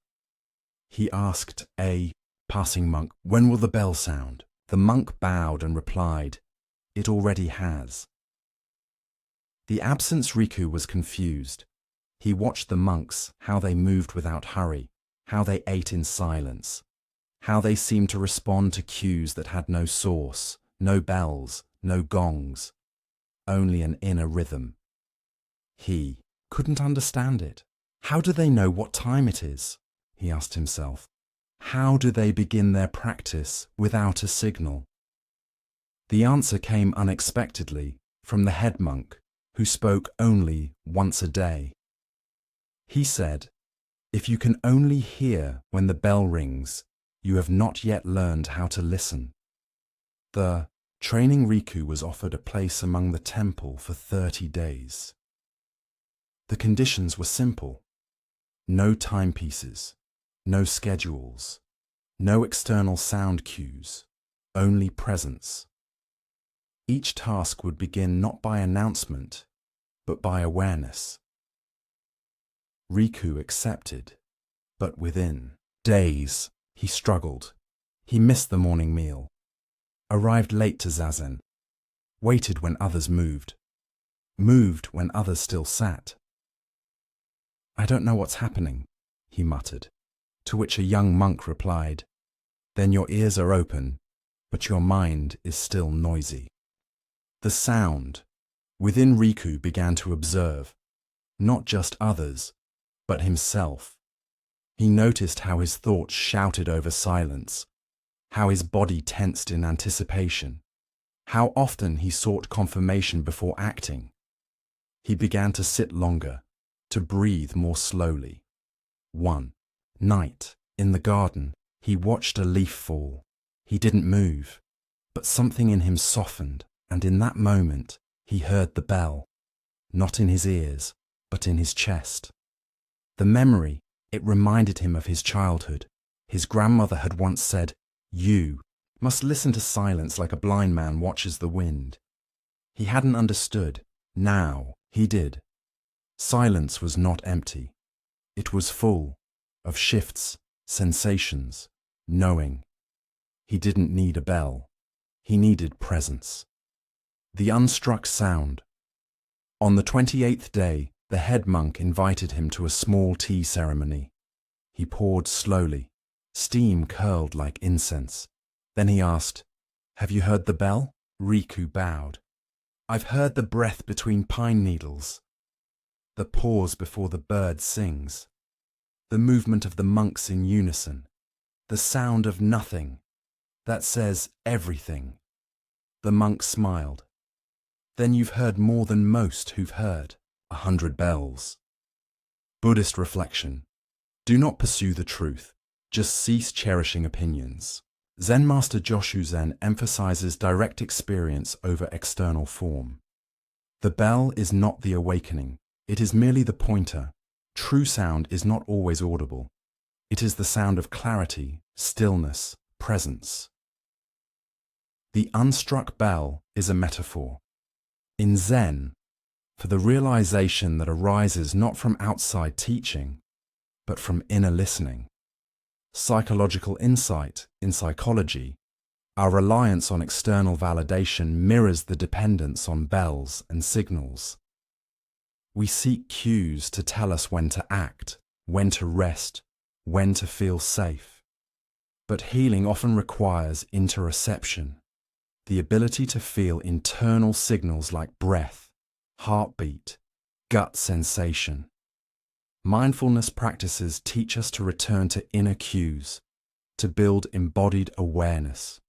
He asked a passing monk, "When will the bell sound?" The monk bowed and replied, "It already has." The absence Riku was confused. He watched the monks, how they moved without hurry, how they ate in silence, how they seemed to respond to cues that had no source, no bells, no gongs, only an inner rhythm. He couldn't understand it. How do they know what time it is? He asked himself. How do they begin their practice without a signal? The answer came unexpectedly from the head monk, who spoke only once a day. He said, "If you can only hear when the bell rings, you have not yet learned how to listen." The training Riku was offered a place among the temple for 30 days. The conditions were simple. No timepieces, no schedules, no external sound cues, only presence. Each task would begin not by announcement, but by awareness. Riku accepted, but within days he struggled. He missed the morning meal, arrived late to zazen, waited when others moved when others still sat. "I don't know what's happening," he muttered, to which a young monk replied, "Then your ears are open, but your mind is still noisy." The sound within Riku began to observe, not just others, but himself. He noticed how his thoughts shouted over silence, how his body tensed in anticipation, how often he sought confirmation before acting. He began to sit longer, to breathe more slowly. One night, in the garden, he watched a leaf fall. He didn't move, but something in him softened, and in that moment, he heard the bell, not in his ears, but in his chest. The memory, it reminded him of his childhood. His grandmother had once said, "You must listen to silence like a blind man watches the wind." He hadn't understood. Now he did. Silence was not empty. It was full of shifts, sensations, knowing. He didn't need a bell. He needed presence. The unstruck sound. On the 28th day, the head monk invited him to a small tea ceremony. He poured slowly. Steam curled like incense. Then he asked, "Have you heard the bell?" Riku bowed. "I've heard the breath between pine needles, the pause before the bird sings, the movement of the monks in unison, the sound of nothing that says everything." The monk smiled. "Then you've heard more than most who've heard 100 bells." Buddhist reflection. Do not pursue the truth. Just cease cherishing opinions. Zen Master Joshu Zen emphasizes direct experience over external form. The bell is not the awakening. It is merely the pointer. True sound is not always audible. It is the sound of clarity, stillness, presence. The unstruck bell is a metaphor. In Zen, for the realization that arises not from outside teaching, but from inner listening. Psychological insight in psychology Our reliance on external validation mirrors the dependence on bells and signals. We seek cues to tell us when to act, when to rest, when to feel safe. But healing often requires interoception, the ability to feel internal signals like breath, heartbeat, gut sensation. Mindfulness practices teach us to return to inner cues, to build embodied awareness.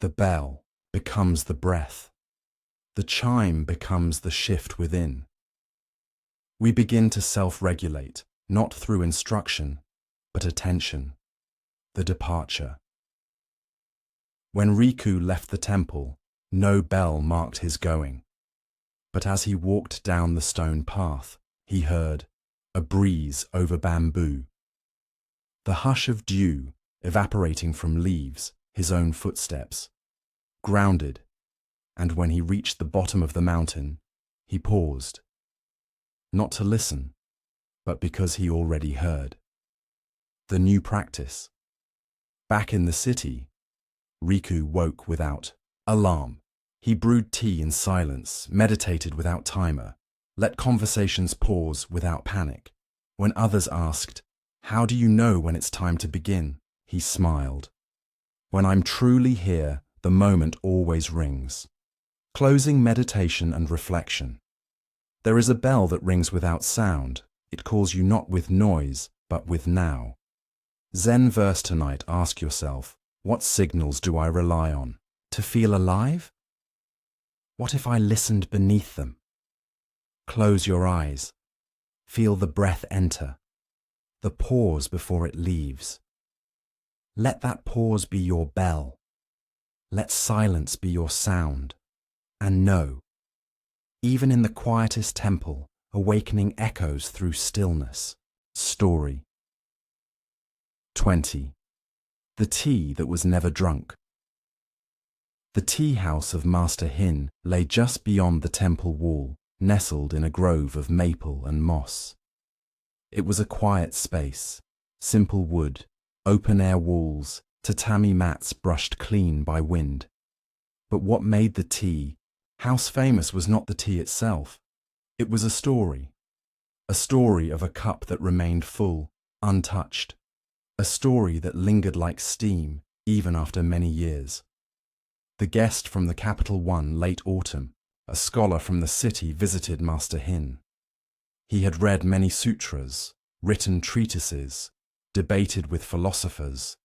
The bell becomes the breath. The chime becomes the shift within. We begin to self-regulate, not through instruction, but attention, the departure. When Riku left the temple, no bell marked his going. But as he walked down the stone path, he heard a breeze over bamboo. The hush of dew evaporating from leaves, his own footsteps, grounded, and when he reached the bottom of the mountain, he paused, not to listen, but because he already heard. The new practice. Back in the city, Riku woke without alarm. He brewed tea in silence, meditated without timer, let conversations pause without panic. When others asked, "How do you know when it's time to begin?" he smiled. "When I'm truly here, the moment always rings." Closing meditation and reflection. There is a bell that rings without sound. It calls you not with noise, but with now. Zen verse tonight, ask yourself, what signals do I rely on? To feel alive? What if I listened beneath them? Close your eyes. Feel the breath enter, the pause before it leaves. Let that pause be your bell. Let silence be your sound. And know, even in the quietest temple, awakening echoes through stillness. Story 20. The tea that was never drunk. The tea house of Master Hin lay just beyond the temple wall, nestled in a grove of maple and moss. It was a quiet space, simple wood, open-air walls, tatami mats brushed clean by wind. But what made the tea house famous was not the tea itself. It was a story of a cup that remained full, untouched, a story that lingered like steam even after many years. The guest from the capital one late autumn, a scholar from the city, visited Master Hin. He had read many sutras, written treatises, debated with philosophers.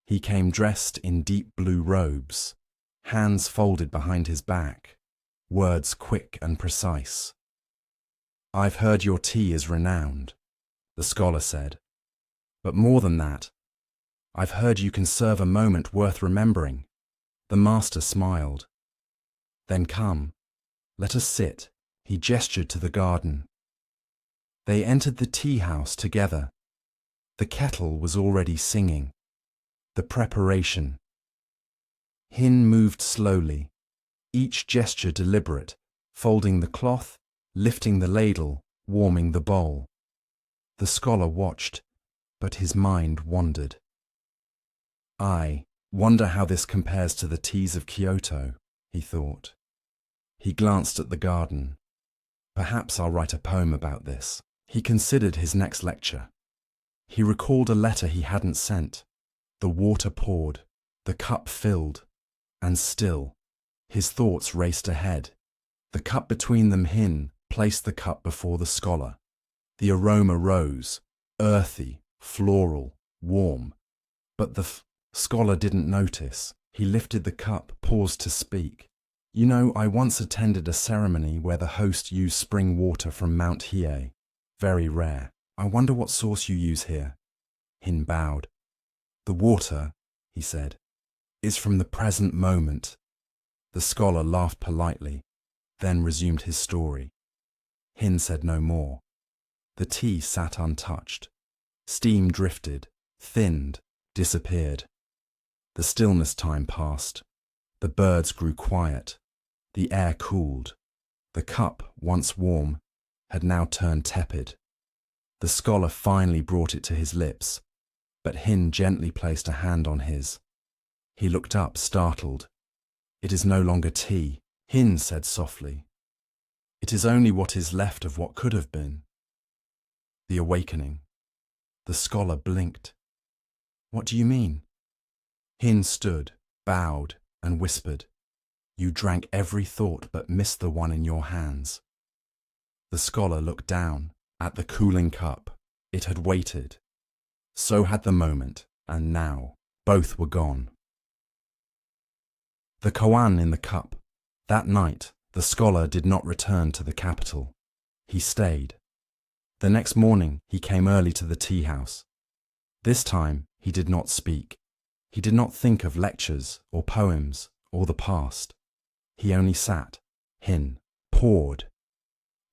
He came dressed in deep blue robes, hands folded behind his back, words quick and precise. "I've heard your tea is renowned," the scholar said. "But more than that, I've heard you can serve a moment worth remembering." The master smiled. "Then come, let us sit." He gestured to the garden. They entered the tea house together. The kettle was already singing. The preparation. Hin moved slowly, each gesture deliberate, folding the cloth, lifting the ladle, warming the bowl. The scholar watched, but his mind wandered. "I wonder how this compares to the teas of Kyoto," he thought. He glanced at the garden. "Perhaps I'll write a poem about this." He considered his next lecture. He recalled a letter he hadn't sent. The water poured, the cup filled, and still, his thoughts raced ahead. The cup between them, Hin placed the cup before the scholar. The aroma rose, earthy, floral, warm. But the scholar didn't notice. He lifted the cup, paused to speak. "You know, I once attended a ceremony where the host used spring water from Mount Hiei. Very rare. I wonder what source you use here." Hin bowed. "The water," he said, "is from the present moment." The scholar laughed politely, then resumed his story. Hin said no more. The tea sat untouched. Steam drifted, thinned, disappeared. The stillness time passed. The birds grew quiet. The air cooled. The cup, once warm, had now turned tepid. The scholar finally brought it to his lips, but Hin gently placed a hand on his. He looked up, startled. "It is no longer tea," Hin said softly. "It is only what is left of what could have been." The awakening. The scholar blinked. "What do you mean?" Hin stood, bowed, and whispered, "You drank every thought but missed the one in your hands." The scholar looked down at the cooling cup. It had waited. So had the moment, and now both were gone. The koan in the cup. That night, the scholar did not return to the capital. He stayed. The next morning, he came early to the tea house. This time, he did not speak. He did not think of lectures or poems or the past. He only sat, Hin, poured.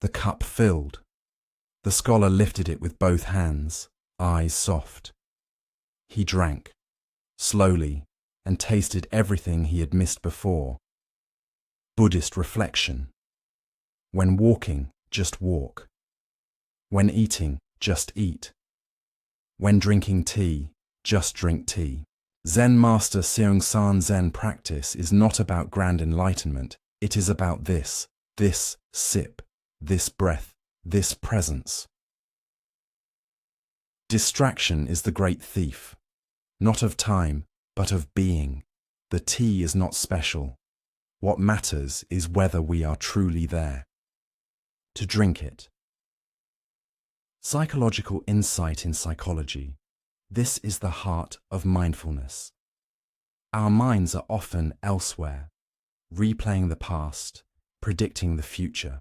The cup filled. The scholar lifted it with both hands, eyes soft. He drank, slowly, and tasted everything he had missed before. Buddhist reflection. When walking, just walk. When eating, just eat. When drinking tea, just drink tea. Zen master Seung San Zen practice is not about grand enlightenment. It is about this sip, this breath, this presence. Distraction is the great thief, not of time, but of being. The tea is not special. What matters is whether we are truly there. To drink it. Psychological insight in psychology. This is the heart of mindfulness. Our minds are often elsewhere, replaying the past, predicting the future.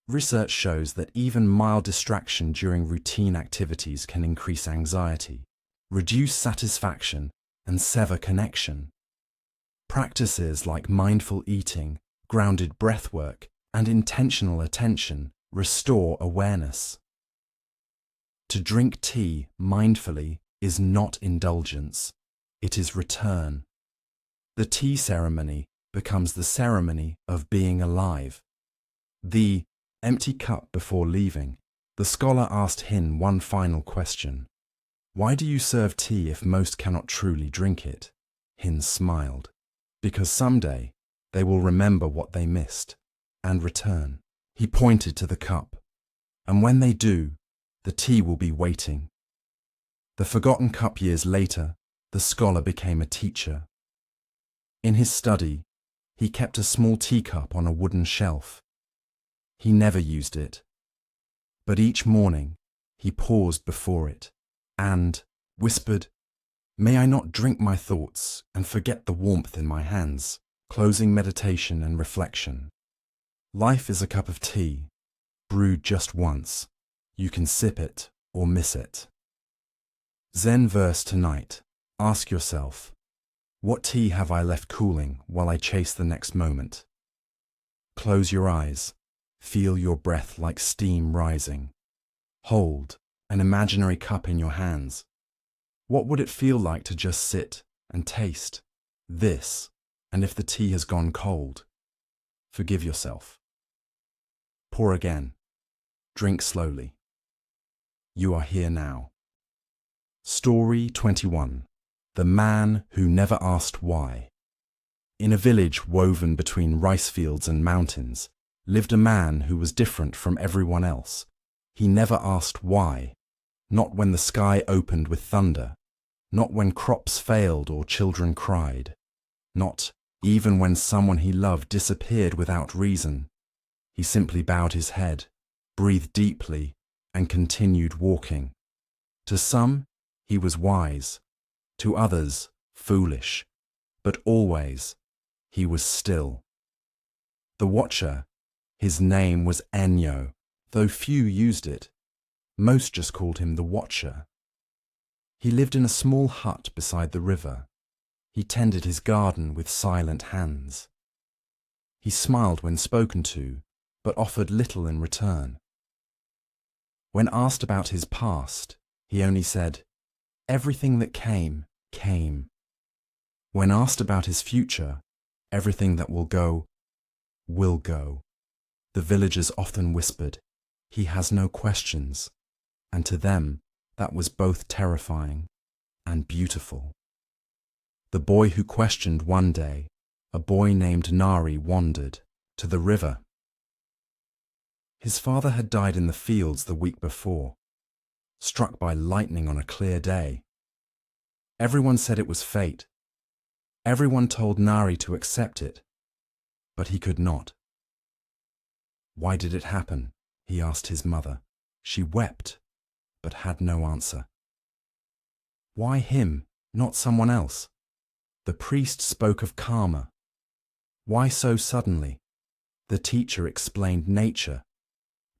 Research shows that even mild distraction during routine activities can increase anxiety, reduce satisfaction, and sever connection. Practices like mindful eating, grounded breathwork, and intentional attention restore awareness. To drink tea mindfully is not indulgence, it is return. The tea ceremony becomes the ceremony of being alive. The empty cup before leaving. The scholar asked Hin one final question. "Why do you serve tea if most cannot truly drink it?" Hin smiled. "Because someday they will remember what they missed and return." He pointed to the cup. "And when they do, the tea will be waiting." The forgotten cup. Years later, the scholar became a teacher. In his study, he kept a small teacup on a wooden shelf. He never used it. But each morning, he paused before it and whispered, "May I not drink my thoughts and forget the warmth in my hands." Closing meditation and reflection. Life is a cup of tea, brewed just once. You can sip it or miss it. Zen verse tonight. Ask yourself, what tea have I left cooling while I chase the next moment? Close your eyes. Feel your breath like steam rising. Hold an imaginary cup in your hands. What would it feel like to just sit and taste this? And if the tea has gone cold, forgive yourself. Pour again. Drink slowly. You are here now. Story 21. The Man Who Never Asked Why. In a village woven between rice fields and mountains, lived a man who was different from everyone else. He never asked why, not when the sky opened with thunder, not when crops failed or children cried, not even when someone he loved disappeared without reason. He simply bowed his head, breathed deeply, and continued walking. To some, he was wise, to others, foolish, but always, he was still. The watcher, his name was Enyo, though few used it. Most just called him the Watcher. He lived in a small hut beside the river. He tended his garden with silent hands. He smiled when spoken to, but offered little in return. When asked about his past, he only said, "Everything that came, came." When asked about his future, everything that will go, will go. The villagers often whispered, "He has no questions," and to them that was both terrifying and beautiful. The boy who questioned one day, a boy named Nari wandered to the river. His father had died in the fields the week before, struck by lightning on a clear day. Everyone said it was fate. Everyone told Nari to accept it, but he could not. Why did it happen? He asked his mother. She wept, but had no answer. Why him, not someone else? The priest spoke of karma. Why so suddenly? The teacher explained nature,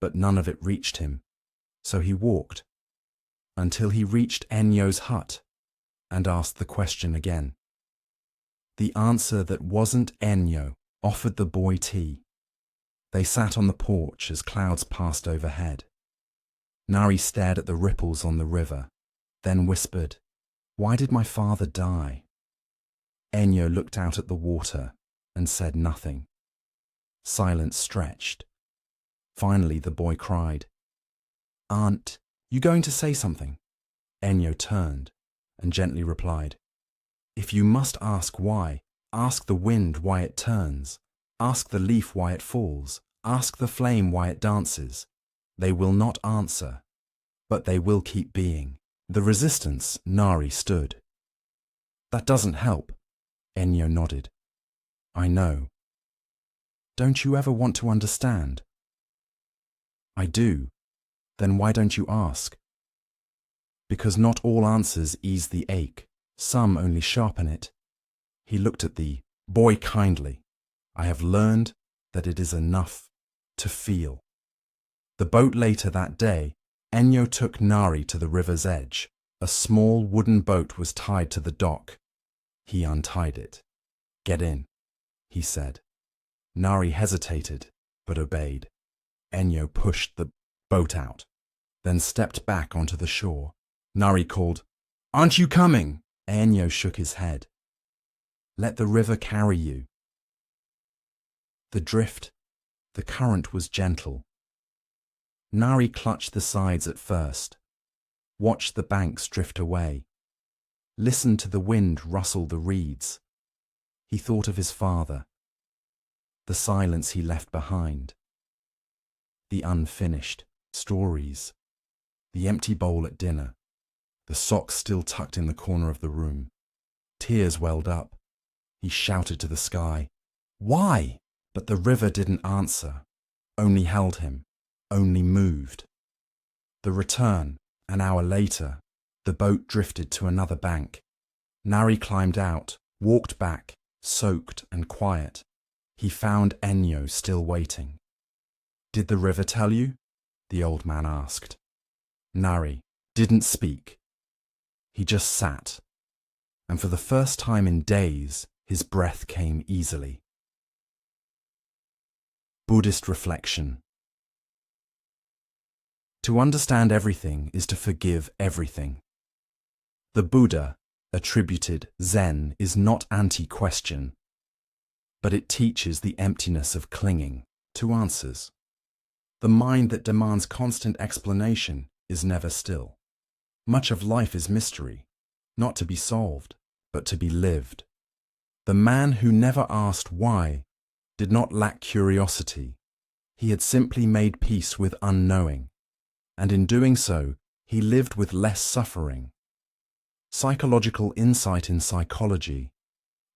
but none of it reached him, so he walked until he reached Enyo's hut and asked the question again. The answer that wasn't Enyo offered the boy tea. They sat on the porch as clouds passed overhead. Nari stared at the ripples on the river, then whispered, "Why did my father die?" Enyo looked out at the water and said nothing. Silence stretched. Finally the boy cried, "Aren't you going to say something?" Enyo turned and gently replied, "If you must ask why, ask the wind why it turns, ask the leaf why it falls, ask the flame why it dances. They will not answer, but they will keep being." The resistance Nari stood. "That doesn't help." Enyo nodded. "I know. Don't you ever want to understand?" "I do. Then why don't you ask?" "Because not all answers ease the ache. Some only sharpen it." He looked at the boy kindly. "I have learned that it is enough to feel." The boat later that day, Enyo took Nari to the river's edge. A small wooden boat was tied to the dock. He untied it. "Get in," he said. Nari hesitated, but obeyed. Enyo pushed the boat out, then stepped back onto the shore. Nari called, "Aren't you coming?" Enyo shook his head. "Let the river carry you." The current was gentle. Nari clutched the sides at first, watched the banks drift away, listened to the wind rustle the reeds. He thought of his father, the silence he left behind, the unfinished stories, the empty bowl at dinner, the socks still tucked in the corner of the room. Tears welled up. He shouted to the sky, "Why?" But the river didn't answer, only held him, only moved. The return, an hour later, the boat drifted to another bank. Nari climbed out, walked back, soaked and quiet. He found Enyo still waiting. "Did the river tell you?" the old man asked. Nari didn't speak. He just sat, and for the first time in days, his breath came easily. Buddhist reflection. To understand everything is to forgive everything. The Buddha attributed Zen is not anti-question, but it teaches the emptiness of clinging to answers. The mind that demands constant explanation is never still. Much of life is mystery, not to be solved, but to be lived. The man who never asked why did not lack curiosity. He had simply made peace with unknowing, and in doing so, he lived with less suffering. Psychological insight in psychology.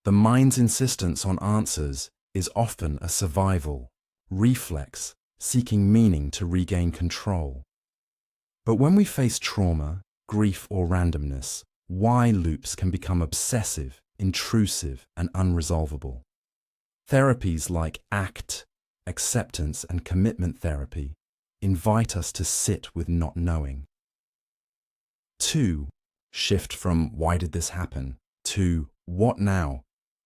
The mind's insistence on answers is often a survival reflex, seeking meaning to regain control. But when we face trauma, grief, or randomness, why loops can become obsessive, intrusive, and unresolvable. Therapies like ACT, acceptance, and commitment therapy invite us to sit with not knowing. 2. Shift from "why did this happen?" to "what now?"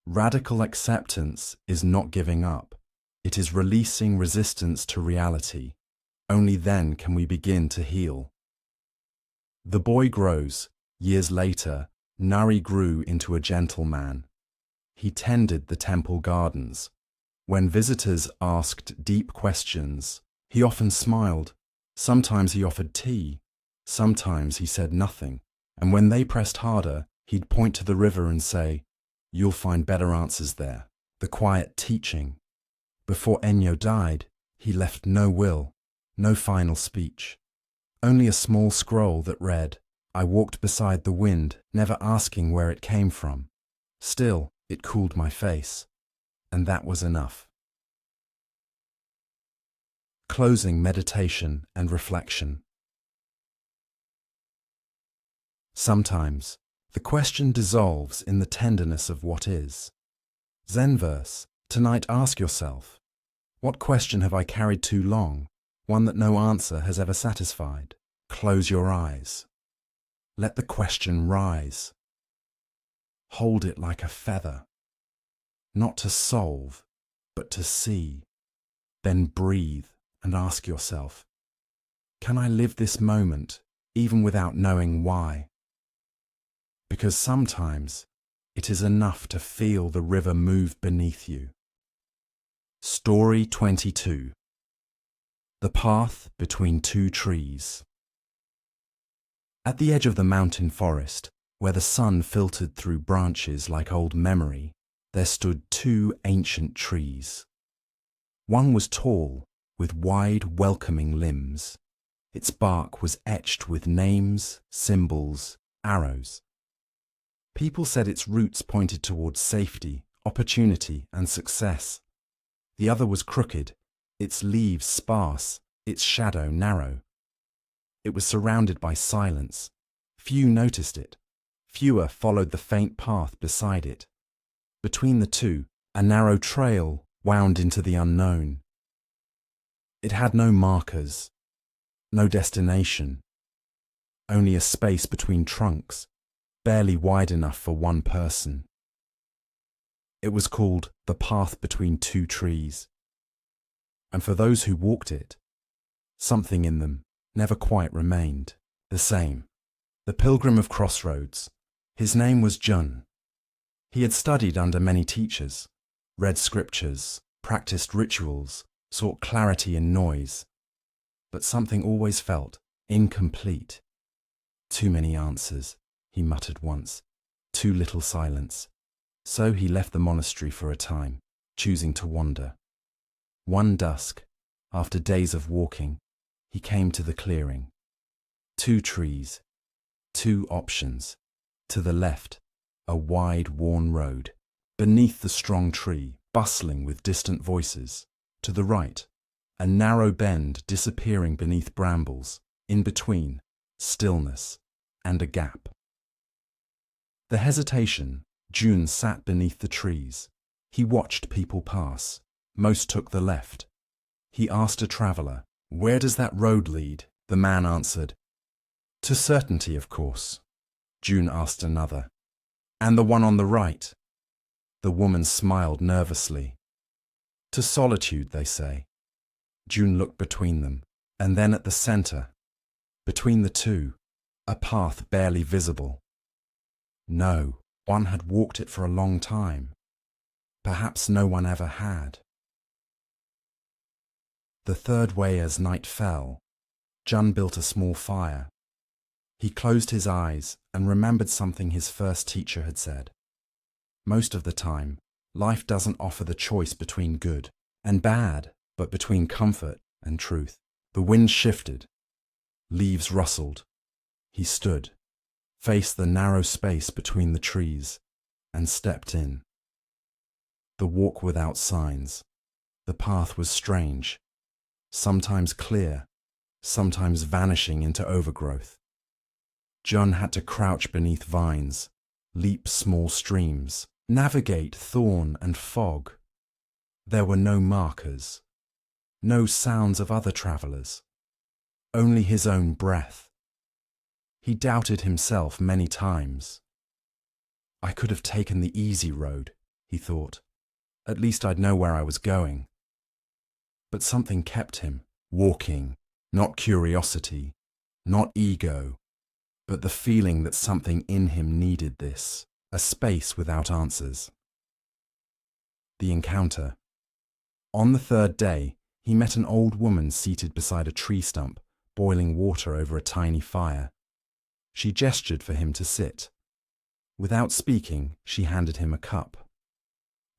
Radical acceptance is not giving up. It is releasing resistance to reality. Only then can we begin to heal. The boy grows. Years later, Nari grew into a gentleman. He tended the temple gardens. When visitors asked deep questions, he often smiled. Sometimes he offered tea. Sometimes he said nothing. And when they pressed harder, he'd point to the river and say, You'll find better answers there. The quiet teaching. Before Enyo died, he left no will, no final speech. Only a small scroll that read, "I walked beside the wind, never asking where it came from. Still, it cooled my face." And that was enough. Closing meditation and reflection. Sometimes, the question dissolves in the tenderness of what is. Zen verse, tonight ask yourself, what question have I carried too long, one that no answer has ever satisfied? Close your eyes. Let the question rise. Hold it like a feather, not to solve, but to see. Then breathe and ask yourself, can I live this moment even without knowing why? Because sometimes it is enough to feel the river move beneath you. Story 22. The Path Between Two Trees. At the edge of the mountain forest, where the sun filtered through branches like old memory, there stood two ancient trees. One was tall, with wide, welcoming limbs. Its bark was etched with names, symbols, arrows. People said its roots pointed towards safety, opportunity, and success. The other was crooked, its leaves sparse, its shadow narrow. It was surrounded by silence. Few noticed it. Fewer followed the faint path beside it. Between the two, a narrow trail wound into the unknown. It had no markers, no destination, only a space between trunks, barely wide enough for one person. It was called the Path Between Two Trees. And for those who walked it, something in them never quite remained the same. The pilgrim of crossroads. His name was Jun. He had studied under many teachers, read scriptures, practiced rituals, sought clarity in noise. But something always felt incomplete. Too many answers, he muttered once. Too little silence. So he left the monastery for a time, choosing to wander. One dusk, after days of walking, he came to the clearing. Two trees, two options. To the left, a wide, worn road. Beneath the strong tree, bustling with distant voices. To the right, a narrow bend disappearing beneath brambles. In between, stillness and a gap. The hesitation, June sat beneath the trees. He watched people pass. Most took the left. He asked a traveller, "Where does that road lead?" The man answered, "To certainty, of course." June asked another, "And the one on the right?" The woman smiled nervously. "To solitude, they say." June looked between them, and then at the centre. Between the two, a path barely visible. No, one had walked it for a long time. Perhaps no one ever had. The third way as night fell, Jun built a small fire. He closed his eyes and remembered something his first teacher had said. Most of the time, life doesn't offer the choice between good and bad, but between comfort and truth. The wind shifted. Leaves rustled. He stood, faced the narrow space between the trees, and stepped in. The walk without signs. The path was strange, sometimes clear, sometimes vanishing into overgrowth. Jun had to crouch beneath vines, leap small streams, navigate thorn and fog. There were no markers, no sounds of other travellers, only his own breath. He doubted himself many times. I could have taken the easy road, he thought. At least I'd know where I was going. But something kept him walking, not curiosity, not ego, but the feeling that something in him needed this, a space without answers. The encounter. On the third day, he met an old woman seated beside a tree stump, boiling water over a tiny fire. She gestured for him to sit. Without speaking, she handed him a cup.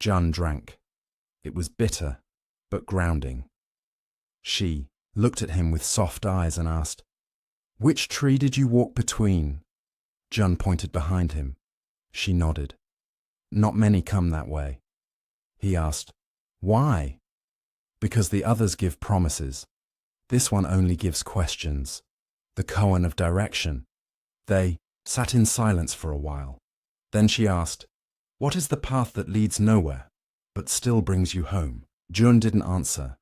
Jun drank. It was bitter, but grounding. She looked at him with soft eyes and asked, "Which tree did you walk between?" Jun pointed behind him. She nodded. "Not many come that way." He asked, "Why?" "Because the others give promises. This one only gives questions. The koan of direction." They sat in silence for a while. Then she asked, "What is the path that leads nowhere, but still brings you home?" Jun didn't answer.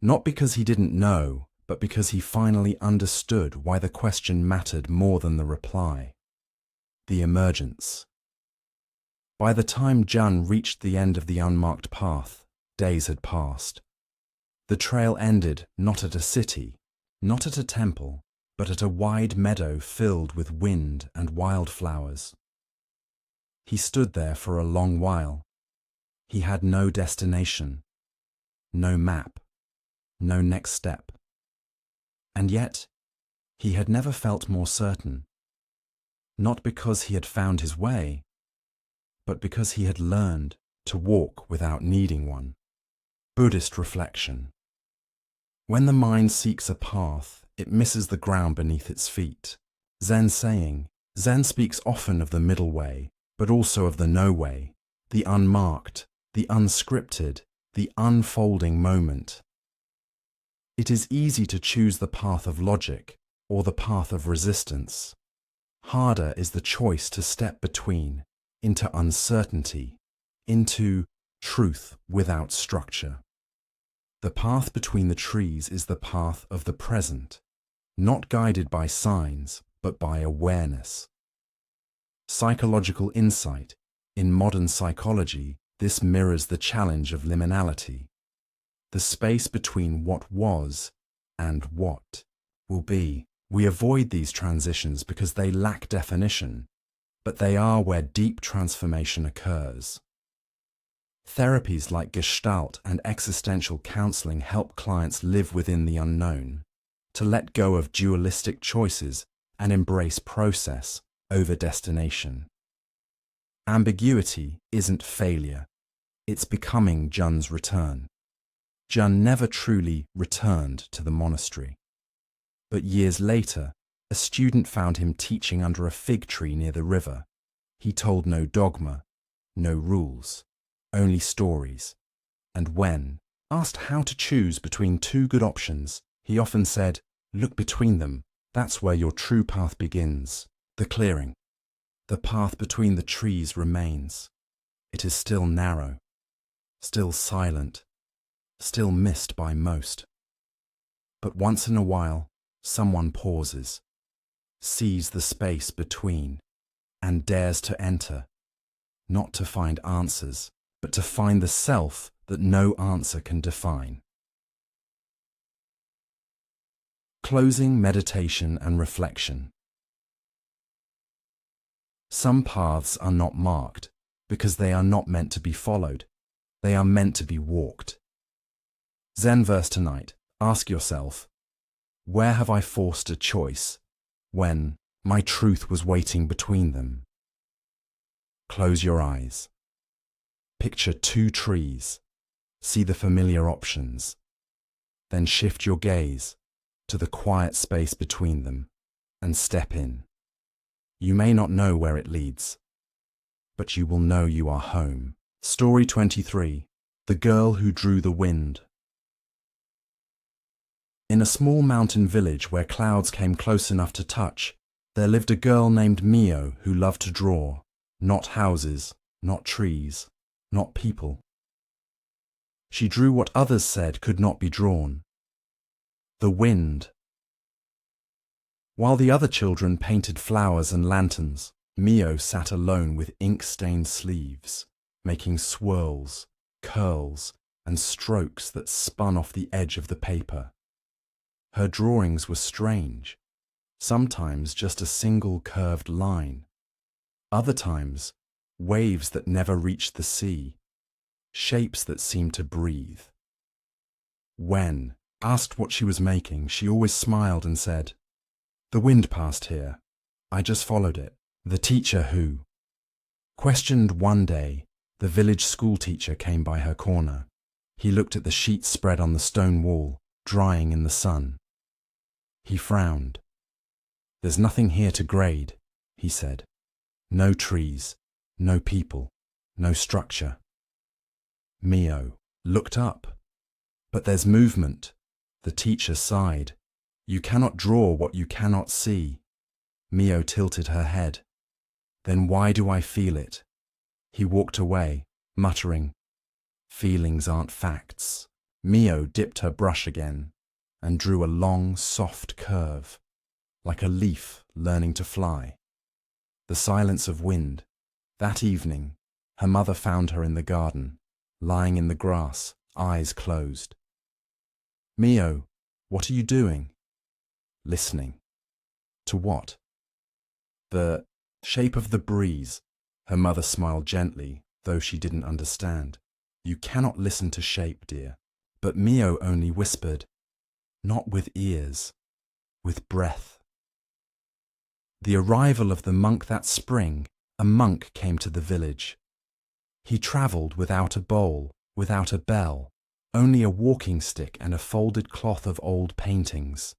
Not because he didn't know, but because he finally understood why the question mattered more than the reply. The emergence. By the time Jun reached the end of the unmarked path, days had passed. The trail ended not at a city, not at a temple, but at a wide meadow filled with wind and wildflowers. He stood there for a long while. He had no destination, no map, no next step. And yet, he had never felt more certain. Not because he had found his way, but because he had learned to walk without needing one. Buddhist reflection. When the mind seeks a path, it misses the ground beneath its feet. Zen saying. Zen speaks often of the middle way, but also of the no way, the unmarked, the unscripted, the unfolding moment. It is easy to choose the path of logic or the path of resistance. Harder is the choice to step between, into uncertainty, into truth without structure. The path between the trees is the path of the present, not guided by signs, but by awareness. Psychological insight. In modern psychology, this mirrors the challenge of liminality, the space between what was and what will be. We avoid these transitions because they lack definition, but they are where deep transformation occurs. Therapies like Gestalt and existential counseling help clients live within the unknown, to let go of dualistic choices and embrace process over destination. Ambiguity isn't failure, it's becoming Jun's return. Jun never truly returned to the monastery. But years later, a student found him teaching under a fig tree near the river. He told no dogma, no rules, only stories. And when asked how to choose between two good options, he often said, "Look between them, that's where your true path begins." The clearing. The path between the trees remains. It is still narrow, still silent, still missed by most. But once in a while, someone pauses, sees the space between, and dares to enter, not to find answers, but to find the self that no answer can define. Closing meditation and reflection. Some paths are not marked because they are not meant to be followed. They are meant to be walked. Zen verse tonight. Ask yourself, where have I forced a choice when my truth was waiting between them? Close your eyes. Picture two trees. See the familiar options. Then shift your gaze to the quiet space between them and step in. You may not know where it leads, but you will know you are home. Story 23. The Girl Who Drew the Wind. In a small mountain village where clouds came close enough to touch, there lived a girl named Mio who loved to draw, not houses, not trees, not people. She drew what others said could not be drawn. The wind. While the other children painted flowers and lanterns, Mio sat alone with ink-stained sleeves, making swirls, curls, and strokes that spun off the edge of the paper. Her drawings were strange, sometimes just a single curved line, other times waves that never reached the sea, shapes that seemed to breathe. When asked what she was making, she always smiled and said, "The wind passed here. I just followed it." The teacher who Questioned one day, the village schoolteacher came by her corner. He looked at the sheets spread on the stone wall, drying in the sun. He frowned. "There's nothing here to grade," he said. "No trees, no people, no structure." Mio looked up. "But there's movement." The teacher sighed. "You cannot draw what you cannot see." Mio tilted her head. "Then why do I feel it?" He walked away, muttering, "Feelings aren't facts." Mio dipped her brush again and drew a long, soft curve, like a leaf learning to fly. The silence of wind. That evening, her mother found her in the garden, lying in the grass, eyes closed. "Mio, what are you doing?" "Listening." "To what?" "The shape of the breeze." Her mother smiled gently, though she didn't understand. "You cannot listen to shape, dear." But Mio only whispered, "Not with ears, with breath." The arrival of the monk that spring, a monk came to the village. He travelled without a bowl, without a bell, only a walking stick and a folded cloth of old paintings.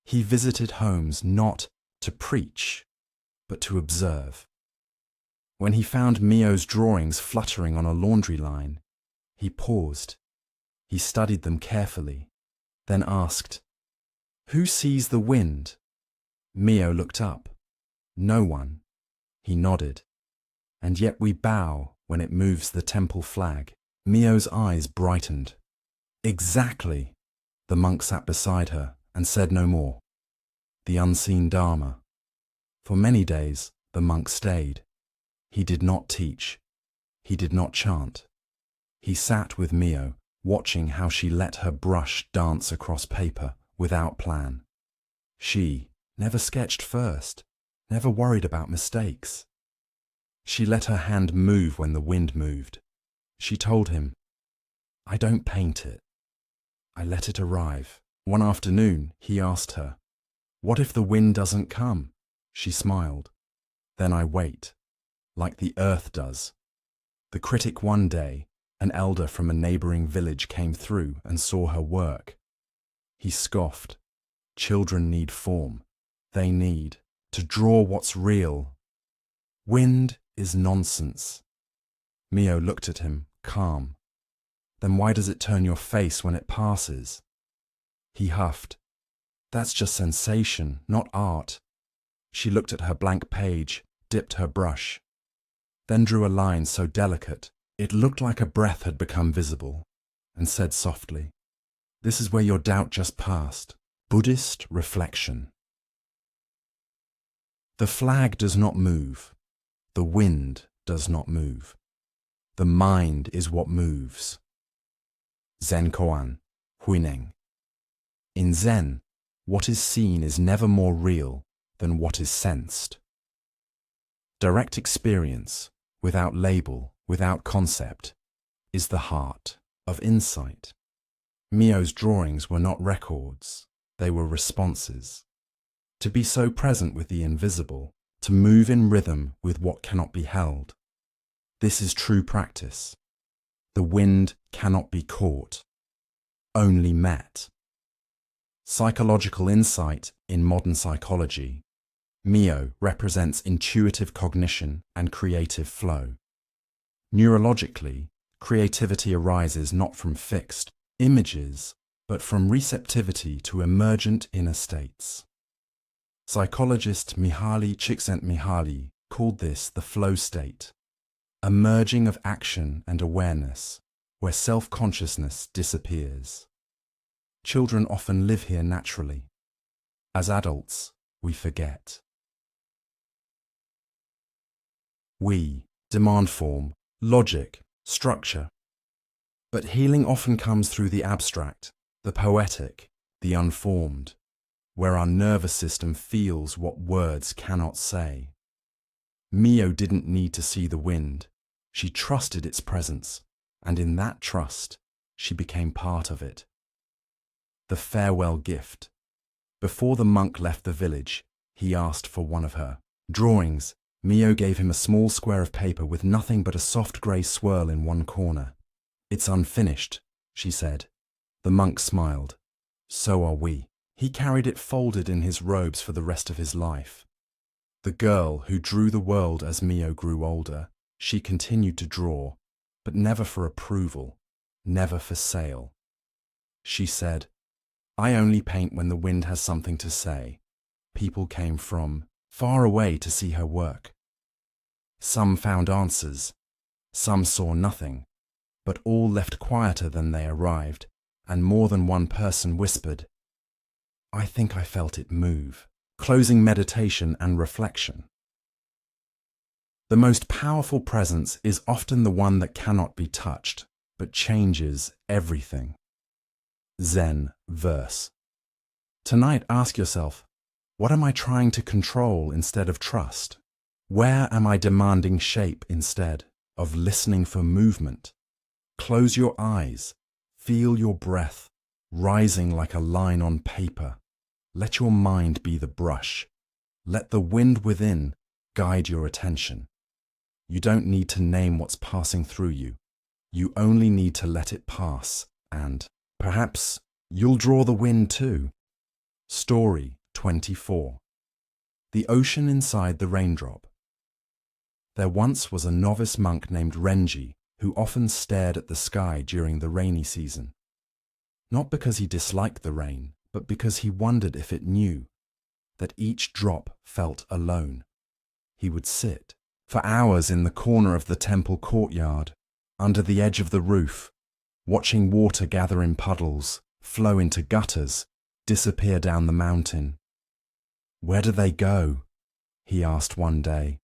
He visited homes not to preach, but to observe. When he found Mio's drawings fluttering on a laundry line, he paused. He studied them carefully, then asked, "Who sees the wind?" Mio looked up. "No one." He nodded. "And yet we bow when it moves the temple flag." Mio's eyes brightened. "Exactly." The monk sat beside her and said no more. The unseen Dharma. For many days, the monk stayed. He did not teach. He did not chant. He sat with Mio, watching how she let her brush dance across paper without plan. She never sketched first, never worried about mistakes. She let her hand move when the wind moved. She told him, "I don't paint it. I let it arrive." One afternoon, he asked her, "What if the wind doesn't come?" She smiled. "Then I wait, like the earth does." The critic one day, an elder from a neighboring village, came through and saw her work. He scoffed. "Children need form. They need to draw what's real. Wind is nonsense." Mio looked at him, calm. "Then why does it turn your face when it passes?" He huffed. "That's just sensation, not art." She looked at her blank page, dipped her brush, then drew a line so delicate it looked like a breath had become visible, and said softly, "This is where your doubt just passed." Buddhist reflection. The flag does not move. The wind does not move. The mind is what moves. Zen Koan, Huineng. In Zen, what is seen is never more real than what is sensed. Direct experience, without label, without concept, is the heart of insight. Mio's drawings were not records, they were responses. To be so present with the invisible, to move in rhythm with what cannot be held. This is true practice. The wind cannot be caught, only met. Psychological insight in modern psychology. Mio represents intuitive cognition and creative flow. Neurologically, creativity arises not from fixed images, but from receptivity to emergent inner states. Psychologist Mihaly Csikszentmihalyi called this the flow state, a merging of action and awareness, where self-consciousness disappears. Children often live here naturally. As adults, we forget. We demand form, logic, structure. But healing often comes through the abstract, the poetic, the unformed, where our nervous system feels what words cannot say. Mio didn't need to see the wind. She trusted its presence, and in that trust, she became part of it. The farewell gift. Before the monk left the village, he asked for one of her drawings Mio gave him a small square of paper with nothing but a soft grey swirl in one corner. "It's unfinished," she said. The monk smiled. "So are we." He carried it folded in his robes for the rest of his life. The girl who drew the world as Mio grew older, she continued to draw, but never for approval, never for sale. She said, "I only paint when the wind has something to say." People came from far away to see her work. Some found answers, some saw nothing, but all left quieter than they arrived, and more than one person whispered, "I think I felt it move," closing meditation and reflection. The most powerful presence is often the one that cannot be touched, but changes everything. Zen verse. Tonight ask yourself, what am I trying to control instead of trust? Where am I demanding shape instead of listening for movement? Close your eyes, feel your breath rising like a line on paper. Let your mind be the brush. Let the wind within guide your attention. You don't need to name what's passing through you. You only need to let it pass, and perhaps you'll draw the wind too. Story 24. The Ocean Inside the Raindrop. There once was a novice monk named Renji who often stared at the sky during the rainy season. Not because he disliked the rain, but because he wondered if it knew that each drop felt alone. He would sit for hours in the corner of the temple courtyard, under the edge of the roof, watching water gather in puddles, flow into gutters, disappear down the mountain. "Where do they go?" he asked one day.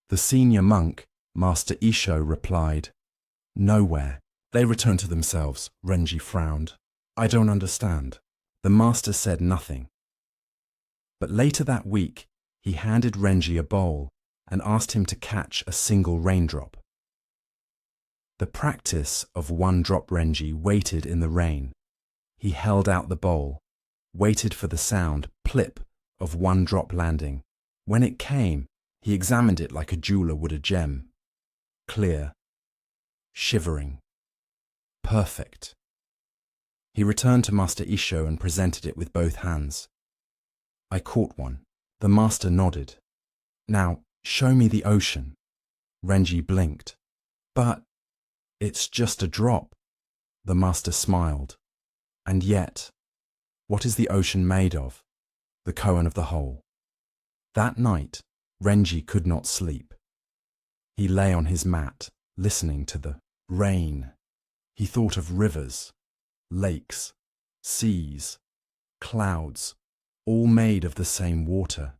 The senior monk, Master Isho, replied, "Nowhere. They return to themselves." Renji frowned. "I don't understand." The master said nothing. But later that week, he handed Renji a bowl and asked him to catch a single raindrop. The practice of one-drop Renji waited in the rain. He held out the bowl, waited for the sound, plip, of one drop landing. When it came, he examined it like a jeweler would a gem. Clear, shivering, perfect. He returned to Master Isho and presented it with both hands. "I caught one." The master nodded. "Now, show me the ocean." Renji blinked. "But it's just a drop." The master smiled. "And yet, what is the ocean made of?" "The koan of the whole." That night, Renji could not sleep. He lay on his mat, listening to the rain. He thought of rivers, lakes, seas, clouds, all made of the same water.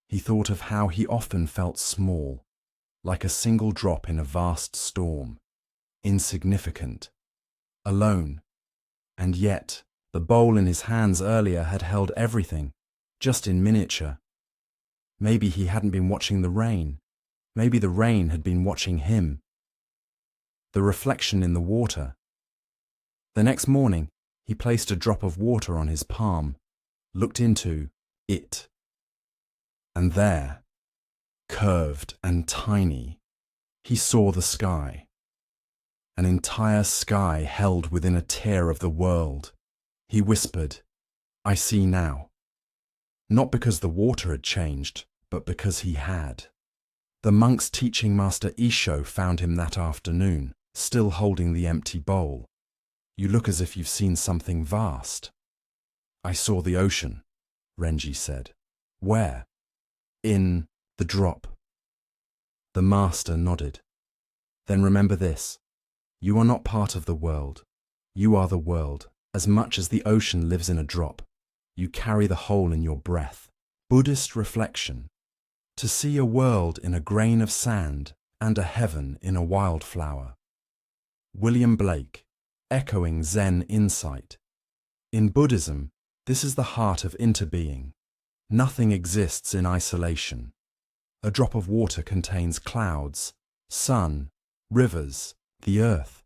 He thought of how he often felt small, like a single drop in a vast storm, insignificant, alone. And yet, the bowl in his hands earlier had held everything, just in miniature. Maybe he hadn't been watching the rain. Maybe the rain had been watching him. The reflection in the water. The next morning, he placed a drop of water on his palm, looked into it. And there, curved and tiny, he saw the sky. An entire sky held within a tear of the world. He whispered, "I see now." Not because the water had changed, but because he had. The monk's teaching master Isho found him that afternoon, still holding the empty bowl. "You look as if you've seen something vast." "I saw the ocean," Renji said. "Where?" "In the drop." The master nodded. "Then remember this. You are not part of the world. You are the world, as much as the ocean lives in a drop. You carry the whole in your breath." Buddhist reflection. To see a world in a grain of sand and a heaven in a wildflower. William Blake, echoing Zen insight. In Buddhism, this is the heart of interbeing. Nothing exists in isolation. A drop of water contains clouds, sun, rivers, the earth,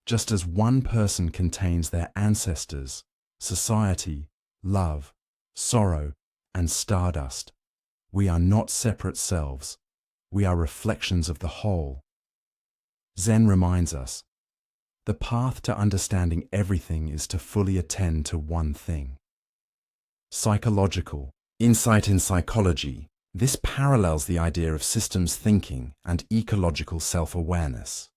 just as one person contains their ancestors, society, love, sorrow, and stardust. We are not separate selves. We are reflections of the whole. Zen reminds us, the path to understanding everything is to fully attend to one thing. Psychological. Insight in psychology. This parallels the idea of systems thinking and ecological self-awareness.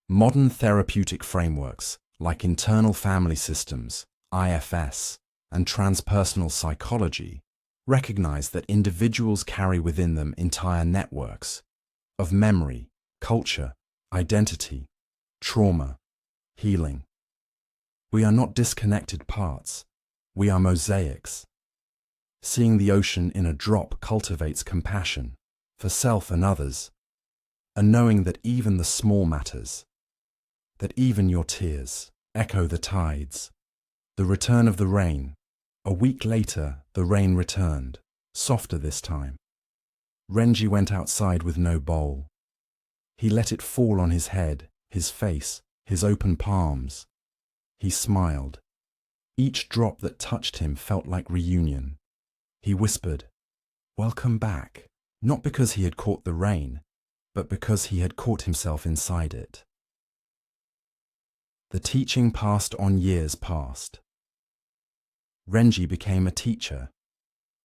Modern therapeutic frameworks, like internal family systems, IFS, and transpersonal psychology, recognize that individuals carry within them entire networks of memory, culture, identity, trauma, healing. We are not disconnected parts, we are mosaics. Seeing the ocean in a drop cultivates compassion for self and others, and knowing that even the small matters, that even your tears echo the tides. The return of the rain. A week later, the rain returned, softer this time. Renji went outside with no bowl. He let it fall on his head, his face, his open palms. He smiled. Each drop that touched him felt like reunion. He whispered, "Welcome back," not because he had caught the rain, but because he had caught himself inside it. The teaching passed on years past. Renji became a teacher.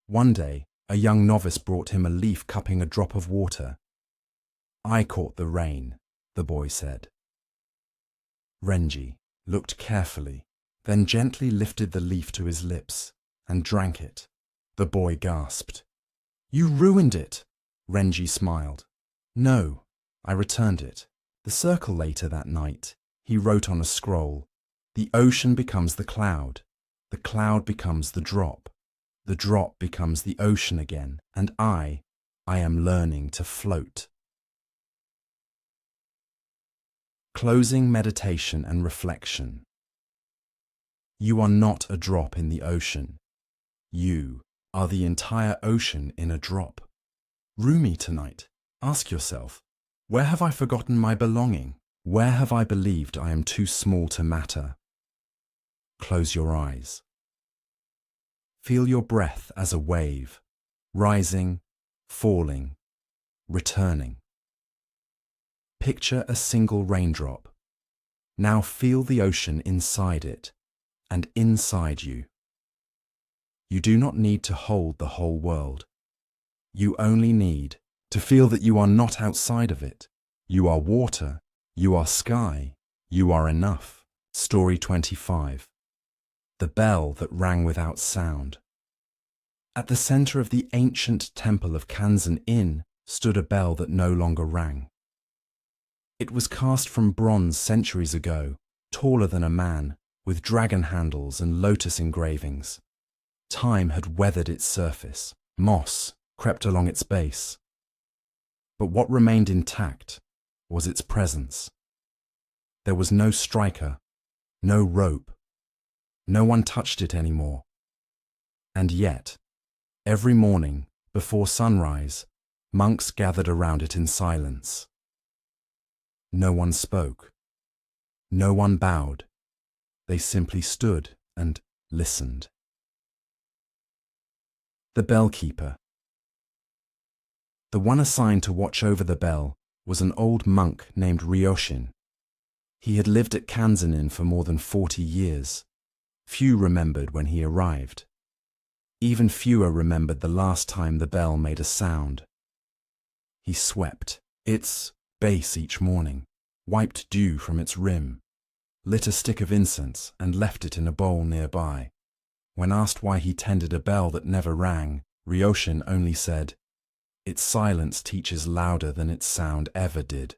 One day, a young novice brought him a leaf cupping a drop of water. "I caught the rain," the boy said. Renji looked carefully, then gently lifted the leaf to his lips and drank it. The boy gasped. "You ruined it!" Renji smiled. "No, I returned it." The circle later that night, he wrote on a scroll, "The ocean becomes the cloud becomes the drop becomes the ocean again, and I am learning to float." Closing meditation and reflection. You are not a drop in the ocean. You are the entire ocean in a drop. Rumi tonight, ask yourself, where have I forgotten my belonging? Where have I believed I am too small to matter? Close your eyes. Feel your breath as a wave, rising, falling, returning. Picture a single raindrop. Now feel the ocean inside it and inside you. You do not need to hold the whole world. You only need to feel that you are not outside of it. You are water, you are sky, you are enough. Story 25. The bell that rang without sound. At the center of the ancient temple of Kanzen Inn stood a bell that no longer rang. It was cast from bronze centuries ago, taller than a man, with dragon handles and lotus engravings. Time had weathered its surface. Moss crept along its base. But what remained intact was its presence. There was no striker, no rope. No one touched it anymore. And yet, every morning, before sunrise, monks gathered around it in silence. No one spoke. No one bowed. They simply stood and listened. The bellkeeper. The one assigned to watch over the bell was an old monk named Ryoshin. He had lived at Kanzen Inn for more than 40 years. Few remembered when he arrived. Even fewer remembered the last time the bell made a sound. He swept its base each morning, wiped dew from its rim, lit a stick of incense and left it in a bowl nearby. When asked why he tended a bell that never rang, Ryoshin only said, "Its silence teaches louder than its sound ever did."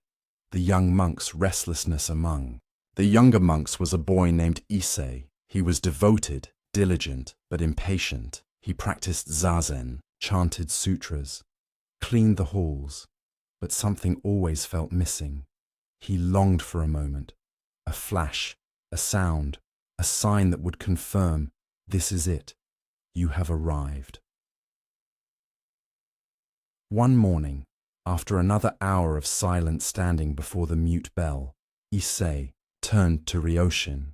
The young monk's restlessness among. The younger monks was a boy named Issei. He was devoted, diligent, but impatient. He practiced zazen, chanted sutras, cleaned the halls, but something always felt missing. He longed for a moment, a flash, a sound, a sign that would confirm, this is it, you have arrived. One morning, after another hour of silent standing before the mute bell, Issei turned to Ryoshin.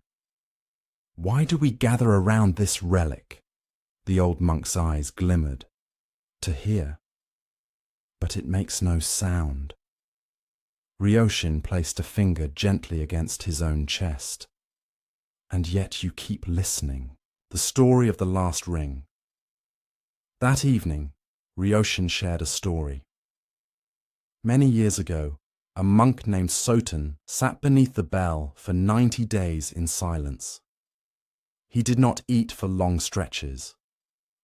"Why do we gather around this relic?" The old monk's eyes glimmered. "To hear." but it makes no sound. Ryoshin placed a finger gently against his own chest. And yet you keep listening. The story of the last ring. That evening, Ryoshin shared a story. Many years ago, a monk named Soten sat beneath the bell for 90 days in silence. He did not eat for long stretches,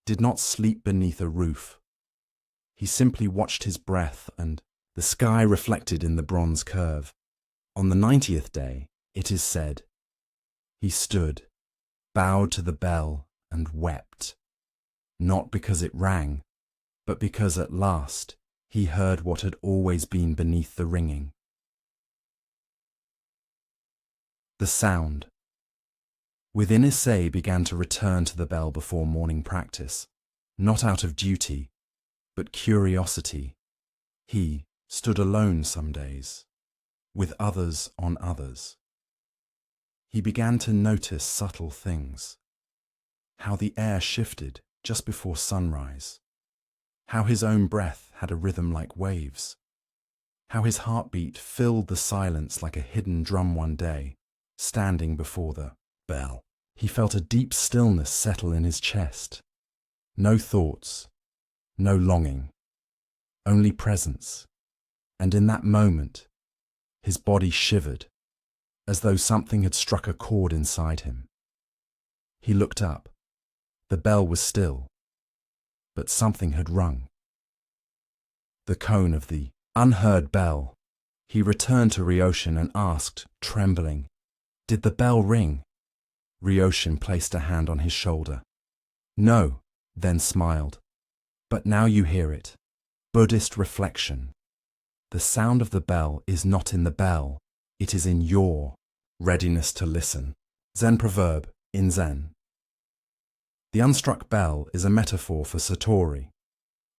did not sleep beneath a roof. He simply watched his breath and the sky reflected in the bronze curve. On the 90th day, it is said, he stood, bowed to the bell, and wept, not because it rang, but because at last he heard what had always been beneath the ringing. The sound. Within Issei began to return to the bell before morning practice, not out of duty, but curiosity. He stood alone some days, with others on others. He began to notice subtle things, how the air shifted just before sunrise, how his own breath had a rhythm like waves, how his heartbeat filled the silence like a hidden drum one day, standing before the bell. He felt a deep stillness settle in his chest. No thoughts, no longing, only presence. And in that moment, his body shivered, as though something had struck a chord inside him. He looked up. The bell was still, but something had rung. The cone of the unheard bell. He returned to Ryoshin and asked, trembling, "Did the bell ring?" Ryoshin placed a hand on his shoulder. "No," then smiled. "But now you hear it." Buddhist reflection. The sound of the bell is not in the bell, it is in your readiness to listen. Zen proverb, in Zen. The unstruck bell is a metaphor for satori,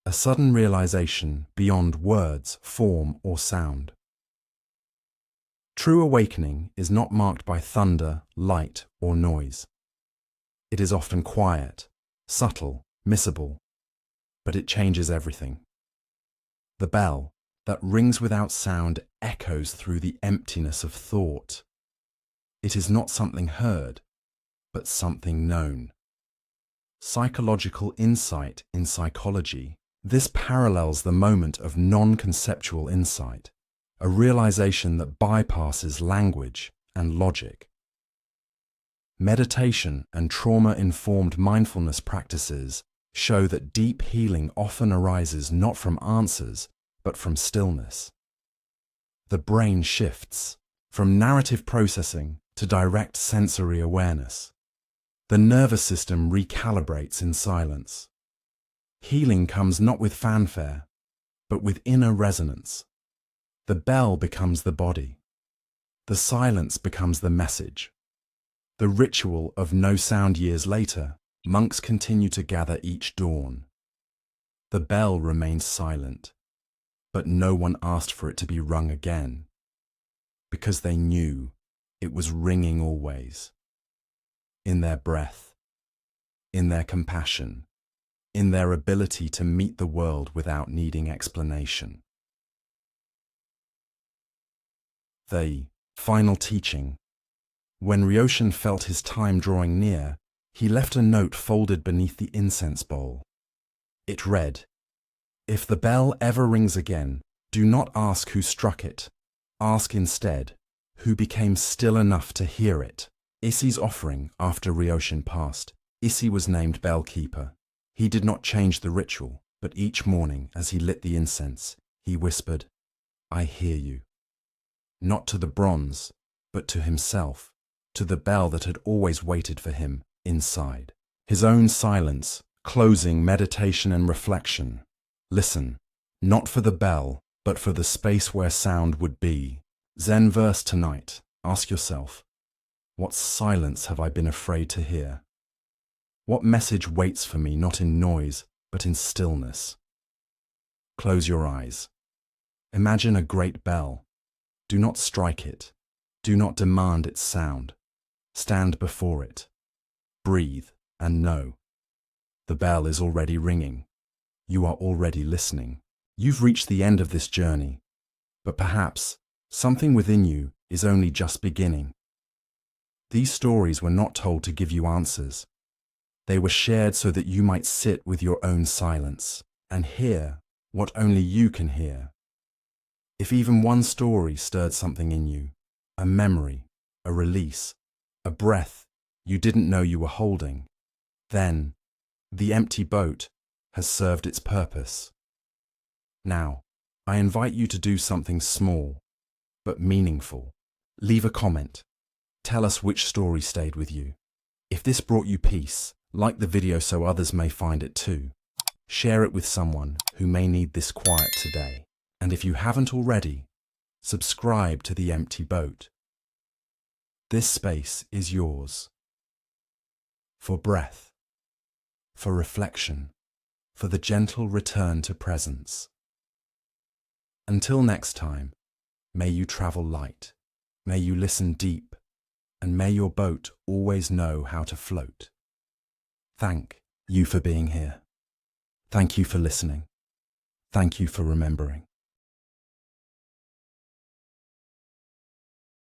a sudden realization beyond words, form, or sound. True awakening is not marked by thunder, light, or noise. It is often quiet, subtle, missable, but it changes everything. The bell that rings without sound echoes through the emptiness of thought. It is not something heard, but something known. Psychological insight in psychology. This parallels the moment of non-conceptual insight, a realization that bypasses language and logic. Meditation and trauma-informed mindfulness practices show that deep healing often arises not from answers, but from stillness. The brain shifts from narrative processing to direct sensory awareness. The nervous system recalibrates in silence. Healing comes not with fanfare, but with inner resonance. The bell becomes the body. The silence becomes the message. The ritual of no sound years later, monks continue to gather each dawn. The bell remains silent, but no one asked for it to be rung again, because they knew it was ringing always. In their breath, in their compassion, in their ability to meet the world without needing explanation. The final teaching. When Ryoshin felt his time drawing near, he left a note folded beneath the incense bowl. It read, "If the bell ever rings again, do not ask who struck it. Ask instead, who became still enough to hear it." Issei's offering after Ryoshin passed. Issei was named bellkeeper. He did not change the ritual, but each morning as he lit the incense, he whispered, "I hear you." Not to the bronze, but to himself, to the bell that had always waited for him inside. His own silence, closing meditation and reflection. Listen, not for the bell, but for the space where sound would be. Zen verse tonight. Ask yourself, what silence have I been afraid to hear? What message waits for me not in noise, but in stillness? Close your eyes. Imagine a great bell. Do not strike it. Do not demand its sound. Stand before it. Breathe and know. The bell is already ringing. You are already listening. You've reached the end of this journey, but perhaps something within you is only just beginning. These stories were not told to give you answers. They were shared so that you might sit with your own silence and hear what only you can hear. If even one story stirred something in you, a memory, a release, a breath you didn't know you were holding, then the empty boat has served its purpose. Now, I invite you to do something small, but meaningful. Leave a comment. Tell us which story stayed with you. If this brought you peace, like the video so others may find it too. Share it with someone who may need this quiet today. And if you haven't already, subscribe to The Empty Boat. This space is yours. For breath, for reflection, for the gentle return to presence. Until next time, may you travel light, may you listen deep, and may your boat always know how to float. Thank you for being here. Thank you for listening. Thank you for remembering.